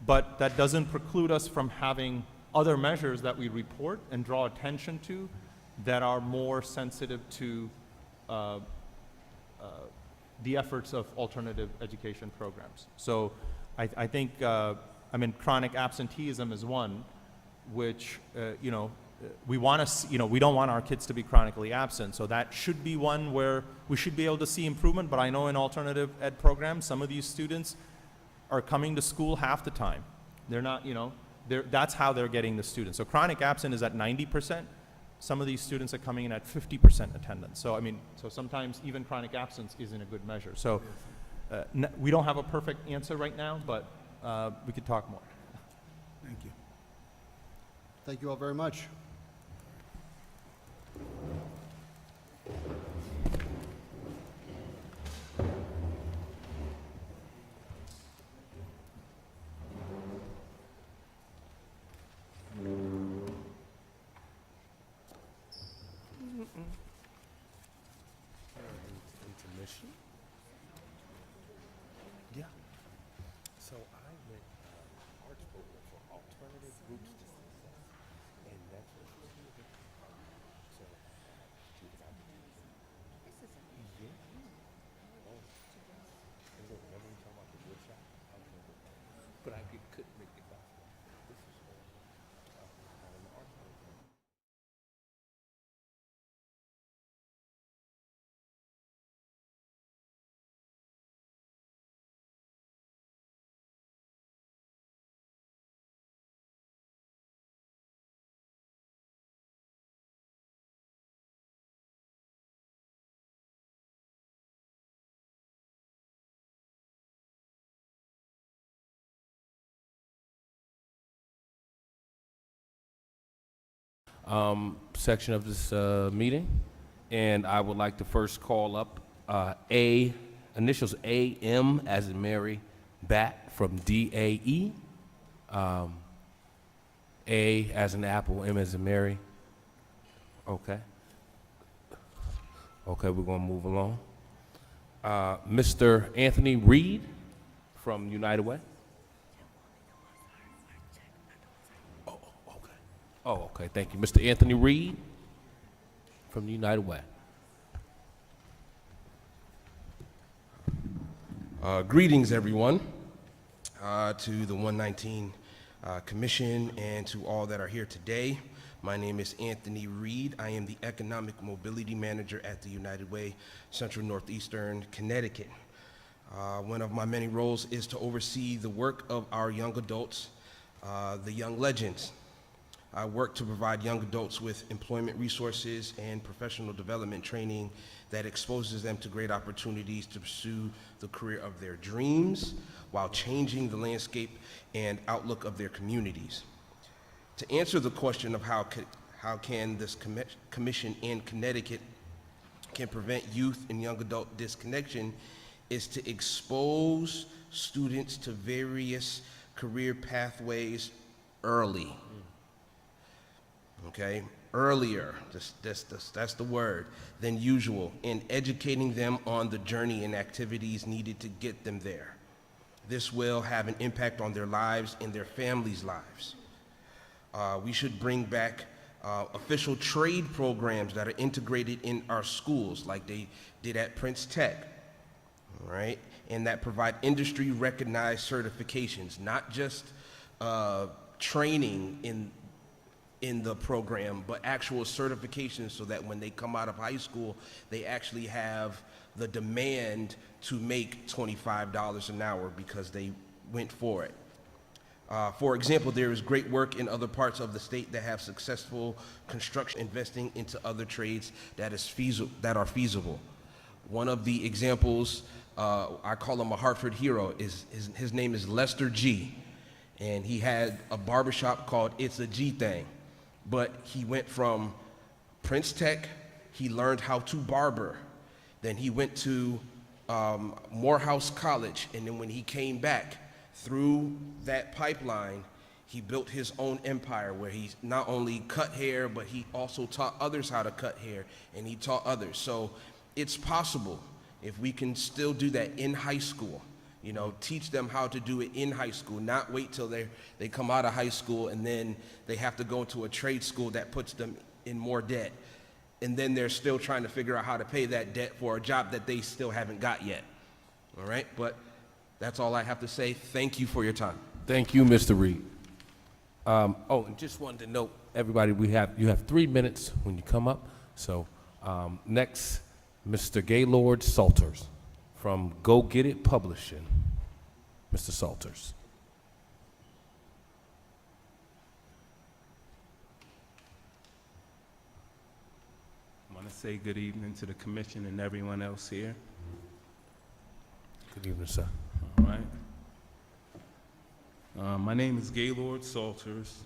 S13: but that doesn't preclude us from having other measures that we report and draw attention to that are more sensitive to the efforts of alternative education programs. So I think, chronic absenteeism is one, which, we want to, we don't want our kids to be chronically absent. So that should be one where we should be able to see improvement. But I know in alternative ed programs, some of these students are coming to school half the time. They're not, that's how they're getting the students. So chronic absent is at 90%. Some of these students are coming in at 50% attendance. So, so sometimes even chronic absence isn't a good measure. So we don't have a perfect answer right now, but we could talk more.
S11: Thank you.
S4: Thank you all very much.
S10: Intermission? Yeah. So I went arts program for alternative groups to success, and that's what so this is yeah. Oh, remember we talking about the wood shop? But I couldn't make it back. This is on the art program. section of this meeting. And I would like to first call up initials AM as in Mary, Bat from DAE. A as in Apple, M as in Mary. Okay. Okay, we're going to move along. Mr. Anthony Reed from United Way. Oh, okay. Oh, okay, thank you. Mr. Anthony Reed from the United Way. Greetings, everyone, to the 119 Commission and to all that are here today. My name is Anthony Reed. I am the Economic Mobility Manager at the United Way, Central Northeastern Connecticut. One of my many roles is to oversee the work of our young adults, the Young Legends. I work to provide young adults with employment resources and professional development training that exposes them to great opportunities to pursue the career of their dreams while changing the landscape and outlook of their communities. To answer the question of how can this commission in Connecticut can prevent youth and young adult disconnection is to expose students to various career pathways early. Okay, earlier, that's the word, than usual, in educating them on the journey and activities needed to get them there. This will have an impact on their lives and their families' lives. We should bring back official trade programs that are integrated in our schools, like they did at Prince Tech, all right? And that provide industry-recognized certifications, not just training in the program, but actual certifications so that when they come out of high school, they actually have the demand to make $25 an hour because they went for it. For example, there is great work in other parts of the state that have successful construction investing into other trades that are feasible. One of the examples, I call him a Hartford hero, his name is Lester G. And he had a barbershop called It's a G Thing. But he went from Prince Tech, he learned how to barber. Then he went to Morehouse College, and then when he came back, through that pipeline, he built his own empire where he not only cut hair, but he also taught others how to cut hair, and he taught others. So it's possible if we can still do that in high school. You know, teach them how to do it in high school, not wait till they come out of high school and then they have to go to a trade school that puts them in more debt. And then they're still trying to figure out how to pay that debt for a job that they still haven't got yet. All right, but that's all I have to say. Thank you for your time. Thank you, Mr. Reed. And just wanted to note, everybody, you have 3 minutes when you come up. So next, Mr. Gaylord Salters from Go Get It Publishing. Mr. Salters.
S15: I want to say good evening to the commission and everyone else here.
S10: Good evening, sir.
S15: All right. My name is Gaylord Salters,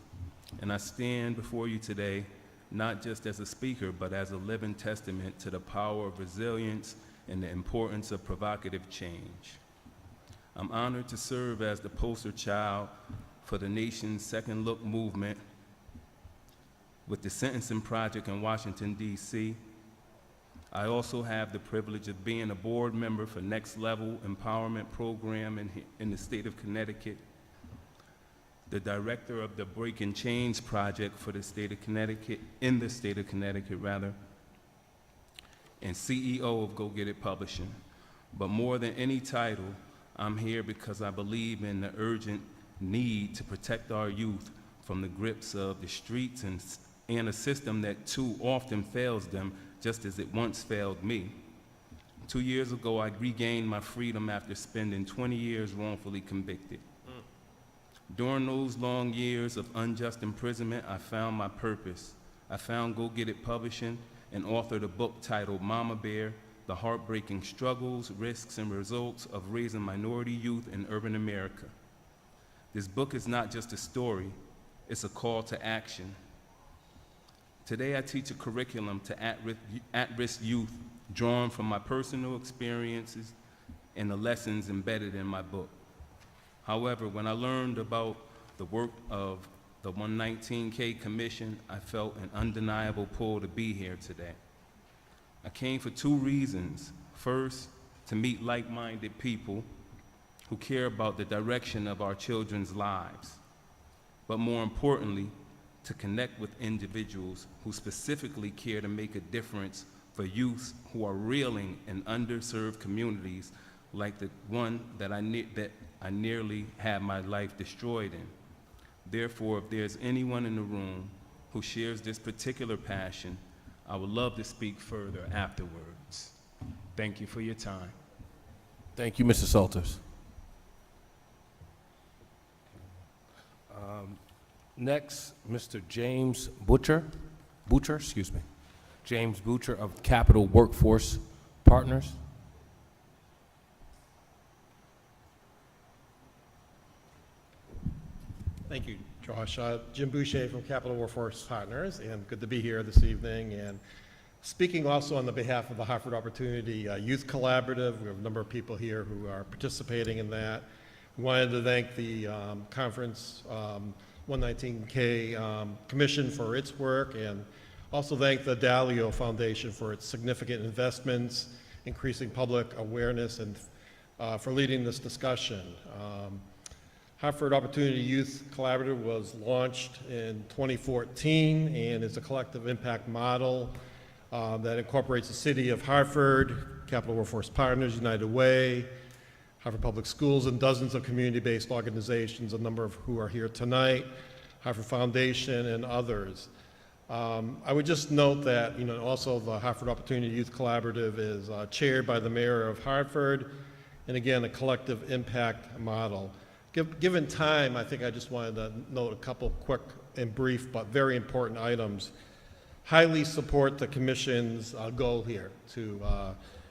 S15: and I stand before you today not just as a speaker, but as a living testament to the power of resilience and the importance of provocative change. I'm honored to serve as the poster child for the nation's Second Look movement with the Sentencing Project in Washington, D.C. I also have the privilege of being a board member for Next Level Empowerment Program in the state of Connecticut, the director of the Break and Change Project for the state of Connecticut, and CEO of Go Get It Publishing. But more than any title, I'm here because I believe in the urgent need to protect our youth from the grips of the streets and a system that too often fails them, just as it once failed me. 2 years ago, I regained my freedom after spending 20 years wrongfully convicted. During those long years of unjust imprisonment, I found my purpose. I found Go Get It Publishing and authored a book titled Mama Bear: The Heartbreaking Struggles, Risks, and Results of Raising Minority Youth in Urban America. This book is not just a story, it's a call to action. Today, I teach a curriculum to at-risk youth drawn from my personal experiences and the lessons embedded in my book. However, when I learned about the work of the 119K Commission, I felt an undeniable pull to be here today. I came for two reasons. First, to meet like-minded people who care about the direction of our children's lives, but more importantly, to connect with individuals who specifically care to make a difference for youth who are reeling in underserved communities like the one that I nearly had my life destroyed in. Therefore, if there's anyone in the room who shares this particular passion, I would love to speak further afterwards. Thank you for your time.
S10: Thank you, Mr. Salters. Next, Mr. James Butcher, excuse me. James Butcher of Capital Workforce Partners.
S16: Thank you, Josh. Jim Boucher from Capital Workforce Partners, and good to be here this evening. And speaking also on the behalf of the Hartford Opportunity Youth Collaborative, we have a number of people here who are participating in that. We wanted to thank the conference 119K Commission for its work, and also thank the Dalio Foundation for its significant investments, increasing public awareness, and for leading this discussion. Hartford Opportunity Youth Collaborative was launched in 2014 and is a collective impact model that incorporates the City of Hartford, Capital Workforce Partners, United Way, Hartford Public Schools, and dozens of community-based organizations, a number of who are here tonight, Hartford Foundation, and others. I would just note that, also the Hartford Opportunity Youth Collaborative is chaired by the Mayor of Hartford, and again, a collective impact model. Given time, I think I just wanted to note a couple quick and brief but very important items. Highly support the Commission's goal here to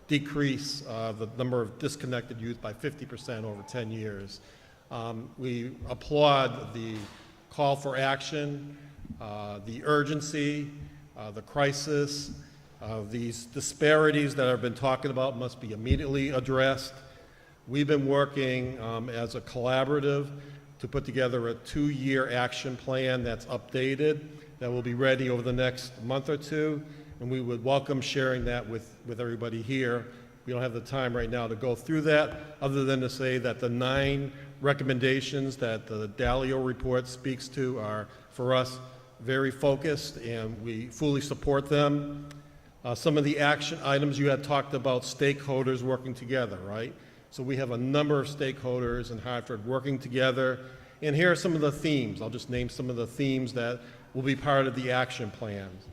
S16: decrease the number of disconnected youth by 50% over 10 years. We applaud the call for action, the urgency, the crisis. These disparities that I've been talking about must be immediately addressed. We've been working as a collaborative to put together a 2-year action plan that's updated, that will be ready over the next month or two, and we would welcome sharing that with everybody here. We don't have the time right now to go through that, other than to say that the 9 recommendations that the Dalio report speaks to are, for us, very focused, and we fully support them. Some of the action items you had talked about, stakeholders working together, right? So we have a number of stakeholders in Hartford working together, and here are some of the themes. I'll just name some of the themes that will be part of the action plans.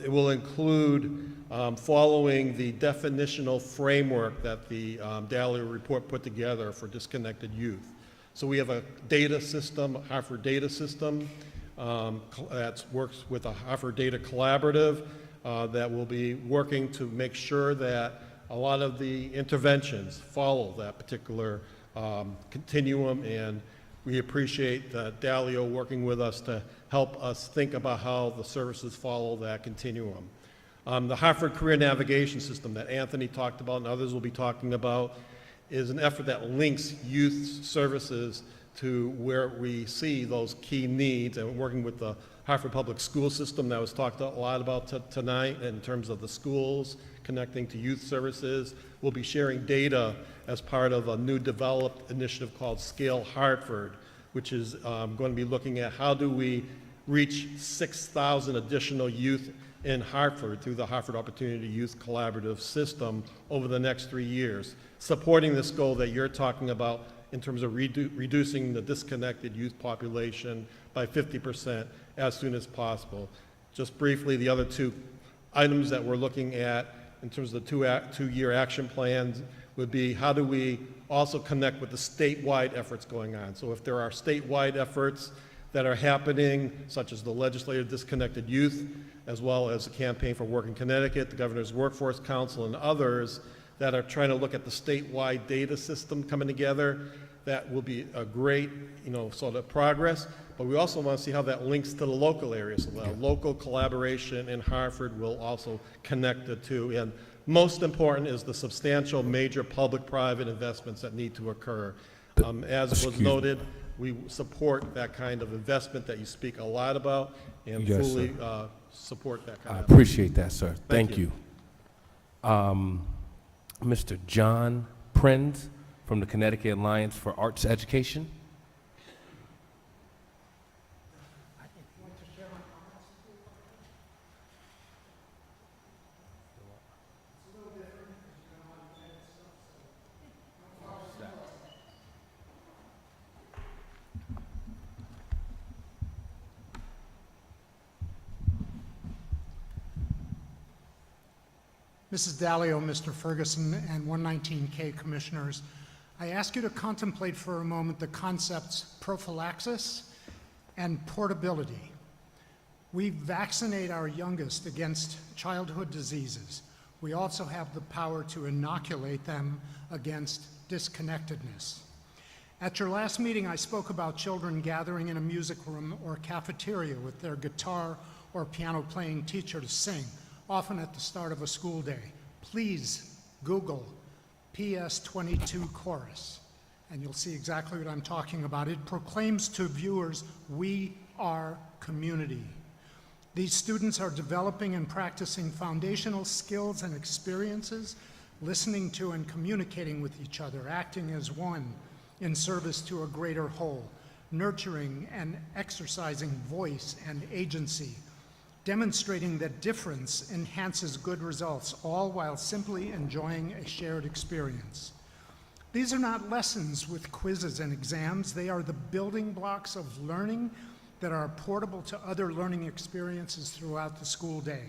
S16: It will include following the definitional framework that the Dalio report put together for disconnected youth. So we have a data system, Hartford data system, that works with a Hartford Data Collaborative that will be working to make sure that a lot of the interventions follow that particular continuum, and we appreciate Dalio working with us to help us think about how the services follow that continuum. The Hartford Career Navigation System that Anthony talked about and others will be talking about is an effort that links youth services to where we see those key needs, and working with the Hartford Public School System that was talked a lot about tonight in terms of the schools connecting to youth services. We'll be sharing data as part of a new developed initiative called Scale Hartford, which is going to be looking at how do we reach 6,000 additional youth in Hartford through the Hartford Opportunity Youth Collaborative system over the next 3 years, supporting this goal that you're talking about in terms of reducing the disconnected youth population by 50% as soon as possible. Just briefly, the other 2 items that we're looking at in terms of the 2-year action plans would be how do we also connect with the statewide efforts going on. So if there are statewide efforts that are happening, such as the Legislative Disconnected Youth, as well as the Campaign for Work in Connecticut, the Governor's Workforce Council, and others that are trying to look at the statewide data system coming together, that will be a great, sort of progress. But we also want to see how that links to the local areas. So the local collaboration in Hartford will also connect the two. And most important is the substantial major public-private investments that need to occur. As was noted, we support that kind of investment that you speak a lot about, and
S10: Yes,
S16: fully
S10: sir.
S16: support that
S10: I
S16: kind of.
S10: appreciate that, sir.
S16: Thank
S10: Thank you. Mr. John Prenz from the Connecticut Alliance for Arts Education.
S17: Mrs. Dalio, Mr. Ferguson, and 119K commissioners, I ask you to contemplate for a moment the concepts prophylaxis and portability. We vaccinate our youngest against childhood diseases. We also have the power to inoculate them against disconnectedness. At your last meeting, I spoke about children gathering in a music room or cafeteria with their guitar or piano playing teacher to sing, often at the start of a school day. Please Google PS22 Chorus, and you'll see exactly what I'm talking about. It proclaims to viewers, we are community. These students are developing and practicing foundational skills and experiences, listening to and communicating with each other, acting as one in service to a greater whole, nurturing and exercising voice and agency, demonstrating that difference enhances good results, all while simply enjoying a shared experience. These are not lessons with quizzes and exams. They are the building blocks of learning that are portable to other learning experiences throughout the school day.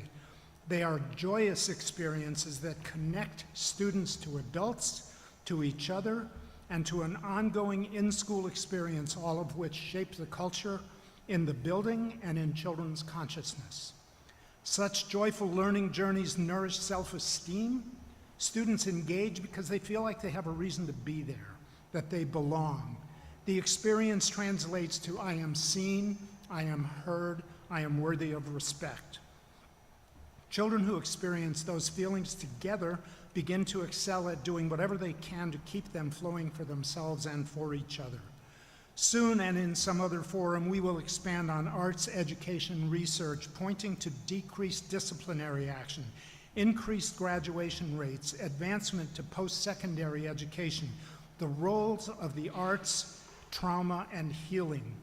S17: They are joyous experiences that connect students to adults, to each other, and to an ongoing in-school experience, all of which shapes the culture in the building and in children's consciousness. Such joyful learning journeys nourish self-esteem. Students engage because they feel like they have a reason to be there, that they belong. The experience translates to I am seen, I am heard, I am worthy of respect. Children who experience those feelings together begin to excel at doing whatever they can to keep them flowing for themselves and for each other. Soon, and in some other forum, we will expand on arts education research, pointing to decreased disciplinary action, increased graduation rates, advancement to post-secondary education, the roles of the arts, trauma, and healing.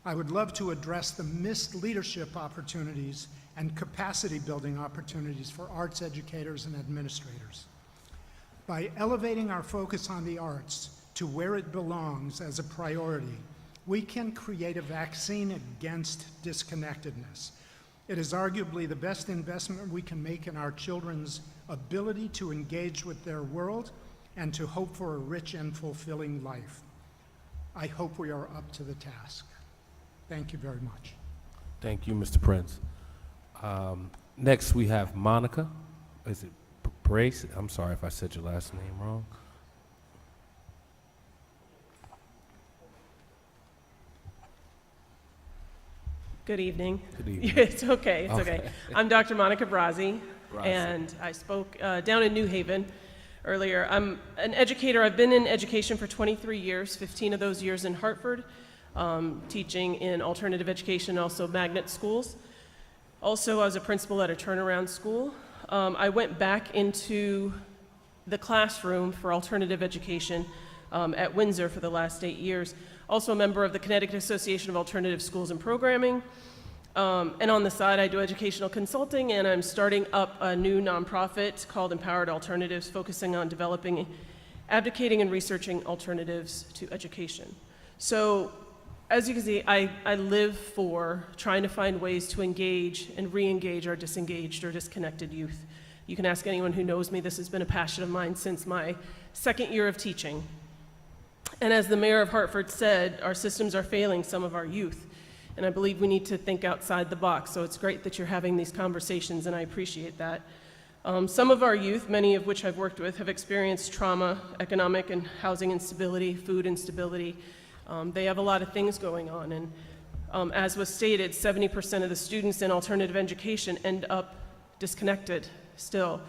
S17: I would love to address the missed leadership opportunities and capacity building opportunities for arts educators and administrators. By elevating our focus on the arts to where it belongs as a priority, we can create a vaccine against disconnectedness. It is arguably the best investment we can make in our children's ability to engage with their world and to hope for a rich and fulfilling life. I hope we are up to the task. Thank you very much.
S10: Thank you, Mr. Prince. Next, we have Monica. Is it Brace? I'm sorry if I said your last name wrong.
S18: Good evening.
S10: Good evening.
S18: It's okay, it's okay. I'm Dr. Monica Brazzi, and I spoke down in New Haven earlier. I'm an educator. I've been in education for 23 years, 15 of those years in Hartford, teaching in alternative education, also magnet schools. Also, I was a principal at a turnaround school. I went back into the classroom for alternative education at Windsor for the last 8 years. Also a member of the Connecticut Association of Alternative Schools and Programming. And on the side, I do educational consulting, and I'm starting up a new nonprofit called Empowered Alternatives, focusing on developing, advocating, and researching alternatives to education. So, as you can see, I live for trying to find ways to engage and re-engage our disengaged or disconnected youth. You can ask anyone who knows me, this has been a passion of mine since my second year of teaching. And as the mayor of Hartford said, our systems are failing some of our youth. And I believe we need to think outside the box. So it's great that you're having these conversations, and I appreciate that. Some of our youth, many of which I've worked with, have experienced trauma, economic and housing instability, food instability. They have a lot of things going on, and as was stated, 70% of the students in alternative education end up disconnected still.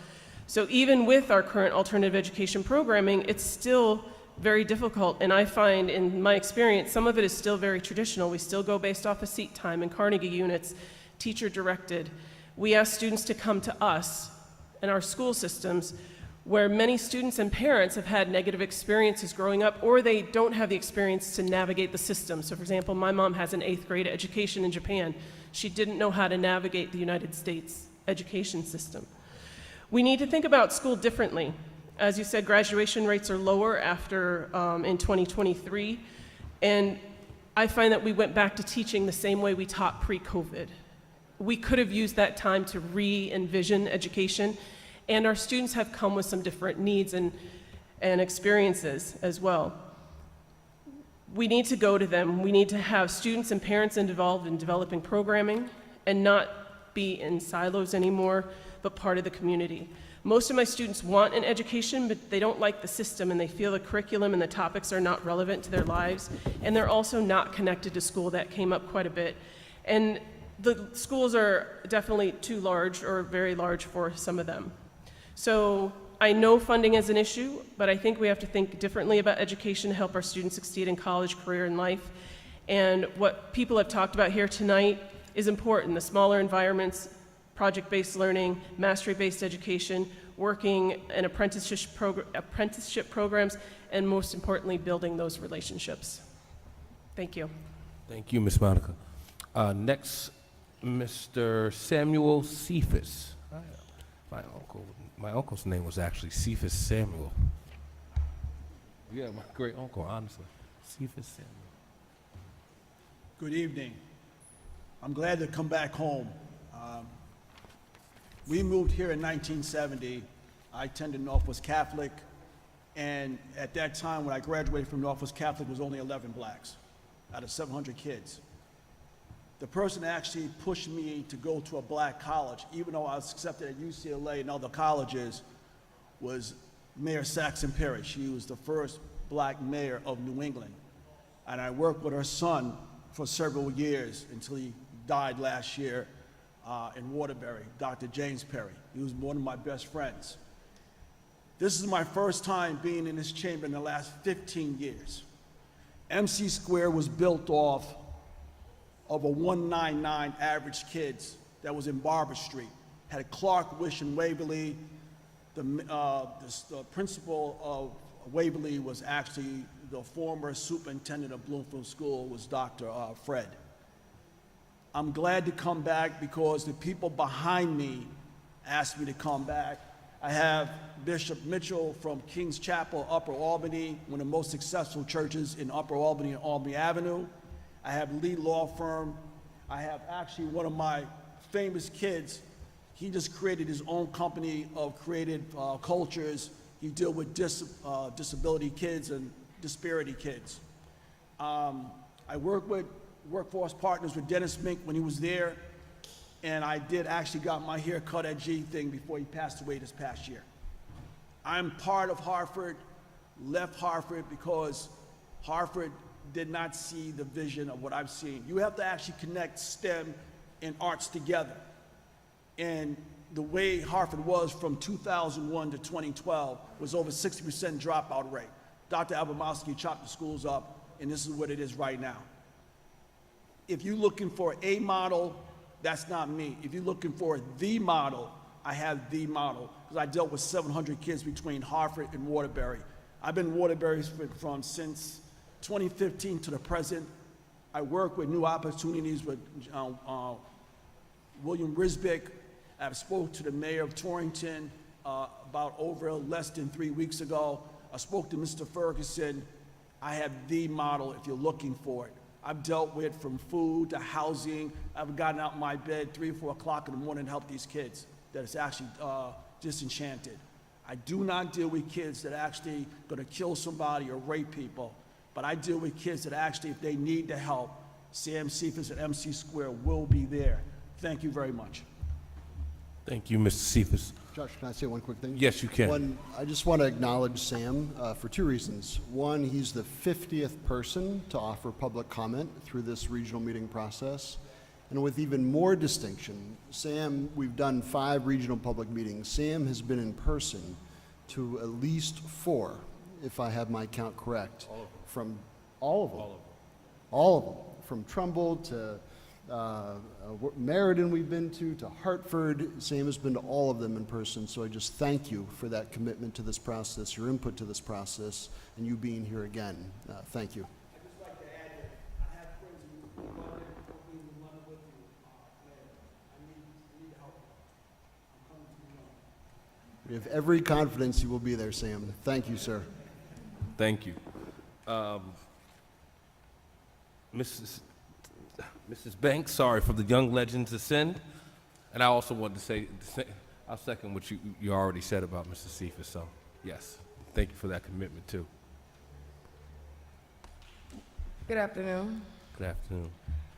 S18: So even with our current alternative education programming, it's still very difficult, and I find in my experience, some of it is still very traditional. We still go based off of seat time and Carnegie units, teacher directed. We ask students to come to us and our school systems where many students and parents have had negative experiences growing up, or they don't have the experience to navigate the system. So for example, my mom has an 8th grade education in Japan. She didn't know how to navigate the United States education system. We need to think about school differently. As you said, graduation rates are lower after in 2023, and I find that we went back to teaching the same way we taught pre-COVID. We could have used that time to re-envision education, and our students have come with some different needs and experiences as well. We need to go to them. We need to have students and parents involved in developing programming and not be in silos anymore, but part of the community. Most of my students want an education, but they don't like the system, and they feel the curriculum and the topics are not relevant to their lives, and they're also not connected to school. That came up quite a bit. And the schools are definitely too large or very large for some of them. So I know funding is an issue, but I think we have to think differently about education to help our students succeed in college, career, and life. And what people have talked about here tonight is important. The smaller environments, project-based learning, mastery-based education, working in apprenticeship programs, and most importantly, building those relationships. Thank you.
S10: Thank you, Ms. Monica. Next, Mr. Samuel Cephas. My uncle's name was actually Cephas Samuel. Yeah, my great uncle, honestly. Cephas Samuel.
S19: Good evening. I'm glad to come back home. We moved here in 1970. I attended Northwest Catholic, and at that time when I graduated from Northwest Catholic, there was only 11 blacks out of 700 kids. The person that actually pushed me to go to a black college, even though I was accepted at UCLA and other colleges, was Mayor Saxon Perry. She was the first black mayor of New England. And I worked with her son for several years until he died last year in Waterbury, Dr. James Perry. He was one of my best friends. This is my first time being in this chamber in the last 15 years. MC Square was built off of a 199 average kids that was in Barber Street. Had Clark Wish in Waverly. The principal of Waverly was actually the former superintendent of Bloomfield School, was Dr. Fred. I'm glad to come back because the people behind me asked me to come back. I have Bishop Mitchell from King's Chapel, Upper Albany, one of the most successful churches in Upper Albany and Albany Avenue. I have Lee Law Firm. I have actually one of my famous kids. He just created his own company of creative cultures. He deals with disability kids and disparity kids. I work with Workforce Partners with Dennis Mink when he was there, and I did actually got my hair cut at G thing before he passed away this past year. I'm part of Hartford, left Hartford because Hartford did not see the vision of what I've seen. You have to actually connect STEM and arts together. And the way Hartford was from 2001 to 2012 was over 60% dropout rate. Dr. Abramowski chopped the schools up, and this is what it is right now. If you're looking for a model, that's not me. If you're looking for the model, I have the model, because I dealt with 700 kids between Hartford and Waterbury. I've been in Waterbury from since 2015 to the present. I work with new opportunities with William Risbick. I've spoke to the mayor of Torrington about less than 3 weeks ago. I spoke to Mr. Ferguson. I have the model if you're looking for it. I've dealt with from food to housing. I've gotten out of my bed 3 or 4 o'clock in the morning to help these kids that is actually disenchanted. I do not deal with kids that are actually gonna kill somebody or rape people, but I deal with kids that actually, if they need the help, Sam Cephas at MC Square will be there. Thank you very much.
S10: Thank you, Mr. Cephas.
S4: Josh, can I say one quick thing?
S10: Yes, you can.
S4: One, I just want to acknowledge Sam for two reasons. One, he's the 50th person to offer public comment through this regional meeting process. And with even more distinction, Sam, we've done 5 regional public meetings. Sam has been in person to at least 4, if I have my count correct. From all of them. All of them. From Trumbull to Meriden we've been to Hartford. Sam has been to all of them in person, so I just thank you for that commitment to this process, your input to this process, and you being here again. Thank you.
S19: I'd just like to add that I have friends in London, working in London with you. I need help. I'm coming to you.
S4: We have every confidence you will be there, Sam. Thank you, sir.
S10: Thank you. Mrs. Banks, sorry for the young legends ascend. And I also wanted to say, I'll second what you already said about Mr. Cephas. So, yes, thank you for that commitment, too.
S20: Good afternoon.
S10: Good afternoon.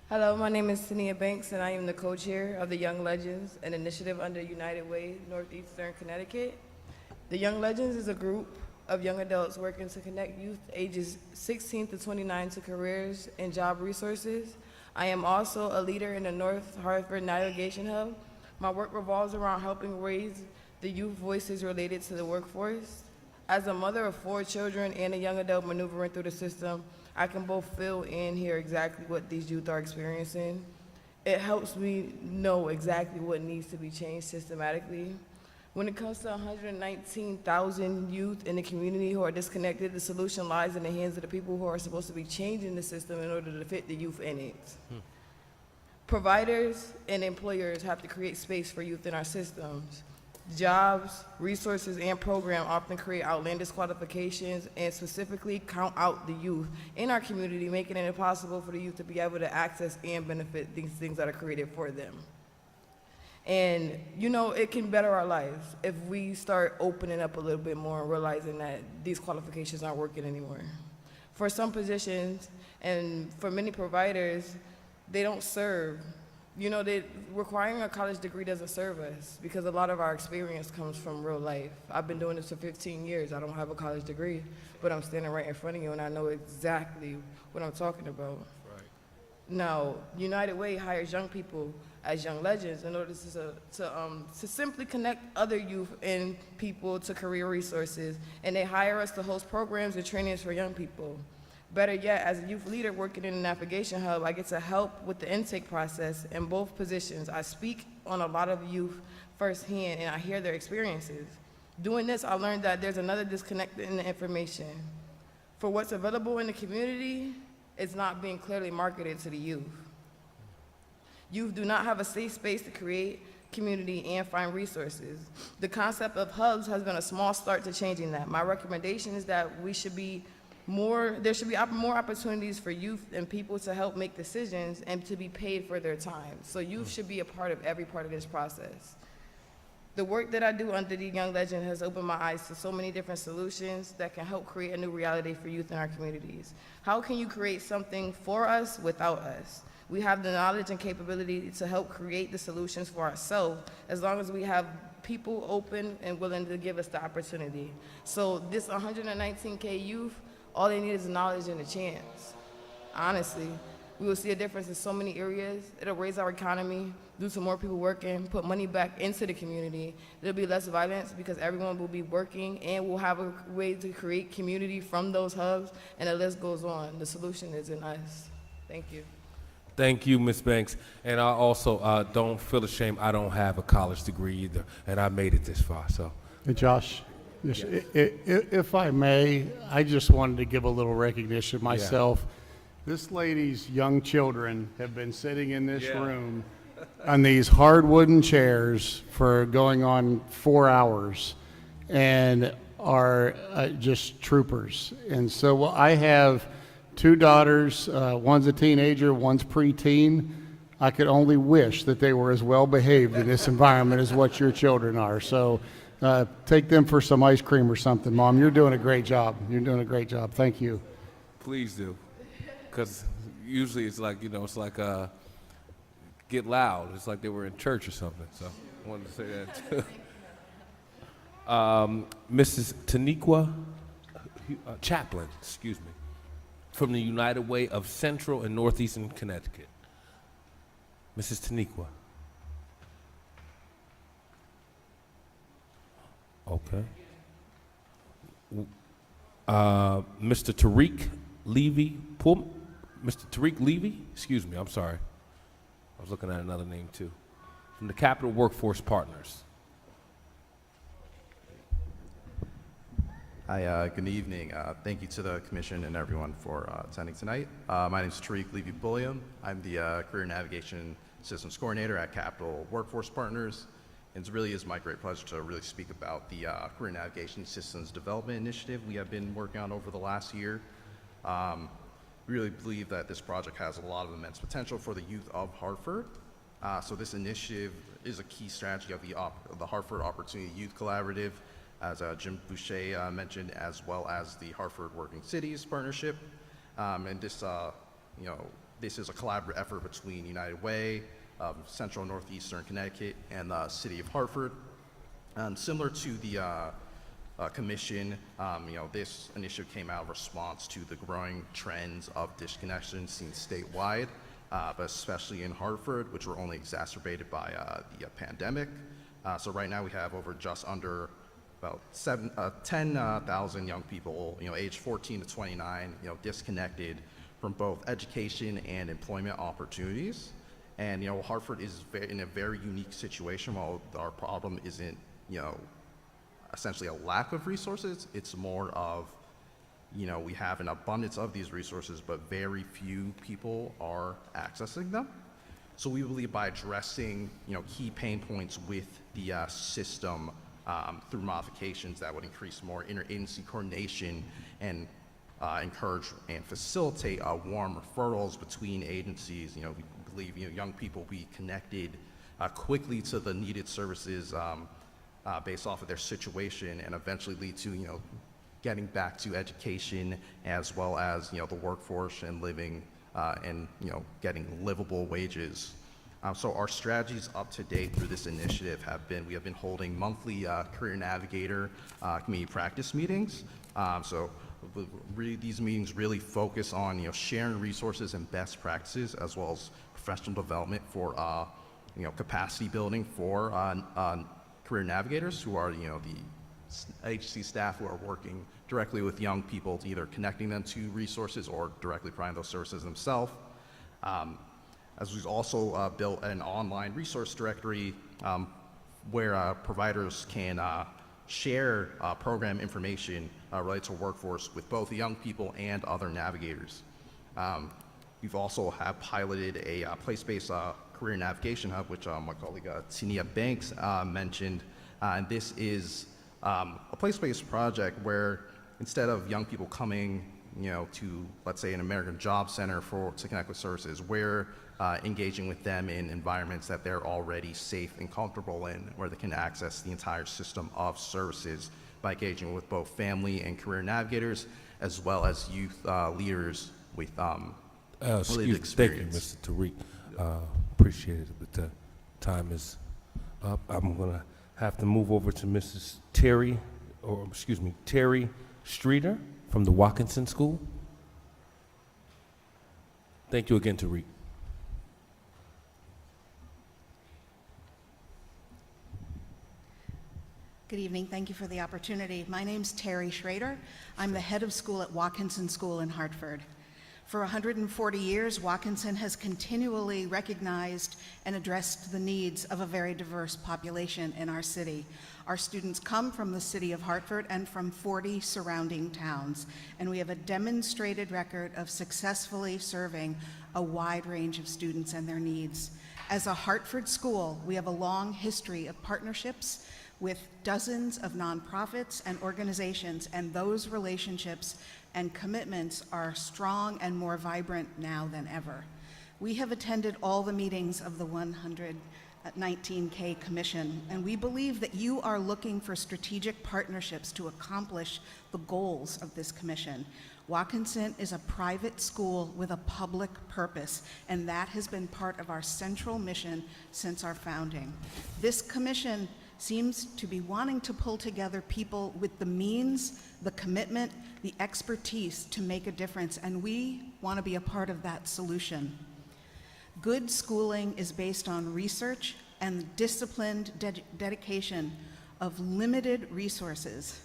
S20: Hello, my name is Tania Banks, and I am the co-chair of the Young Legends, an initiative under United Way, Northeastern Connecticut. The Young Legends is a group of young adults working to connect youth ages 16 to 29 to careers and job resources. I am also a leader in the North Hartford Navigation Hub. My work revolves around helping raise the youth voices related to the workforce. As a mother of 4 children and a young adult maneuvering through the system, I can both feel and hear exactly what these youth are experiencing. It helps me know exactly what needs to be changed systematically. When it comes to 119,000 youth in the community who are disconnected, the solution lies in the hands of the people who are supposed to be changing the system in order to fit the youth in it. Providers and employers have to create space for youth in our systems. Jobs, resources, and programs often create outlandish qualifications and specifically count out the youth in our community, making it impossible for the youth to be able to access and benefit these things that are created for them. And, you know, it can better our lives if we start opening up a little bit more and realizing that these qualifications aren't working anymore. For some positions and for many providers, they don't serve. You know, requiring a college degree doesn't serve us because a lot of our experience comes from real life. I've been doing this for 15 years. I don't have a college degree, but I'm standing right in front of you and I know exactly what I'm talking about.
S10: Right.
S20: Now, United Way hires young people as young legends in order to simply connect other youth and people to career resources, and they hire us to host programs and trainings for young people. Better yet, as a youth leader working in the Navigation Hub, I get to help with the intake process in both positions. I speak on a lot of youth firsthand, and I hear their experiences. Doing this, I learned that there's another disconnect in the information. For what's available in the community, it's not being clearly marketed to the youth. Youth do not have a safe space to create community and find resources. The concept of hubs has been a small start to changing that. My recommendation is that there should be more opportunities for youth and people to help make decisions and to be paid for their time. So youth should be a part of every part of this process. The work that I do under the Young Legend has opened my eyes to so many different solutions that can help create a new reality for youth in our communities. How can you create something for us without us? We have the knowledge and capability to help create the solutions for ourselves as long as we have people open and willing to give us the opportunity. So this 119K youth, all they need is knowledge and a chance. Honestly, we will see a difference in so many areas. It'll raise our economy, do some more people working, put money back into the community. There'll be less violence because everyone will be working and we'll have a way to create community from those hubs, and the list goes on. The solution is in us. Thank you.
S10: Thank you, Ms. Banks. And I also don't feel ashamed. I don't have a college degree either, and I made it this far. So,
S1: Hey, Josh, if I may, I just wanted to give a little recognition myself. This lady's young children have been sitting in this room on these hard wooden chairs for going on 4 hours and are just troopers. And so I have 2 daughters, one's a teenager, one's preteen. I could only wish that they were as well behaved in this environment as what your children are. So take them for some ice cream or something, Mom. You're doing a great job. You're doing a great job. Thank you.
S10: please do. Because usually it's like, it's like get loud. It's like they were in church or something. So I wanted to say that too. Mrs. Taniqua Chaplin, excuse me, from the United Way of Central and Northeastern Connecticut. Mrs. Taniqua. Okay. Mr. Tariq Levy, Mr. Tariq Levy, excuse me, I'm sorry. I was looking at another name too. From the Capital Workforce Partners.
S21: Hi, good evening. Thank you to the commission and everyone for attending tonight. My name is Tariq Levy-Bulliam. I'm the Career Navigation Systems Coordinator at Capital Workforce Partners. And it really is my great pleasure to really speak about the Career Navigation Systems Development Initiative we have been working on over the last year. We really believe that this project has a lot of immense potential for the youth of Hartford. So this initiative is a key strategy of the Hartford Opportunity Youth Collaborative, as Jim Boucher mentioned, as well as the Hartford Working Cities Partnership. And this, this is a collaborative effort between United Way, Central and Northeastern Connecticut, and the City of Hartford. Similar to the commission, this initiative came out of response to the growing trends of disconnection seen statewide, but especially in Hartford, which were only exacerbated by the pandemic. So right now we have over just under about 10,000 young people, aged 14 to 29, disconnected from both education and employment opportunities. And Hartford is in a very unique situation. While our problem isn't, essentially a lack of resources, it's more of, we have an abundance of these resources, but very few people are accessing them. So we believe by addressing, key pain points with the system through modifications that would increase more interagency coordination and encourage and facilitate warm referrals between agencies. We believe young people be connected quickly to the needed services based off of their situation, and eventually lead to getting back to education, as well as the workforce and living and getting livable wages. So our strategies up to date through this initiative we have been holding monthly Career Navigator community practice meetings. So these meetings really focus on sharing resources and best practices, as well as professional development for capacity building for career navigators, who are the agency staff who are working directly with young people, to either connecting them to resources or directly providing those services themselves. As we've also built an online resource directory where providers can share program information related to workforce with both young people and other navigators. We've also have piloted a place-based career navigation hub, which my colleague Tania Banks mentioned. And this is a place-based project where, instead of young people coming to, let's say, an American Job Center to connect with services, we're engaging with them in environments that they're already safe and comfortable in, where they can access the entire system of services by engaging with both family and career navigators, as well as youth leaders with related experience.
S10: Thank you, Mr. Tariq. Appreciate it, but the time is up. I'm going to have to move over to Mrs. Terry Streeter from the Watkinson School. Thank you again, Tariq.
S22: Good evening. Thank you for the opportunity. My name's Terry Schrader. I'm the head of school at Watkinson School in Hartford. For 140 years, Watkinson has continually recognized and addressed the needs of a very diverse population in our city. Our students come from the city of Hartford and from 40 surrounding towns, and we have a demonstrated record of successfully serving a wide range of students and their needs. As a Hartford school, we have a long history of partnerships with dozens of nonprofits and organizations, and those relationships and commitments are strong and more vibrant now than ever. We have attended all the meetings of the 119K Commission, and we believe that you are looking for strategic partnerships to accomplish the goals of this commission. Watkinson is a private school with a public purpose, and that has been part of our central mission since our founding. This commission seems to be wanting to pull together people with the means, the commitment, the expertise to make a difference, and we want to be a part of that solution. Good schooling is based on research and disciplined dedication of limited resources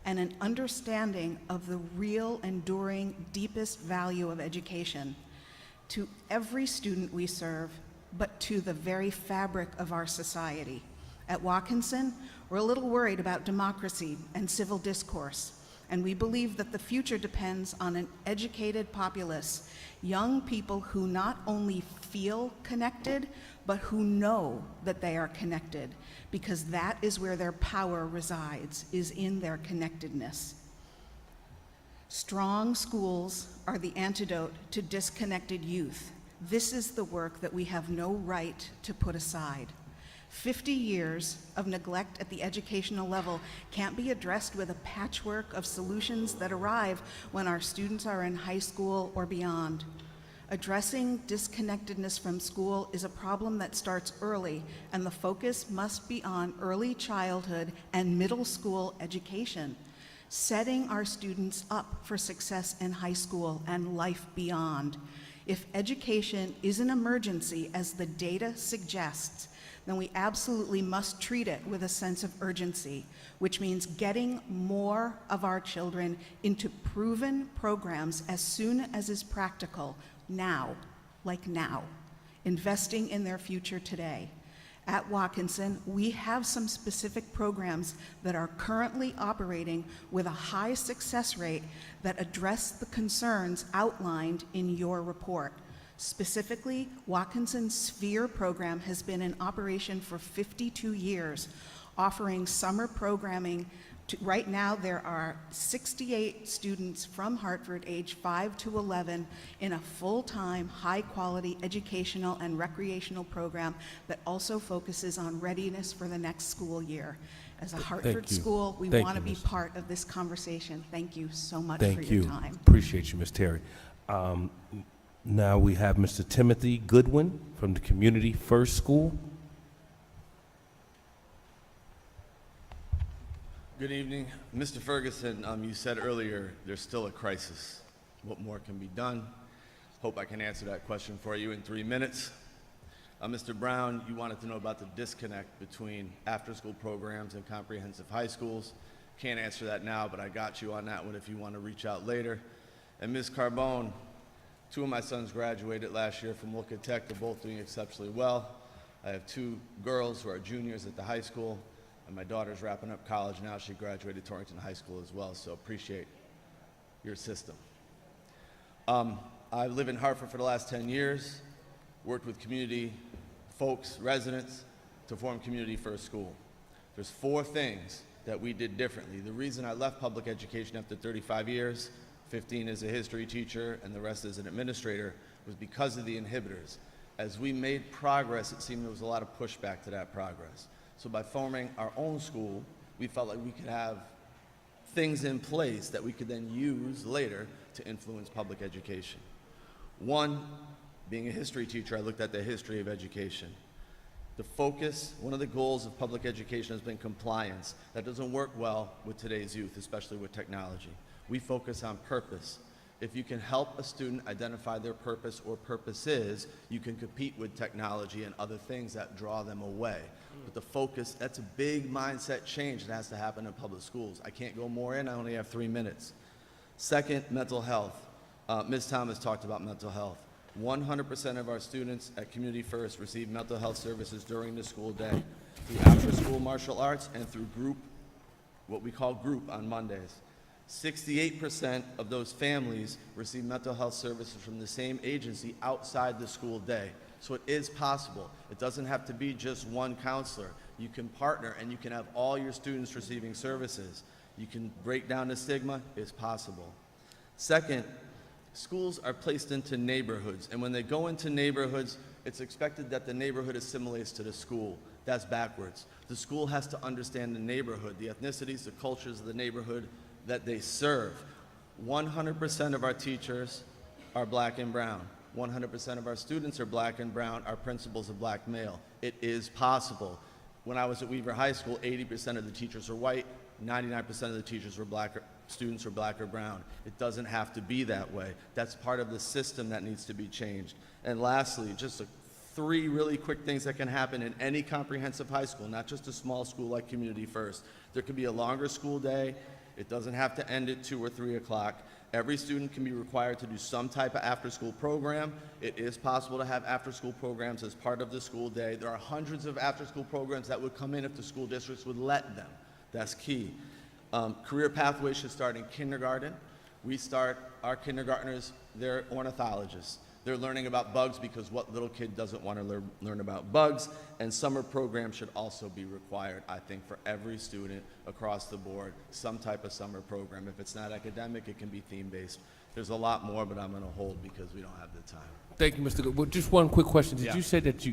S22: and an understanding of the real, enduring, deepest value of education to every student we serve, but to the very fabric of our society. At Watkinson, we're a little worried about democracy and civil discourse, and we believe that the future depends on an educated populace, young people who not only feel connected, but who know that they are connected, because that is where their power resides, is in their connectedness. Strong schools are the antidote to disconnected youth. This is the work that we have no right to put aside. 50 years of neglect at the educational level can't be addressed with a patchwork of solutions that arrive when our students are in high school or beyond. Addressing disconnectedness from school is a problem that starts early, and the focus must be on early childhood and middle school education, setting our students up for success in high school and life beyond. If education is an emergency, as the data suggests, then we absolutely must treat it with a sense of urgency, which means getting more of our children into proven programs as soon as is practical, now, like now, investing in their future today. At Watkinson, we have some specific programs that are currently operating with a high success rate that address the concerns outlined in your report. Specifically, Watkinson's Sphere program has been in operation for 52 years, offering summer programming. Right now, there are 68 students from Hartford, age 5 to 11, in a full-time, high-quality educational and recreational program that also focuses on readiness for the next school year. As a Hartford school, we want to be part of this conversation. Thank you so much for your time.
S10: Appreciate you, Ms. Terry. Now we have Mr. Timothy Goodwin from the Community First School.
S3: Good evening. Mr. Ferguson, you said earlier there's still a crisis. What more can be done? Hope I can answer that question for you in 3 minutes. Mr. Brown, you wanted to know about the disconnect between after-school programs and comprehensive high schools. Can't answer that now, but I got you on that one if you want to reach out later. And Ms. Carbone, 2 of my sons graduated last year from Looka Tech. They're both doing exceptionally well. I have 2 girls who are juniors at the high school, and my daughter's wrapping up college now. She graduated Torrington High School as well, so appreciate your system. I've lived in Hartford for the last 10 years, worked with community folks, residents, to form Community First School. There's 4 things that we did differently. The reason I left public education after 35 years, 15 as a history teacher and the rest as an administrator, was because of the inhibitors. As we made progress, it seemed there was a lot of pushback to that progress. So by forming our own school, we felt like we could have things in place that we could then use later to influence public education. One, being a history teacher, I looked at the history of education. The focus, one of the goals of public education has been compliance. That doesn't work well with today's youth, especially with technology. We focus on purpose. If you can help a student identify their purpose or purposes, you can compete with technology and other things that draw them away. But the focus, that's a big mindset change that has to happen in public schools. I can't go more in, I only have 3 minutes. Second, mental health. Ms. Thomas talked about mental health. 100% of our students at Community First receive mental health services during the school day, through after-school martial arts and through group, what we call group on Mondays. 68% of those families receive mental health services from the same agency outside the school day. So it is possible. It doesn't have to be just one counselor. You can partner and you can have all your students receiving services. You can break down the stigma. It's possible. Second, schools are placed into neighborhoods, and when they go into neighborhoods, it's expected that the neighborhood assimilates to the school. That's backwards. The school has to understand the neighborhood, the ethnicities, the cultures of the neighborhood that they serve. 100% of our teachers are black and brown. 100% of our students are black and brown. Our principals are black male. It is possible. When I was at Weaver High School, 80% of the teachers were white, 99% of the teachers were black, students were black or brown. It doesn't have to be that way. That's part of the system that needs to be changed. And lastly, just 3 really quick things that can happen in any comprehensive high school, not just a small school like Community First. There could be a longer school day. It doesn't have to end at 2 or 3 o'clock. Every student can be required to do some type of after-school program. It is possible to have after-school programs as part of the school day. There are hundreds of after-school programs that would come in if the school districts would let them. That's key. Career pathways should start in kindergarten. We start our kindergartners, they're ornithologists. They're learning about bugs because what little kid doesn't want to learn about bugs? And summer programs should also be required, I think, for every student across the board, some type of summer program. If it's not academic, it can be theme-based. There's a lot more, but I'm going to hold because we don't have the time.
S10: Thank you, Mr. Good. Well, just one quick question. Did you say that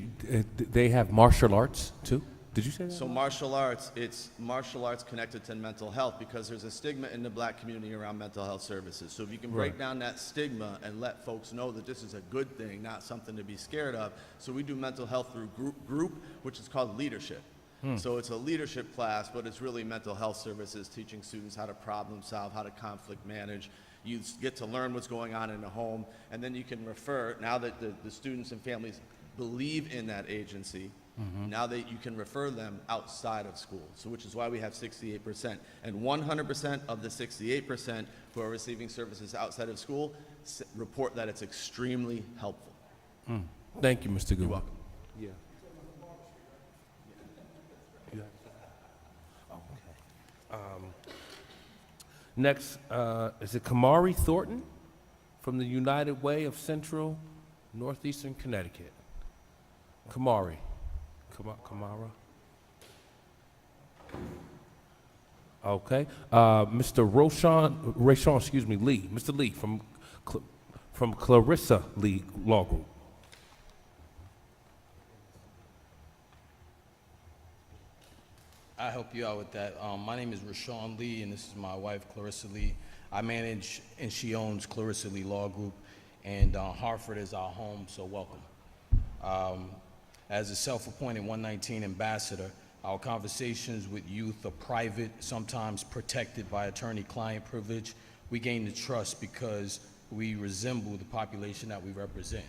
S10: they have martial arts too? Did you say that?
S3: So martial arts, it's martial arts connected to mental health because there's a stigma in the black community around mental health services. So if you can break down that stigma and let folks know that this is a good thing, not something to be scared of. So we do mental health through group, which is called leadership. So it's a leadership class, but it's really mental health services, teaching students how to problem solve, how to conflict manage. You get to learn what's going on in the home, and then you can refer, now that the students and families believe in that agency, now that you can refer them outside of school, so which is why we have 68%. And 100% of the 68% who are receiving services outside of school report that it's extremely helpful.
S10: Thank you, Mr. Good.
S3: You're welcome.
S10: Yeah. Next, is it Kamari Thornton from the United Way of Central Northeastern Connecticut? Kamari. Kamara. Okay. Mr. Rayshon, excuse me, Lee. Mr. Lee from Clarissa Lee Law Group.
S2: I'll help you out with that. My name is Rashawn Lee, and this is my wife, Clarissa Lee. I manage and she owns Clarissa Lee Law Group, and Hartford is our home, so welcome. As a self-appointed 119 ambassador, our conversations with youth are private, sometimes protected by attorney-client privilege. We gain the trust because we resemble the population that we represent.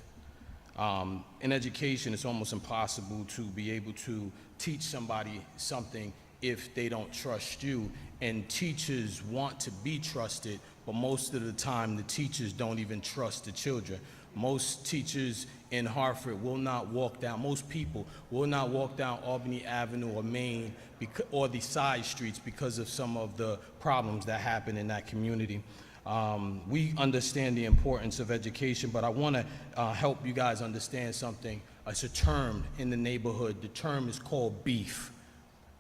S2: In education, it's almost impossible to be able to teach somebody something if they don't trust you, and teachers want to be trusted, but most of the time the teachers don't even trust the children. Most teachers in Hartford will not walk down, most people will not walk down Albany Avenue or Main or the side streets because of some of the problems that happen in that community. We understand the importance of education, but I want to help you guys understand something. It's a term in the neighborhood. The term is called beef.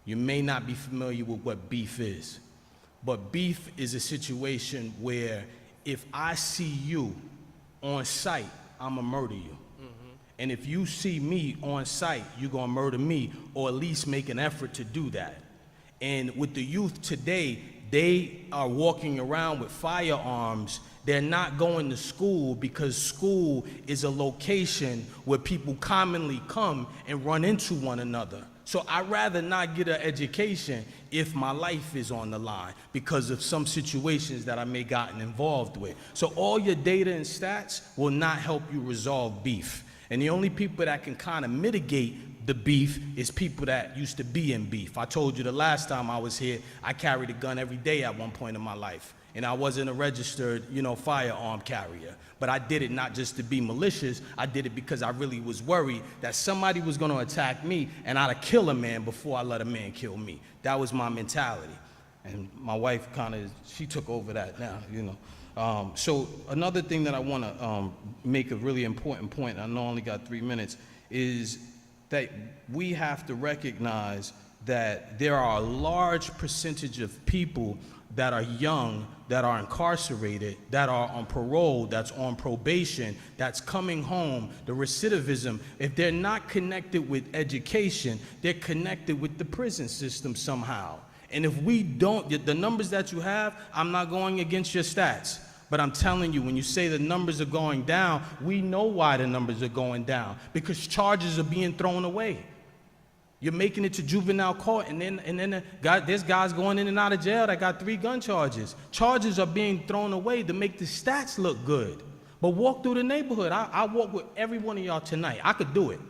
S2: You may not be familiar with what beef is, but beef is a situation where if I see you on site, I'm gonna murder you. And if you see me on site, you're gonna murder me, or at least make an effort to do that. And with the youth today, they are walking around with firearms. They're not going to school because school is a location where people commonly come and run into one another. So I'd rather not get an education if my life is on the line because of some situations that I may gotten involved with. So all your data and stats will not help you resolve beef. And the only people that can kind of mitigate the beef is people that used to be in beef. I told you the last time I was here, I carried a gun every day at one point in my life. And I wasn't a registered, firearm carrier. But I did it not just to be malicious, I did it because I really was worried that somebody was gonna attack me and I'd kill a man before I let a man kill me. That was my mentality. And my wife she took over that now, So another thing that I wanna make a really important point, I know I only got 3 minutes, is that we have to recognize that there are a large percentage of people that are young, that are incarcerated, that are on parole, that's on probation, that's coming home, the recidivism. If they're not connected with education, they're connected with the prison system somehow. And if we don't, the numbers that you have, I'm not going against your stats, but I'm telling you, when you say the numbers are going down, we know why the numbers are going down, because charges are being thrown away. You're making it to juvenile court, and then there's guys going in and out of jail that got 3 gun charges. Charges are being thrown away to make the stats look good. But walk through the neighborhood. I walk with every one of y'all tonight. I could do it.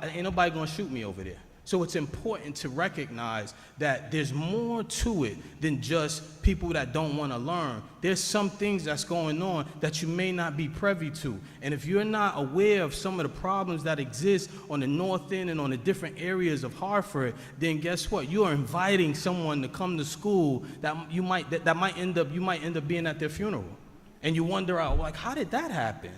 S2: Ain't nobody gonna shoot me over there. So it's important to recognize that there's more to it than just people that don't want to learn. There's some things that's going on that you may not be privy to. And if you're not aware of some of the problems that exist on the north end and on the different areas of Hartford, then guess what? You are inviting someone to come to school that you might end up being at their funeral. And you wonder, like, how did that happen?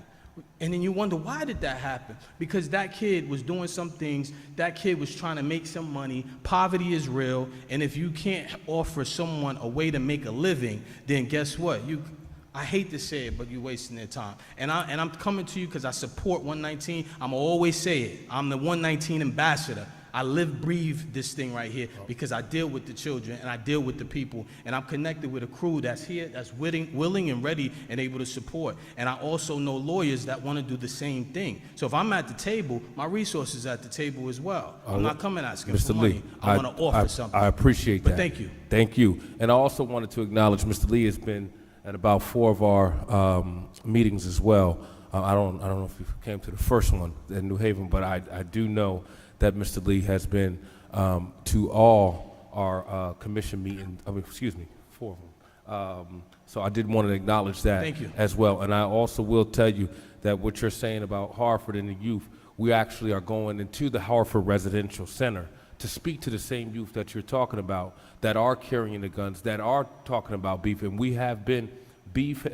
S2: And then you wonder, why did that happen? Because that kid was doing some things, that kid was trying to make some money, poverty is real, and if you can't offer someone a way to make a living, then guess what? I hate to say it, but you're wasting their time. And I'm coming to you because I support 119. I'm going to always say it. I'm the 119 ambassador. I live, breathe this thing right here because I deal with the children and I deal with the people, and I'm connected with a crew that's here, that's willing and ready and able to support. And I also know lawyers that want to do the same thing. So if I'm at the table, my resources are at the table as well. I'm not coming asking
S10: Mr.
S2: for money.
S10: Lee,
S2: I want to offer something.
S10: I appreciate that.
S2: But thank you.
S10: Thank you. And I also wanted to acknowledge Mr. Lee has been at about 4 of our meetings as well. I don't know if you came to the first one in New Haven, but I do know that Mr. Lee has been to all our commission meetings, 4 of them. So I did want to acknowledge that
S2: Thank you.
S10: as well. And I also will tell you that what you're saying about Hartford and the youth, we actually are going into the Hartford Residential Center to speak to the same youth that you're talking about, that are carrying the guns, that are talking about beef. And we have been beef,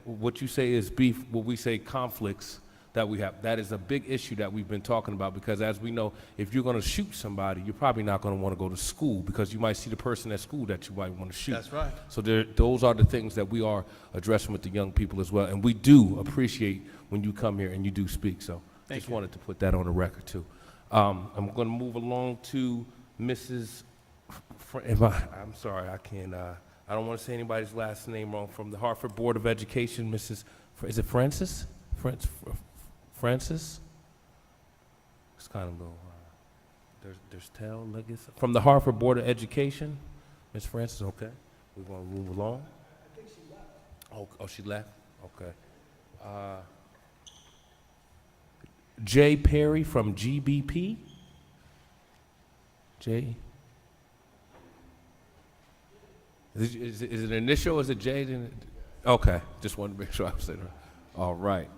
S10: what you say is beef, what we say conflicts that we have. That is a big issue that we've been talking about, because as we know, if you're going to shoot somebody, you're probably not going to want to go to school, because you might see the person at school that you might want to shoot.
S2: That's right.
S10: So those are the things that we are addressing with the young people as well. And we do appreciate when you come here and you do speak. So just wanted to put that on the record too. I'm going to move along to Mrs. I'm sorry, I can't. I don't want to say anybody's last name wrong. From the Hartford Board of Education, Mrs. Is it Francis? Francis? It's kind of low. There's Tell Legacy. From the Hartford Board of Education, Ms. Francis, okay. We're going to move along. I think she left. Oh, she left? Okay. Jay Perry from GBP. Jay? Is it an initial or is it J? Okay, just wanted to make sure I was saying it right. All right.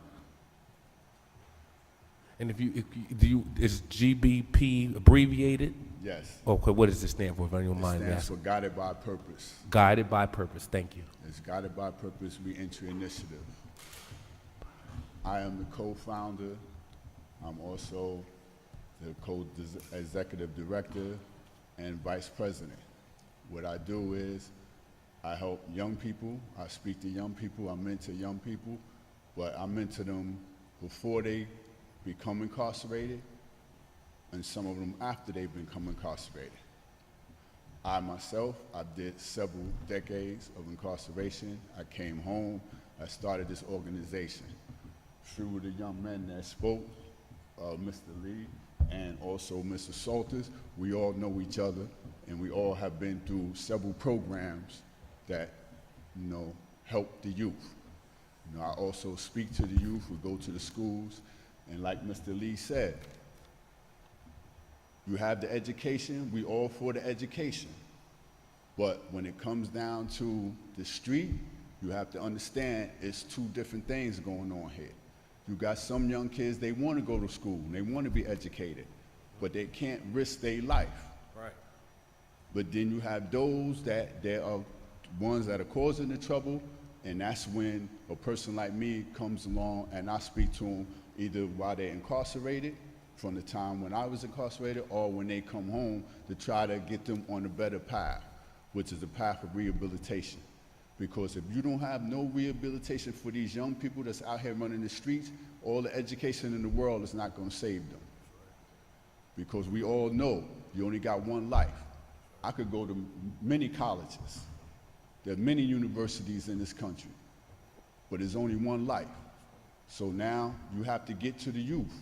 S10: And is GBP abbreviated?
S5: Yes.
S10: Okay, what does this stand for, if anyone mind me
S5: It stands
S10: asking?
S5: for Guided by Purpose.
S10: Guided by Purpose, thank you.
S5: It's Guided by Purpose Reentry Initiative. I am the co-founder. I'm also the co-executive director and vice president. What I do is I help young people. I speak to young people. I mentor young people, but I mentor them before they become incarcerated, and some of them after they've become incarcerated. I myself, I did several decades of incarceration. I came home. I started this organization. Through the young men that spoke, Mr. Lee and also Mr. Salters, we all know each other, and we all have been through several programs that, help the youth. I also speak to the youth. We go to the schools, and like Mr. Lee said, you have the education. We all for the education, but when it comes down to the street, you have to understand it's 2 different things going on here. You got some young kids, they want to go to school, they want to be educated, but they can't risk their life.
S10: Right.
S5: But then you have those that there are ones that are causing the trouble, and that's when a person like me comes along and I speak to them either while they're incarcerated, from the time when I was incarcerated, or when they come home, to try to get them on a better path, which is the path of rehabilitation. Because if you don't have no rehabilitation for these young people that's out here running the streets, all the education in the world is not going to save them. Because we all know you only got one life. I could go to many colleges. There are many universities in this country, but there's only one life. So now you have to get to the youth.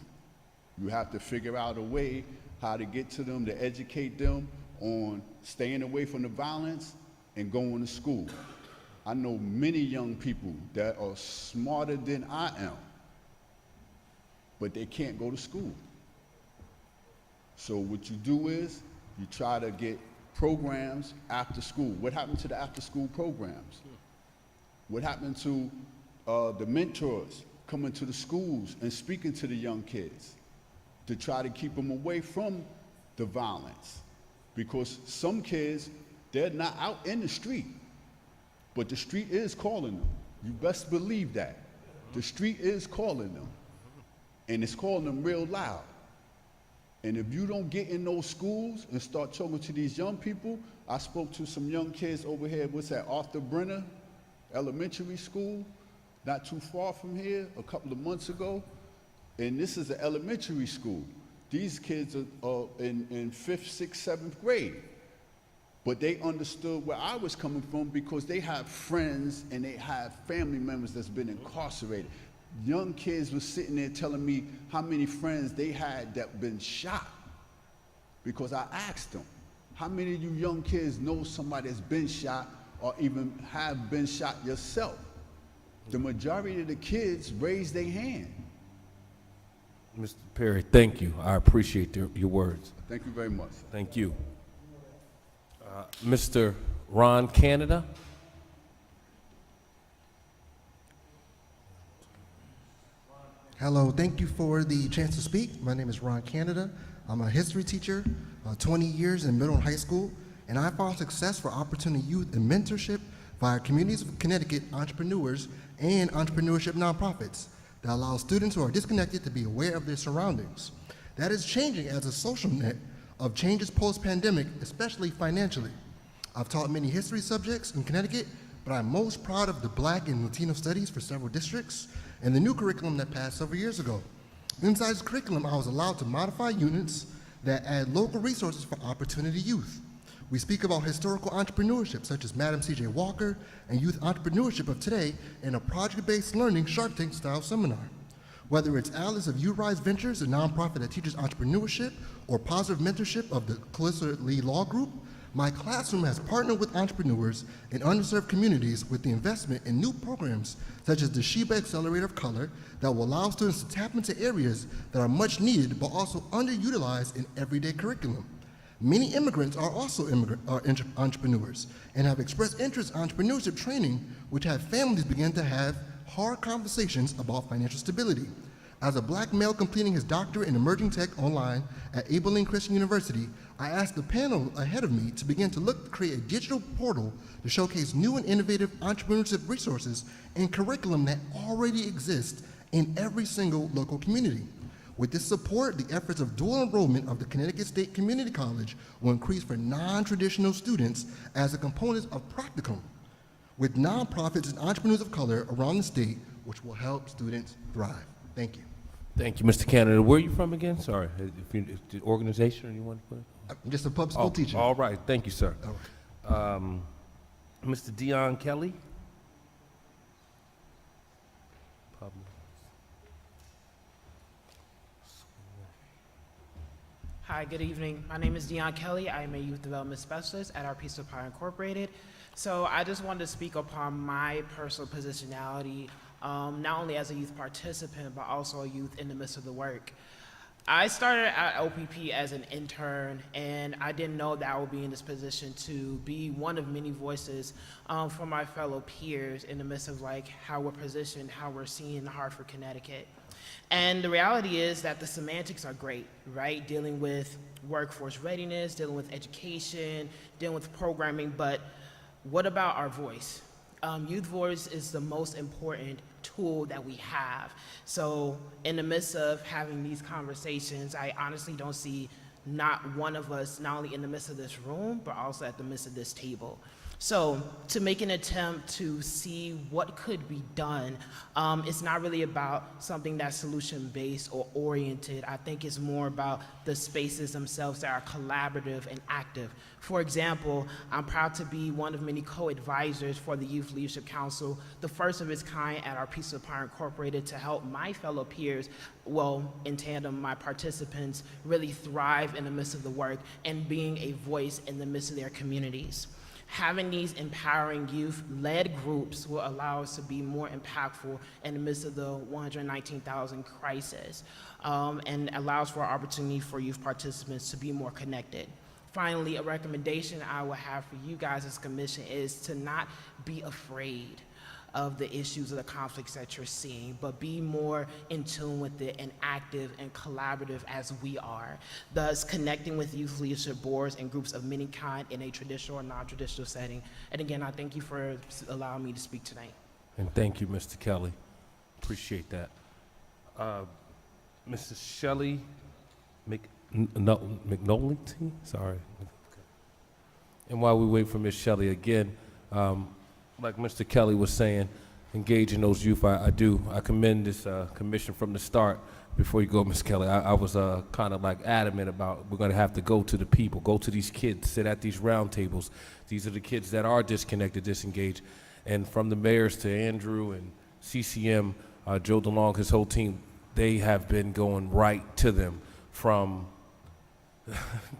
S5: You have to figure out a way how to get to them, to educate them on staying away from the violence and going to school. I know many young people that are smarter than I am, but they can't go to school. So what you do is you try to get programs after school. What happened to the after school programs? What happened to the mentors coming to the schools and speaking to the young kids to try to keep them away from the violence? Because some kids, they're not out in the street, but the street is calling them. You best believe that. The street is calling them, and it's calling them real loud. And if you don't get in those schools and start talking to these young people, I spoke to some young kids over here, what's that, Arthur Brenner Elementary School, not too far from here, a couple of months ago. And this is an elementary school. These kids are in 5th, 6th, 7th grade. But they understood where I was coming from because they have friends and they have family members that's been incarcerated. Young kids were sitting there telling me how many friends they had that been shot, because I asked them, how many of you young kids know somebody that's been shot or even have been shot yourself? The majority of the kids raised their hand.
S10: Mr. Perry, thank you. I appreciate your words.
S5: Thank you very much.
S10: Thank you. Mr. Ron Canada.
S6: Hello, thank you for the chance to speak. My name is Ron Canada. I'm a history teacher, 20 years in middle and high school, and I found success for opportunity youth and mentorship via Communities of Connecticut entrepreneurs and entrepreneurship nonprofits that allow students who are disconnected to be aware of their surroundings. That is changing as a social net of changes post-pandemic, especially financially. I've taught many history subjects in Connecticut, but I'm most proud of the Black and Latino studies for several districts and the new curriculum that passed several years ago. Inside this curriculum, I was allowed to modify units that add local resources for opportunity youth. We speak about historical entrepreneurship, such as Madam C.J. Walker, and youth entrepreneurship of today in a project-based learning Shark Tank style seminar. Whether it's Alice of You Rise Ventures, a nonprofit that teaches entrepreneurship, or positive mentorship of the Clarissa Lee Law Group, my classroom has partnered with entrepreneurs in underserved communities with the investment in new programs such as the Sheba Accelerator of Color that will allow students to tap into areas that are much needed but also underutilized in everyday curriculum. Many immigrants are also entrepreneurs and have expressed interest in entrepreneurship training, which have families begin to have hard conversations about financial stability. As a Black male completing his doctorate in emerging tech online at Abilene Christian University, I asked the panel ahead of me to begin to look to create a digital portal to showcase new and innovative entrepreneurship resources and curriculum that already exists in every single local community. With this support, the efforts of dual enrollment of the Connecticut State Community College will increase for non-traditional students as a component of practicum, with nonprofits and entrepreneurs of color around the state, which will help students thrive. Thank you.
S10: Thank you, Mr. Canada. Where are you from again? Sorry, if the organization or you want to put it?
S6: I'm just a public school teacher.
S10: All right, thank you, sir.
S6: All right.
S10: Mr. Dion Kelly.
S9: Hi, good evening. My name is Dion Kelly. I am a Youth Development Specialist at Our Piece of Power Incorporated. So I just wanted to speak upon my personal positionality, not only as a youth participant, but also a youth in the midst of the work. I started at OPP as an intern, and I didn't know that I would be in this position to be one of many voices for my fellow peers in the midst of like how we're positioned, how we're seen in Hartford, Connecticut. And the reality is that the semantics are great, right? Dealing with workforce readiness, dealing with education, dealing with programming, but what about our voice? Youth voice is the most important tool that we have. So in the midst of having these conversations, I honestly don't see not one of us, not only in the midst of this room, but also at the midst of this table. So to make an attempt to see what could be done, it's not really about something that's solution-based or oriented. I think it's more about the spaces themselves that are collaborative and active. For example, I'm proud to be one of many co-advisors for the Youth Leadership Council, the first of its kind at our Peace of Power Incorporated, to help my fellow peers, well, in tandem, my participants, really thrive in the midst of the work and being a voice in the midst of their communities. Having these empowering youth-led groups will allow us to be more impactful in the midst of the 119,000 crisis, and allows for opportunity for youth participants to be more connected. Finally, a recommendation I would have for you guys as commission is to not be afraid of the issues or the conflicts that you're seeing, but be more in tune with it and active and collaborative as we are, thus connecting with youth leadership boards and groups of many kind in a traditional or non-traditional setting. And again, I thank you for allowing me to speak tonight.
S10: And thank you, Mr. Kelly. Appreciate that. Mrs. Shelley McNulty, sorry. And while we wait for Ms. Shelley again, like Mr. Kelly was saying, engaging those youth, I commend this commission from the start. Before you go, Ms. Kelly, I was kind of like adamant about we're going to have to go to the people, go to these kids, sit at these round tables. These are the kids that are disconnected, disengaged. And from the mayors to Andrew and CCM, Joe DeLong, his whole team, they have been going right to them, from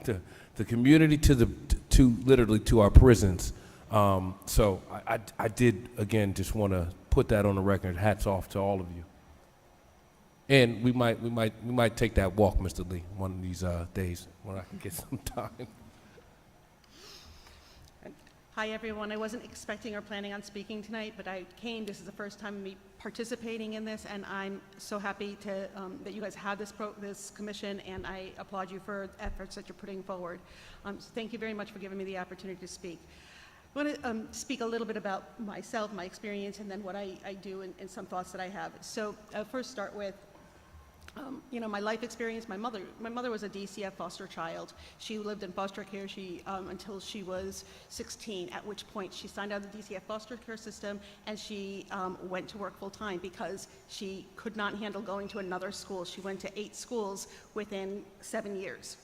S10: the community to literally to our prisons. So I did, again, just want to put that on the record. Hats off to all of you. And we might take that walk, Mr. Lee, one of these days when I can get some time.
S8: Hi, everyone. I wasn't expecting or planning on speaking tonight, but I came. This is the first time me participating in this, and I'm so happy to, that you guys have this commission, and I applaud you for the efforts that you're putting forward. So thank you very much for giving me the opportunity to speak. I want to speak a little bit about myself, my experience, and then what I do, and some thoughts that I have. So I'll first start with my life experience. My mother was a DCF foster child. She lived in foster care until she was 16, at which point she signed out of the DCF foster care system, and she went to work full time because she could not handle going to another school. She went to 8 schools within 7 years.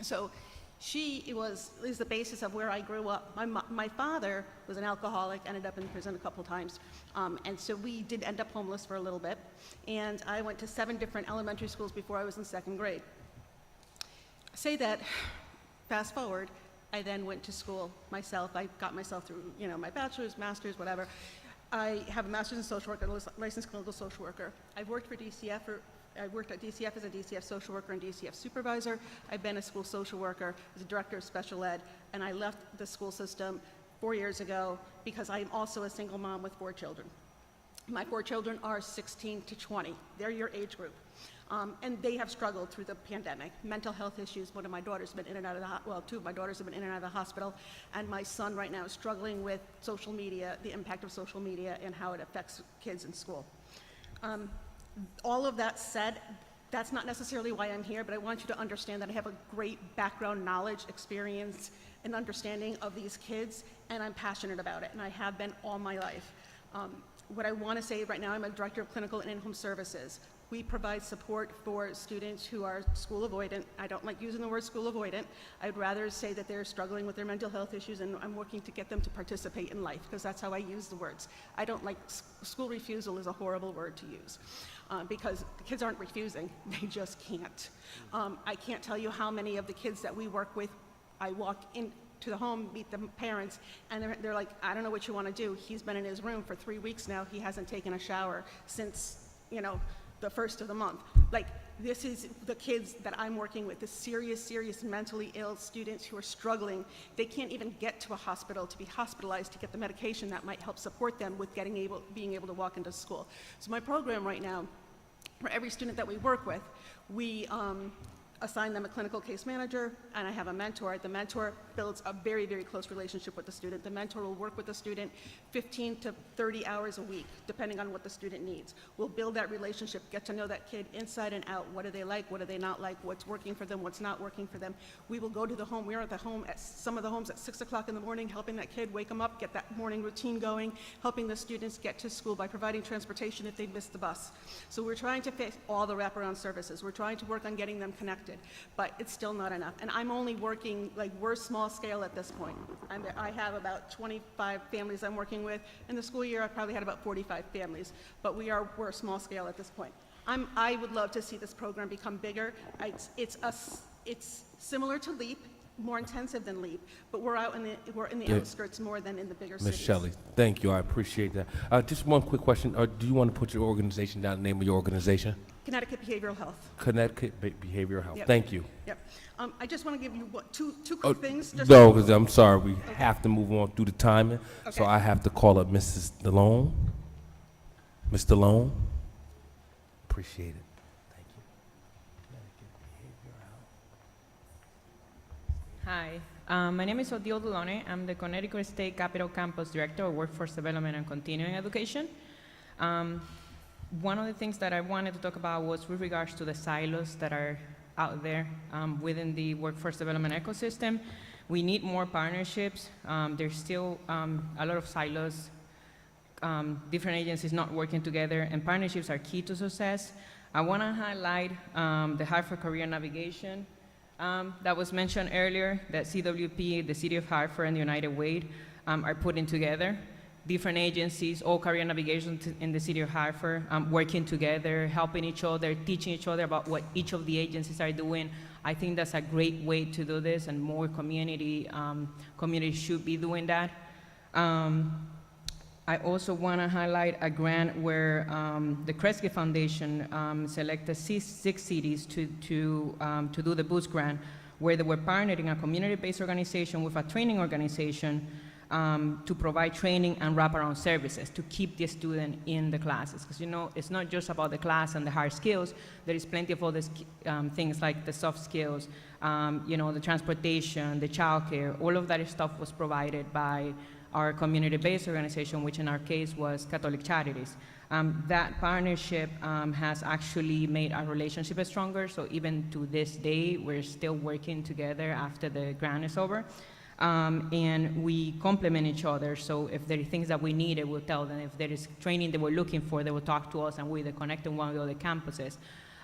S8: So she is the basis of where I grew up. My father was an alcoholic, ended up in prison a couple times, and so we did end up homeless for a little bit. And I went to 7 different elementary schools before I was in 2nd grade. Say that, fast forward, I then went to school myself. I got myself through, my bachelor's, master's, whatever. I have a master's in social work, a licensed clinical social worker. I've worked for DCF I worked at DCF as a DCF social worker and DCF supervisor. I've been a school social worker as a director of special ed, and I left the school system 4 years ago because I'm also a single mom with 4 children. My 4 children are 16 to 20. They're your age group. And they have struggled through the pandemic. Mental health issues. One of my daughters has been in and out of 2 of my daughters have been in and out of the hospital. And my son right now is struggling with social media, the impact of social media and how it affects kids in school. All of that said, that's not necessarily why I'm here, but I want you to understand that I have a great background knowledge, experience, and understanding of these kids, and I'm passionate about it, and I have been all my life. What I want to say right now, I'm a director of clinical and in-home services. We provide support for students who are school avoidant. I don't like using the word school avoidant. I'd rather say that they're struggling with their mental health issues, and I'm working to get them to participate in life, because that's how I use the words. I don't like, school refusal is a horrible word to use, because the kids aren't refusing, they just can't. I can't tell you how many of the kids that we work with, I walk into the home, meet the parents, and they're like, I don't know what you want to do. He's been in his room for 3 weeks now. He hasn't taken a shower since, the first of the month. Like, this is the kids that I'm working with, the serious mentally ill students who are struggling. They can't even get to a hospital to be hospitalized to get the medication that might help support them with being able to walk into school. So my program right now, for every student that we work with, we assign them a clinical case manager, and I have a mentor. The mentor builds a very, very close relationship with the student. The mentor will work with the student 15 to 30 hours a week, depending on what the student needs. We'll build that relationship, get to know that kid inside and out. What do they like? What do they not like? What's working for them? What's not working for them? We will go to the home. We're at the home at some of the homes at 6 o'clock in the morning, helping that kid wake them up, get that morning routine going, helping the students get to school by providing transportation if they miss the bus. So we're trying to fit all the wraparound services. We're trying to work on getting them connected, but it's still not enough. And I'm only working, like, we're small scale at this point. I have about 25 families I'm working with. In the school year, I probably had about 45 families, but we're small scale at this point. I would love to see this program become bigger. It's similar to LEAP, more intensive than LEAP, but we're in the outskirts more than in the bigger cities.
S10: Ms. Shelley, thank you. I appreciate that. Just one quick question. Do you want to put your organization down, the name of your organization?
S8: Connecticut Behavioral Health.
S10: Connecticut Behavioral Health.
S8: Yep.
S10: Thank you.
S8: Yep. I just want to give you two quick things. Just
S10: No, because I'm sorry. We have to move on through the timing. So
S8: Okay.
S10: I have to call up Mrs. DeLone. Ms. DeLone. Appreciate it. Thank you.
S7: Hi, my name is Odile Delone. I'm the Connecticut State Capital Campus Director of Workforce Development and Continuing Education. One of the things that I wanted to talk about was with regards to the silos that are out there within the workforce development ecosystem. We need more partnerships. There's still a lot of silos, different agencies not working together, and partnerships are key to success. I want to highlight the Hartford Career Navigation that was mentioned earlier, that CWP, the City of Hartford, and the United Way are putting together. Different agencies, all career navigation in the City of Hartford, working together, helping each other, teaching each other about what each of the agencies are doing. I think that's a great way to do this, and more communities should be doing that. I also want to highlight a grant where the Kresge Foundation selected six cities to do the Boost Grant, where they were partnering a community-based organization with a training organization to provide training and wraparound services to keep the student in the classes. Because, you know, it's not just about the class and the hard skills. There is plenty of other things like the soft skills, you know, the transportation, the childcare. All of that stuff was provided by our community-based organization, which in our case was Catholic Charities. That partnership has actually made our relationship stronger, so even to this day, we're still working together after the grant is over. And we complement each other, so if there are things that we need, we'll tell them. If there is training they were looking for, they will talk to us, and we either connect in one of the other campuses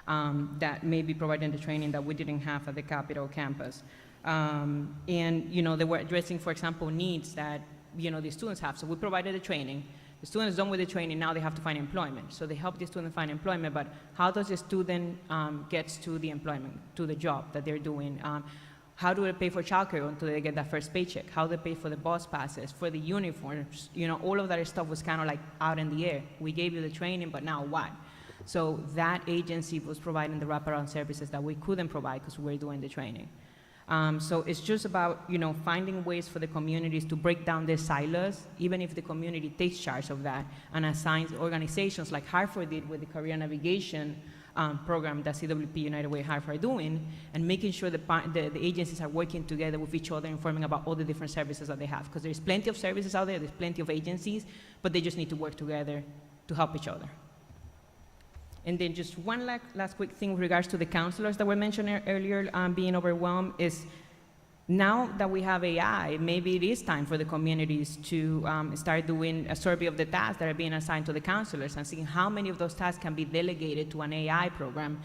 S7: that may be providing the training that we didn't have at the Capitol campus. And, you know, they were addressing, for example, needs that, you know, the students have. So we provided the training. The student is done with the training, now they have to find employment. So they help the student find employment, but how does the student gets to the employment, to the job that they're doing? How do they pay for childcare until they get that first paycheck? How do they pay for the bus passes, for the uniforms? You know, all of that stuff was kind of like out in the air. We gave you the training, but now what? So that agency was providing the wraparound services that we couldn't provide because we were doing the training. So it's just about, you know, finding ways for the communities to break down their silos, even if the community takes charge of that and assigns organizations like Hartford did with the career navigation program that CWP United Way Hartford are doing, and making sure the agencies are working together with each other, informing about all the different services that they have. Because there's plenty of services out there, there's plenty of agencies, but they just need to work together to help each other. And then just one last quick thing with regards to the counselors that were mentioned earlier being overwhelmed is, now that we have AI, maybe it is time for the communities to start doing a survey of the tasks that are being assigned to the counselors and seeing how many of those tasks can be delegated to an AI program.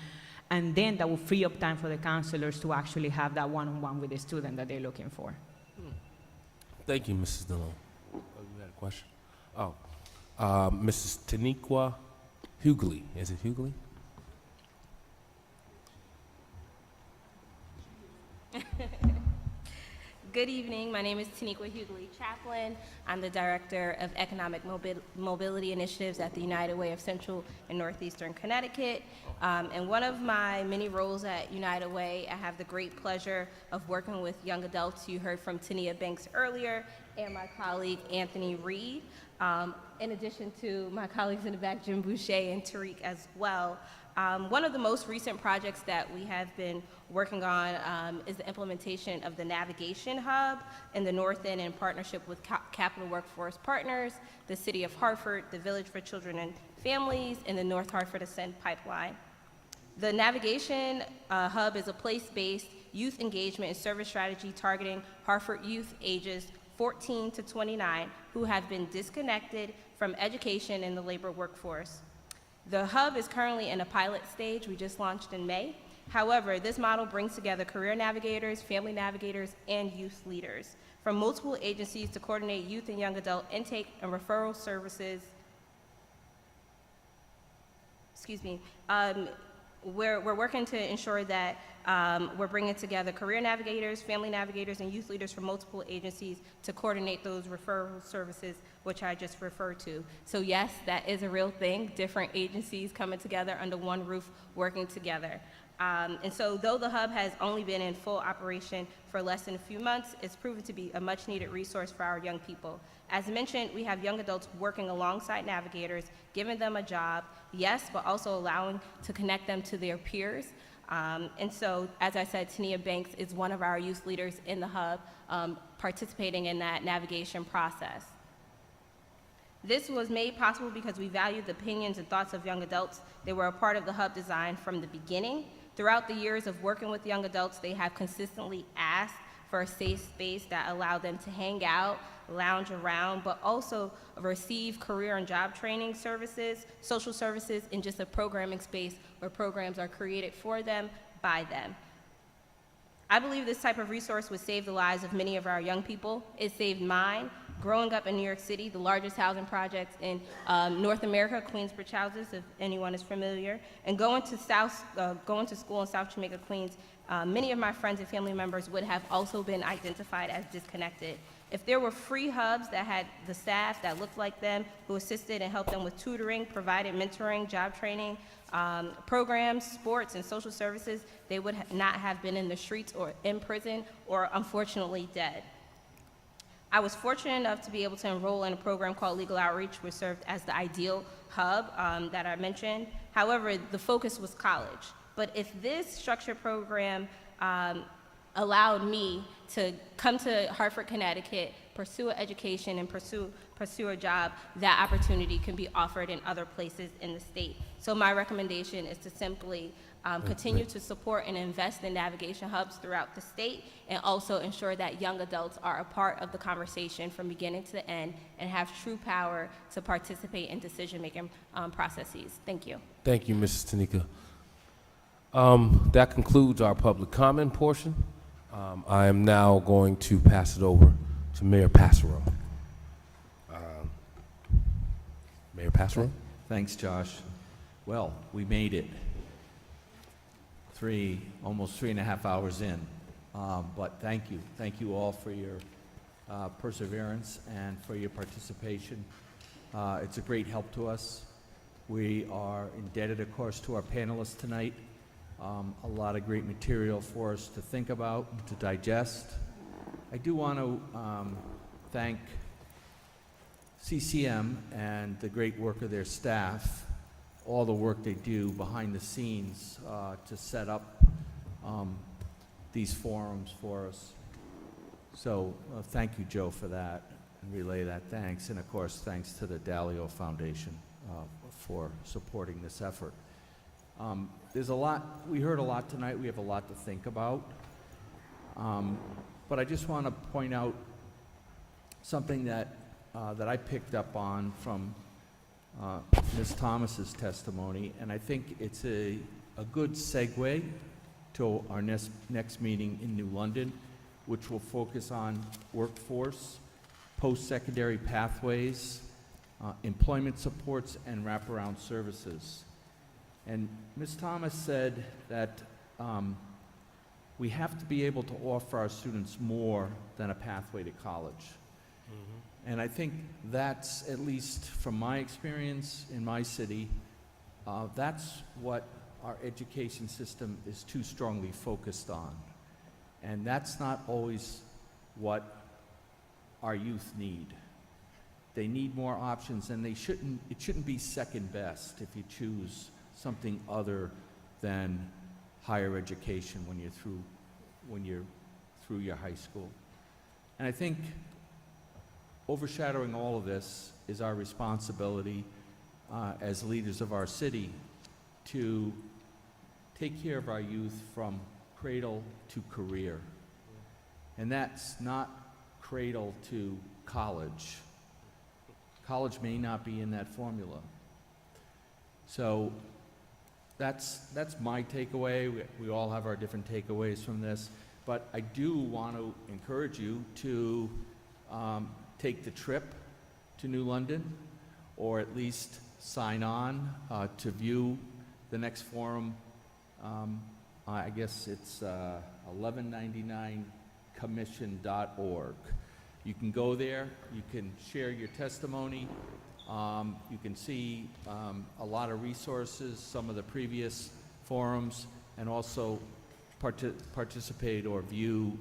S7: And then that will free up time for the counselors to actually have that one-on-one with the student that they're looking for.
S10: Thank you, Mrs. Dillon. Oh, you had a question? Oh, Mrs. Taniqua Hughley. Is it Hughley?
S12: Good evening. My name is Taniqua Hughley Chaplin. I'm the Director of Economic Mobility Initiatives at the United Way of Central and Northeastern Connecticut. And one of my many roles at United Way, I have the great pleasure of working with young adults. You heard from Tania Banks earlier, and my colleague Anthony Reed, in addition to my colleagues in the back, Jim Boucher and Tariq as well. One of the most recent projects that we have been working on is the implementation of the Navigation Hub in the North End in partnership with Capital Workforce Partners, the City of Hartford, the Village for Children and Families, and the North Hartford Ascend Pipeline. The Navigation Hub is a place-based youth engagement and service strategy targeting Hartford youth ages 14 to 29 who have been disconnected from education in the labor workforce. The hub is currently in a pilot stage. We just launched in May. However, this model brings together career navigators, family navigators, and youth leaders from multiple agencies to coordinate youth and young adult intake and referral services. We're working to ensure that we're bringing together career navigators, family navigators, and youth leaders from multiple agencies to coordinate those referral services, which I just referred to. So yes, that is a real thing, different agencies coming together under one roof, working together. And so though the hub has only been in full operation for less than a few months, it's proven to be a much needed resource for our young people. As mentioned, we have young adults working alongside navigators, giving them a job, yes, but also allowing to connect them to their peers. And so, as I said, Tania Banks is one of our youth leaders in the hub, participating in that navigation process. This was made possible because we valued the opinions and thoughts of young adults. They were a part of the hub design from the beginning. Throughout the years of working with young adults, they have consistently asked for a safe space that allowed them to hang out, lounge around, but also receive career and job training services, social services, and just a programming space where programs are created for them, by them. I believe this type of resource would save the lives of many of our young people. It saved mine. Growing up in New York City, the largest housing projects in North America, Queensbridge houses, if anyone is familiar, and going to school in South Jamaica, Queens, many of my friends and family members would have also been identified as disconnected. If there were free hubs that had the staff that looked like them, who assisted and helped them with tutoring, provided mentoring, job training, programs, sports, and social services, they would not have been in the streets or in prison or unfortunately dead. I was fortunate enough to be able to enroll in a program called Legal Outreach, which served as the ideal hub that I mentioned. However, the focus was college. But if this structured program allowed me to come to Hartford, Connecticut, pursue an education, and pursue a job, that opportunity can be offered in other places in the state. So my recommendation is to simply continue to support and invest in navigation hubs throughout the state, and also ensure that young adults are a part of the conversation from beginning to end and have true power to participate in decision-making processes. Thank you.
S10: Thank you, Mrs. Tanika. That concludes our public comment portion. I am now going to pass it over to Mayor Passero. Mayor Passero?
S13: Thanks, Josh. Well, we made it. Almost 3.5 hours in. But thank you. Thank you all for your perseverance and for your participation. It's a great help to us. We are indebted, of course, to our panelists tonight. A lot of great material for us to think about, to digest. I do want to thank CCM and the great work of their staff, all the work they do behind the scenes to set up these forums for us. So thank you, Joe, for that, and relay that thanks. And of course, thanks to the Dalio Foundation for supporting this effort. There's a lot, we heard a lot tonight, we have a lot to think about. But I just want to point out something that I picked up on from Ms. Thomas's testimony, and I think it's a good segue to our next meeting in New London, which will focus on workforce, post-secondary pathways, employment supports, and wraparound services. And Ms. Thomas said that we have to be able to offer our students more than a pathway to college. Mm-hmm. And I think that's, at least from my experience in my city, that's what our education system is too strongly focused on. And that's not always what our youth need. They need more options, and it shouldn't be second best if you choose something other than higher education when you're through your high school. And I think overshadowing all of this is our responsibility as leaders of our city to take care of our youth from cradle to career. And that's not cradle to college. College may not be in that formula. So that's my takeaway. We all have our different takeaways from this, but I do want to encourage you to take the trip to New London, or at least sign on to view the next forum. I guess it's 1199commission.org. You can go there, you can share your testimony, you can see a lot of resources, some of the previous forums, and also participate or view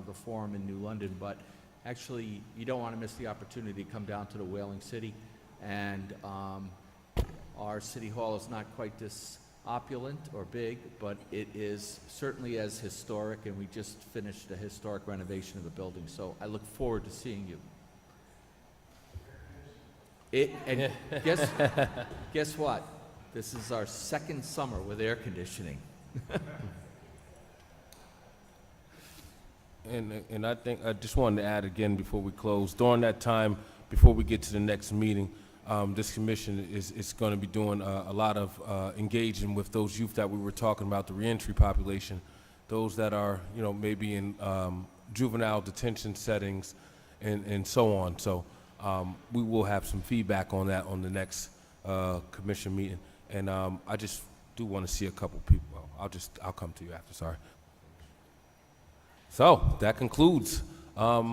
S13: the forum in New London. But actually, you don't want to miss the opportunity to come down to the Whaling City. And our city hall is not quite this opulent or big, but it is certainly as historic, and we just finished a historic renovation of the building. So I look forward to seeing you. And guess what? This is our second summer with air conditioning.
S10: And I think I just wanted to add again before we close, during that time, before we get to the next meeting, this commission is going to be doing a lot of engaging with those youth that we were talking about, the reentry population, those that are, maybe in juvenile detention settings and so on. So we will have some feedback on that on the next commission meeting. And I just do want to see a couple people. I'll come to you after, sorry. So that concludes. Yeah,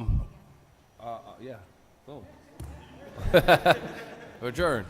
S10: boom. Adjourn.